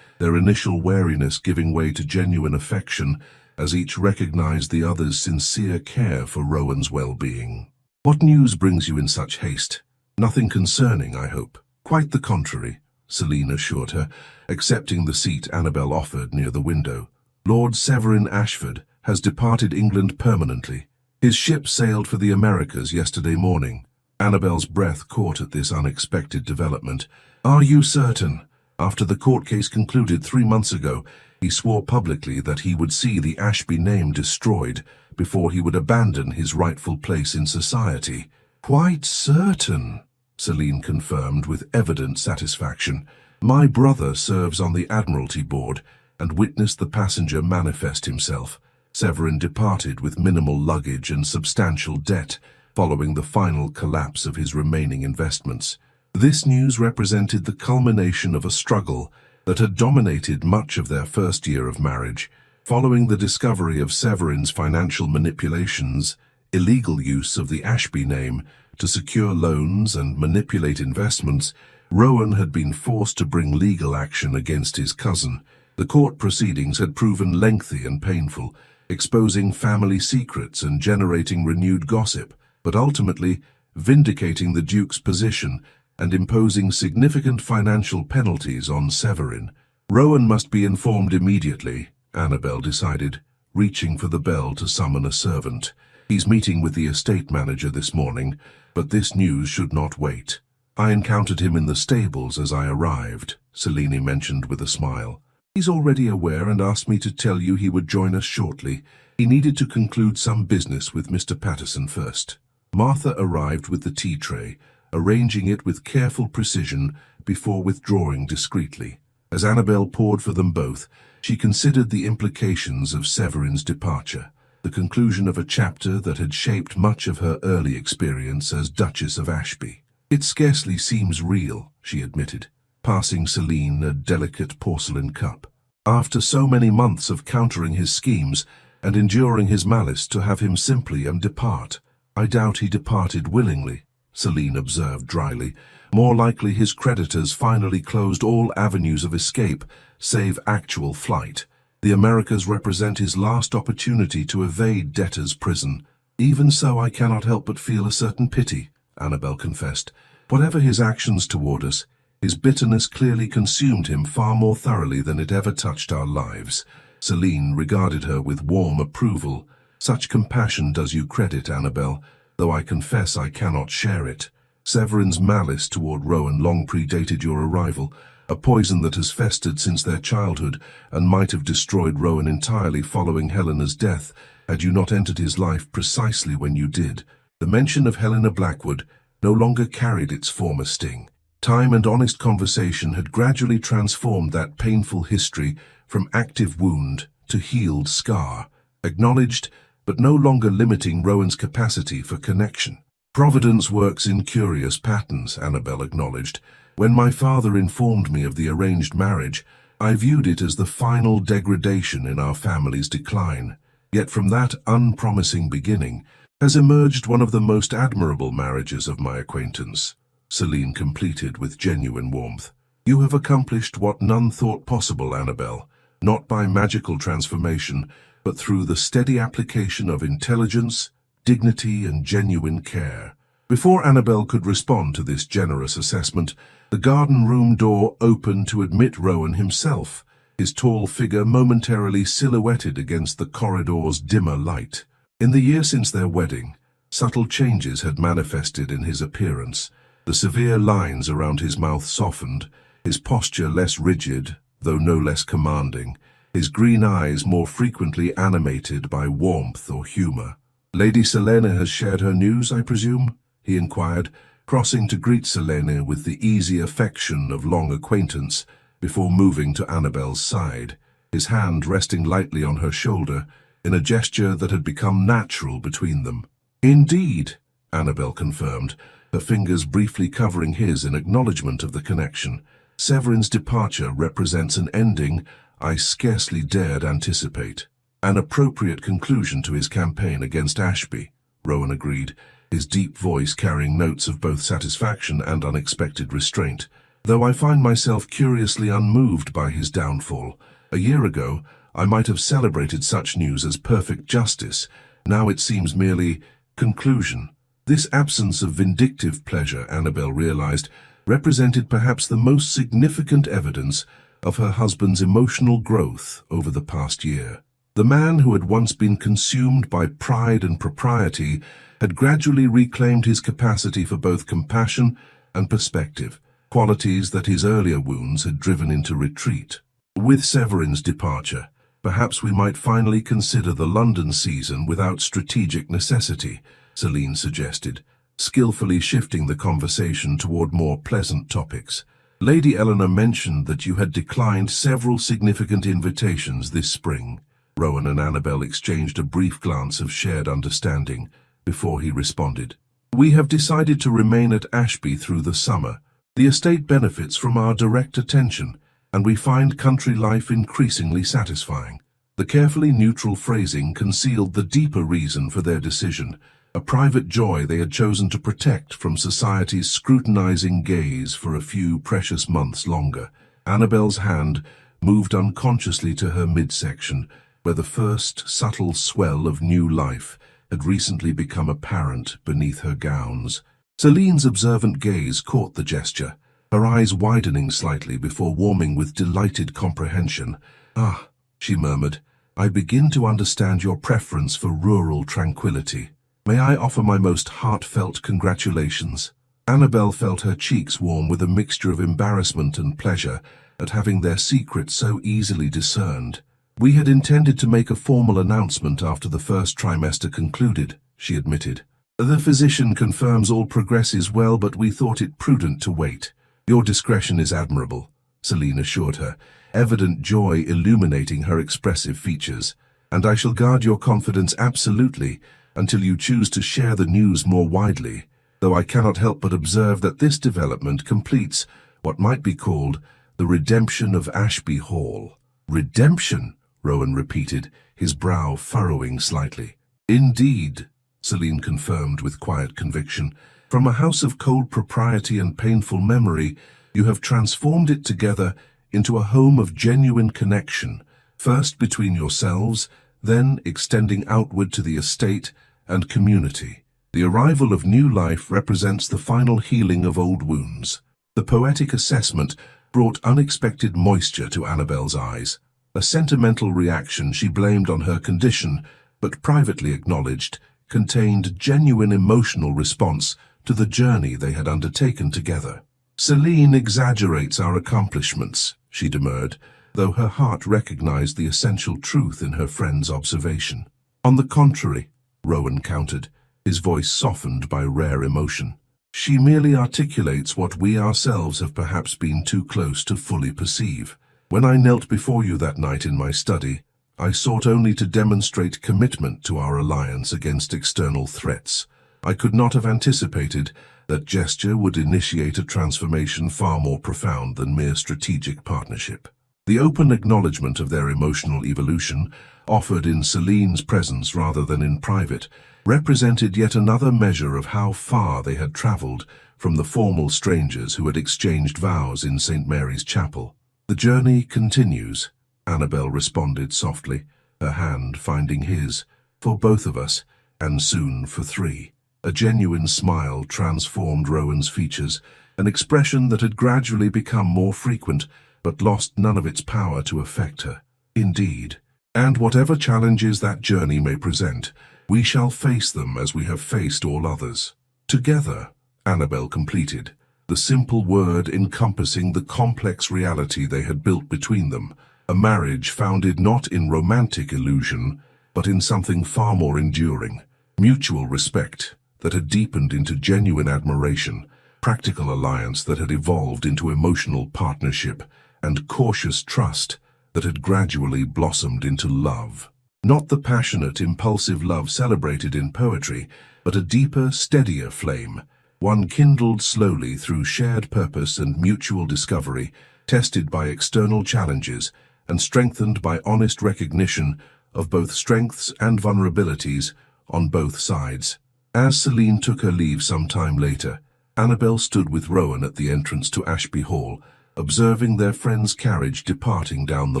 their initial wariness giving way to genuine affection, as each recognized the other's sincere care for Rowan's well-being. "What news brings you in such haste? Nothing concerning, I hope." "Quite the contrary," Selene assured her, accepting the seat Annabel offered near the window. "Lord Severin Ashford has departed England permanently. His ship sailed for the Americas yesterday morning." Annabel's breath caught at this unexpected development. "Are you certain? After the court case concluded 3 months ago, he swore publicly that he would see the Ashby name destroyed before he would abandon his rightful place in society." "Quite certain," Selene confirmed with evident satisfaction. "My brother serves on the Admiralty Board and witnessed the passenger manifest himself. Severin departed with minimal luggage and substantial debt, following the final collapse of his remaining investments." This news represented the culmination of a struggle that had dominated much of their first year of marriage. Following the discovery of Severin's financial manipulations, illegal use of the Ashby name to secure loans and manipulate investments, Rowan had been forced to bring legal action against his cousin. The court proceedings had proven lengthy and painful, exposing family secrets and generating renewed gossip, but ultimately vindicating the Duke's position and imposing significant financial penalties on Severin. "Rowan must be informed immediately," Annabel decided, reaching for the bell to summon a servant. "He's meeting with the estate manager this morning, but this news should not wait." "I encountered him in the stables as I arrived," Selene mentioned with a smile. "He's already aware and asked me to tell you he would join us shortly. He needed to conclude some business with Mr. Patterson first." Martha arrived with the tea tray, arranging it with careful precision before withdrawing discreetly. As Annabel poured for them both, she considered the implications of Severin's departure, the conclusion of a chapter that had shaped much of her early experience as Duchess of Ashby. "It scarcely seems real," she admitted, passing Selene a delicate porcelain cup. "After so many months of countering his schemes and enduring his malice, to have him simply depart. I doubt he departed willingly," Selene observed dryly. "More likely his creditors finally closed all avenues of escape, save actual flight. The Americas represent his last opportunity to evade debtor's prison." "Even so, I cannot help but feel a certain pity," Annabel confessed. "Whatever his actions toward us, his bitterness clearly consumed him far more thoroughly than it ever touched our lives." Selene regarded her with warm approval. "Such compassion does you credit, Annabel, though I confess I cannot share it. Severin's malice toward Rowan long predated your arrival, a poison that has festered since their childhood and might have destroyed Rowan entirely following Helena's death had you not entered his life precisely when you did." The mention of Helena Blackwood no longer carried its former sting. Time and honest conversation had gradually transformed that painful history from active wound to healed scar, acknowledged but no longer limiting Rowan's capacity for connection. "Providence works in curious patterns," Annabel acknowledged. "When my father informed me of the arranged marriage, I viewed it as the final degradation in our family's decline. Yet from that unpromising beginning has emerged one of the most admirable marriages of my acquaintance," Selene completed with genuine warmth. "You have accomplished what none thought possible, Annabel, not by magical transformation, but through the steady application of intelligence, dignity, and genuine care." Before Annabel could respond to this generous assessment, the garden room door opened to admit Rowan himself, his tall figure momentarily silhouetted against the corridor's dimmer light. In the year since their wedding, subtle changes had manifested in his appearance. The severe lines around his mouth softened, his posture less rigid, though no less commanding, his green eyes more frequently animated by warmth or humor. "Lady Selene has shared her news, I presume?" he inquired, crossing to greet Selene with the easy affection of long acquaintance before moving to Annabel's side, his hand resting lightly on her shoulder in a gesture that had become natural between them. "Indeed," Annabel confirmed, her fingers briefly covering his in acknowledgement of the connection. "Severin's departure represents an ending I scarcely dared anticipate. An appropriate conclusion to his campaign against Ashby," Rowan agreed, his deep voice carrying notes of both satisfaction and unexpected restraint. "Though I find myself curiously unmoved by his downfall. A year ago, I might have celebrated such news as perfect justice. Now it seems merely conclusion." This absence of vindictive pleasure, Annabel realized, represented perhaps the most significant evidence of her husband's emotional growth over the past year. The man who had once been consumed by pride and propriety had gradually reclaimed his capacity for both compassion and perspective, qualities that his earlier wounds had driven into retreat. "With Severin's departure, perhaps we might finally consider the London season without strategic necessity," Selene suggested, skillfully shifting the conversation toward more pleasant topics. "Lady Eleanor mentioned that you had declined several significant invitations this spring." Rowan and Annabel exchanged a brief glance of shared understanding before he responded. "We have decided to remain at Ashby through the summer. The estate benefits from our direct attention, and we find country life increasingly satisfying." The carefully neutral phrasing concealed the deeper reason for their decision, a private joy they had chosen to protect from society's scrutinizing gaze for a few precious months longer. Annabel's hand moved unconsciously to her midsection, where the first subtle swell of new life had recently become apparent beneath her gowns. Celine's observant gaze caught the gesture, her eyes widening slightly before warming with delighted comprehension. "Ah," she murmured, "I begin to understand your preference for rural tranquility. May I offer my most heartfelt congratulations?" Annabel felt her cheeks warm with a mixture of embarrassment and pleasure at having their secret so easily discerned. "We had intended to make a formal announcement after the first trimester concluded," she admitted. "The physician confirms all progresses well, but we thought it prudent to wait." "Your discretion is admirable," Selene assured her, evident joy illuminating her expressive features. "And I shall guard your confidence absolutely until you choose to share the news more widely, though I cannot help but observe that this development completes what might be called the redemption of Ashby Hall." "Redemption?" Rowan repeated, his brow furrowing slightly. "Indeed," Selene confirmed with quiet conviction. "From a house of cold propriety and painful memory, you have transformed it together into a home of genuine connection, first between yourselves, then extending outward to the estate and community. The arrival of new life represents the final healing of old wounds." The poetic assessment brought unexpected moisture to Annabel's eyes. A sentimental reaction she blamed on her condition, but privately acknowledged, contained genuine emotional response to the journey they had undertaken together. "Selene exaggerates our accomplishments," she demurred, though her heart recognized the essential truth in her friend's observation. "On the contrary," Rowan countered, his voice softened by rare emotion. "She merely articulates what we ourselves have perhaps been too close to fully perceive. When I knelt before you that night in my study, I sought only to demonstrate commitment to our alliance against external threats. I could not have anticipated that gesture would initiate a transformation far more profound than mere strategic partnership." The open acknowledgement of their emotional evolution, offered in Selene's presence rather than in private, represented yet another measure of how far they had traveled from the formal strangers who had exchanged vows in St. Mary's Chapel. "The journey continues," Annabel responded softly, her hand finding his, "for both of us, and soon for three." A genuine smile transformed Rowan's features, an expression that had gradually become more frequent, but lost none of its power to affect her. "Indeed. And whatever challenges that journey may present, we shall face them as we have faced all others. Together," Annabel completed, the simple word encompassing the complex reality they had built between them, a marriage founded not in romantic illusion, but in something far more enduring, mutual respect that had deepened into genuine admiration, practical alliance that had evolved into emotional partnership, and cautious trust that had gradually blossomed into love. Not the passionate, impulsive love celebrated in poetry, but a deeper, steadier flame, one kindled slowly through shared purpose and mutual discovery, tested by external challenges and strengthened by honest recognition of both strengths and vulnerabilities on both sides. As Celine took her leave some time later, Annabel stood with Rowan at the entrance to Ashby Hall, observing their friend's carriage departing down the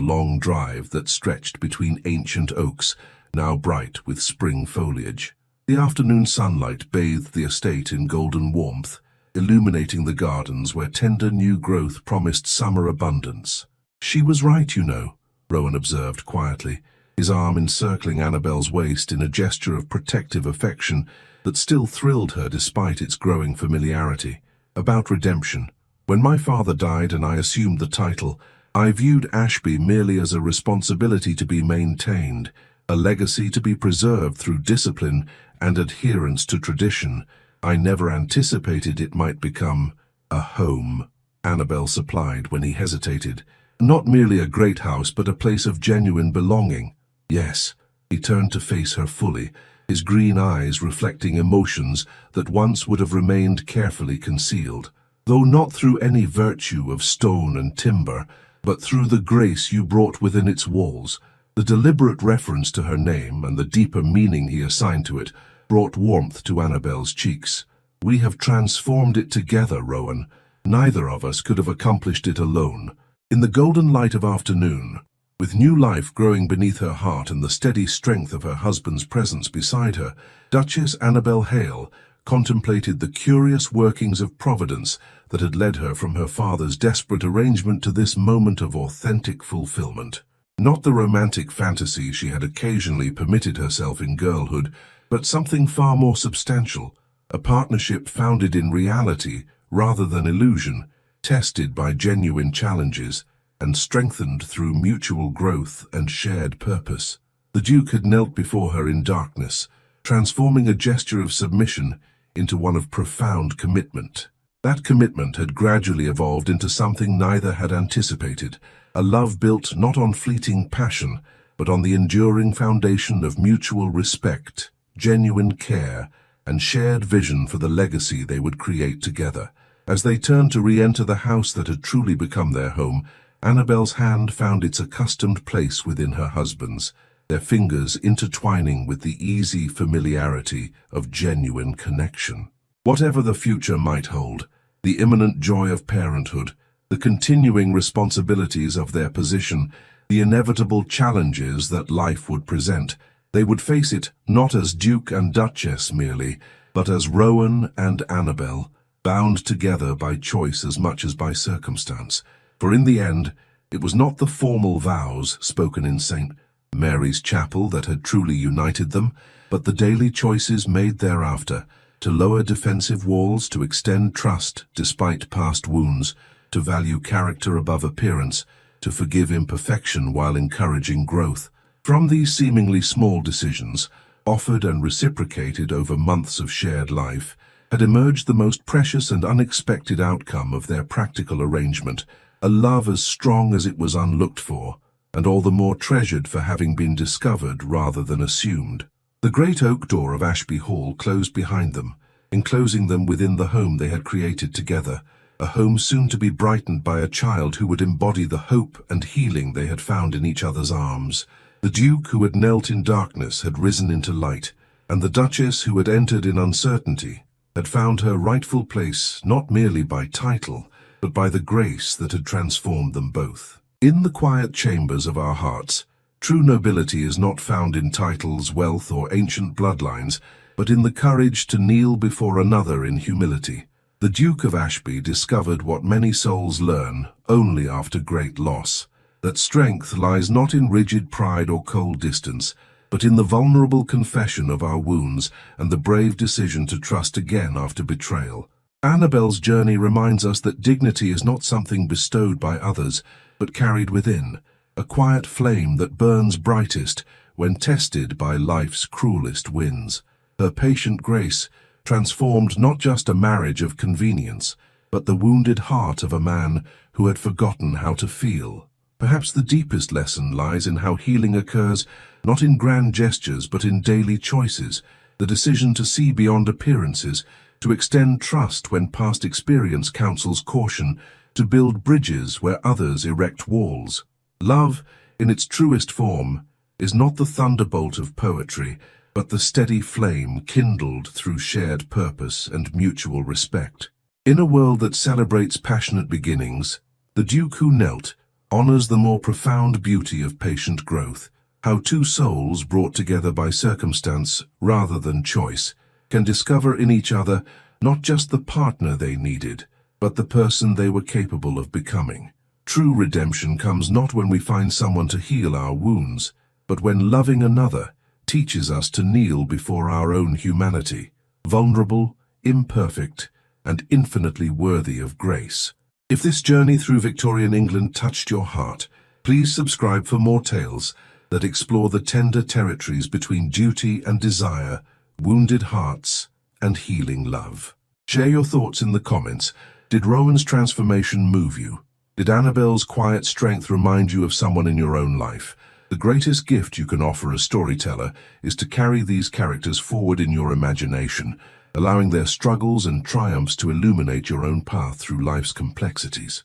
long drive that stretched between ancient oaks, now bright with spring foliage. The afternoon sunlight bathed the estate in golden warmth, illuminating the gardens where tender new growth promised summer abundance. "She was right, you know," Rowan observed quietly, his arm encircling Annabel's waist in a gesture of protective affection that still thrilled her despite its growing familiarity. "About redemption. When my father died and I assumed the title, I viewed Ashby merely as a responsibility to be maintained, a legacy to be preserved through discipline and adherence to tradition. I never anticipated it might become a home," Annabel supplied when he hesitated. "Not merely a great house, but a place of genuine belonging." "Yes." He turned to face her fully, his green eyes reflecting emotions that once would have remained carefully concealed. "Though not through any virtue of stone and timber, but through the grace you brought within its walls." The deliberate reference to her name and the deeper meaning he assigned to it brought warmth to Annabel's cheeks. "We have transformed it together, Rowan. Neither of us could have accomplished it alone." In the golden light of afternoon, with new life growing beneath her heart and the steady strength of her husband's presence beside her, Duchess Annabel Hale contemplated the curious workings of Providence that had led her from her father's desperate arrangement to this moment of authentic fulfillment. Not the romantic fantasy she had occasionally permitted herself in girlhood, but something far more substantial, a partnership founded in reality rather than illusion, tested by genuine challenges, and strengthened through mutual growth and shared purpose. The Duke had knelt before her in darkness, transforming a gesture of submission into one of profound commitment. That commitment had gradually evolved into something neither had anticipated, a love built not on fleeting passion, but on the enduring foundation of mutual respect, genuine care, and shared vision for the legacy they would create together. As they turned to re-enter the house that had truly become their home, Annabel's hand found its accustomed place within her husband's, their fingers intertwining with the easy familiarity of genuine connection. Whatever the future might hold, the imminent joy of parenthood, the continuing responsibilities of their position, the inevitable challenges that life would present, they would face it not as Duke and Duchess merely, but as Rowan and Annabel, bound together by choice as much as by circumstance. For in the end, it was not the formal vows spoken in St. Mary's Chapel that had truly united them, but the daily choices made thereafter, to lower defensive walls, to extend trust despite past wounds, to value character above appearance, to forgive imperfection while encouraging growth. From these seemingly small decisions, offered and reciprocated over months of shared life, had emerged the most precious and unexpected outcome of their practical arrangement, a love as strong as it was unlooked for, and all the more treasured for having been discovered rather than assumed. The great oak door of Ashby Hall closed behind them, enclosing them within the home they had created together, a home soon to be brightened by a child who would embody the hope and healing they had found in each other's arms. The Duke who had knelt in darkness had risen into light, and the Duchess who had entered in uncertainty had found her rightful place not merely by title, but by the grace that had transformed them both. In the quiet chambers of our hearts, true nobility is not found in titles, wealth, or ancient bloodlines, but in the courage to kneel before another in humility. The Duke of Ashby discovered what many souls learn only after great loss, that strength lies not in rigid pride or cold distance, but in the vulnerable confession of our wounds and the brave decision to trust again after betrayal. Annabel's journey reminds us that dignity is not something bestowed by others, but carried within, a quiet flame that burns brightest when tested by life's cruelest winds. Her patient grace transformed not just a marriage of convenience, but the wounded heart of a man who had forgotten how to feel. Perhaps the deepest lesson lies in how healing occurs not in grand gestures but in daily choices, the decision to see beyond appearances, to extend trust when past experience counsels caution, to build bridges where others erect walls. Love, in its truest form, is not the thunderbolt of poetry, but the steady flame kindled through shared purpose and mutual respect. In a world that celebrates passionate beginnings, the Duke Who Knelt honors the more profound beauty of patient growth, how two souls brought together by circumstance rather than choice can discover in each other not just the partner they needed, but the person they were capable of becoming. True redemption comes not when we find someone to heal our wounds, but when loving another teaches us to kneel before our own humanity, vulnerable, imperfect, and infinitely worthy of grace. If this journey through Victorian England touched your heart, please subscribe for more tales that explore the tender territories between duty and desire, wounded hearts, and healing love. Share your thoughts in the comments. Did Rowan's transformation move you? Did Annabel's quiet strength remind you of someone in your own life? The greatest gift you can offer a storyteller is to carry these characters forward in your imagination, allowing their struggles and triumphs to illuminate your own path through life's complexities.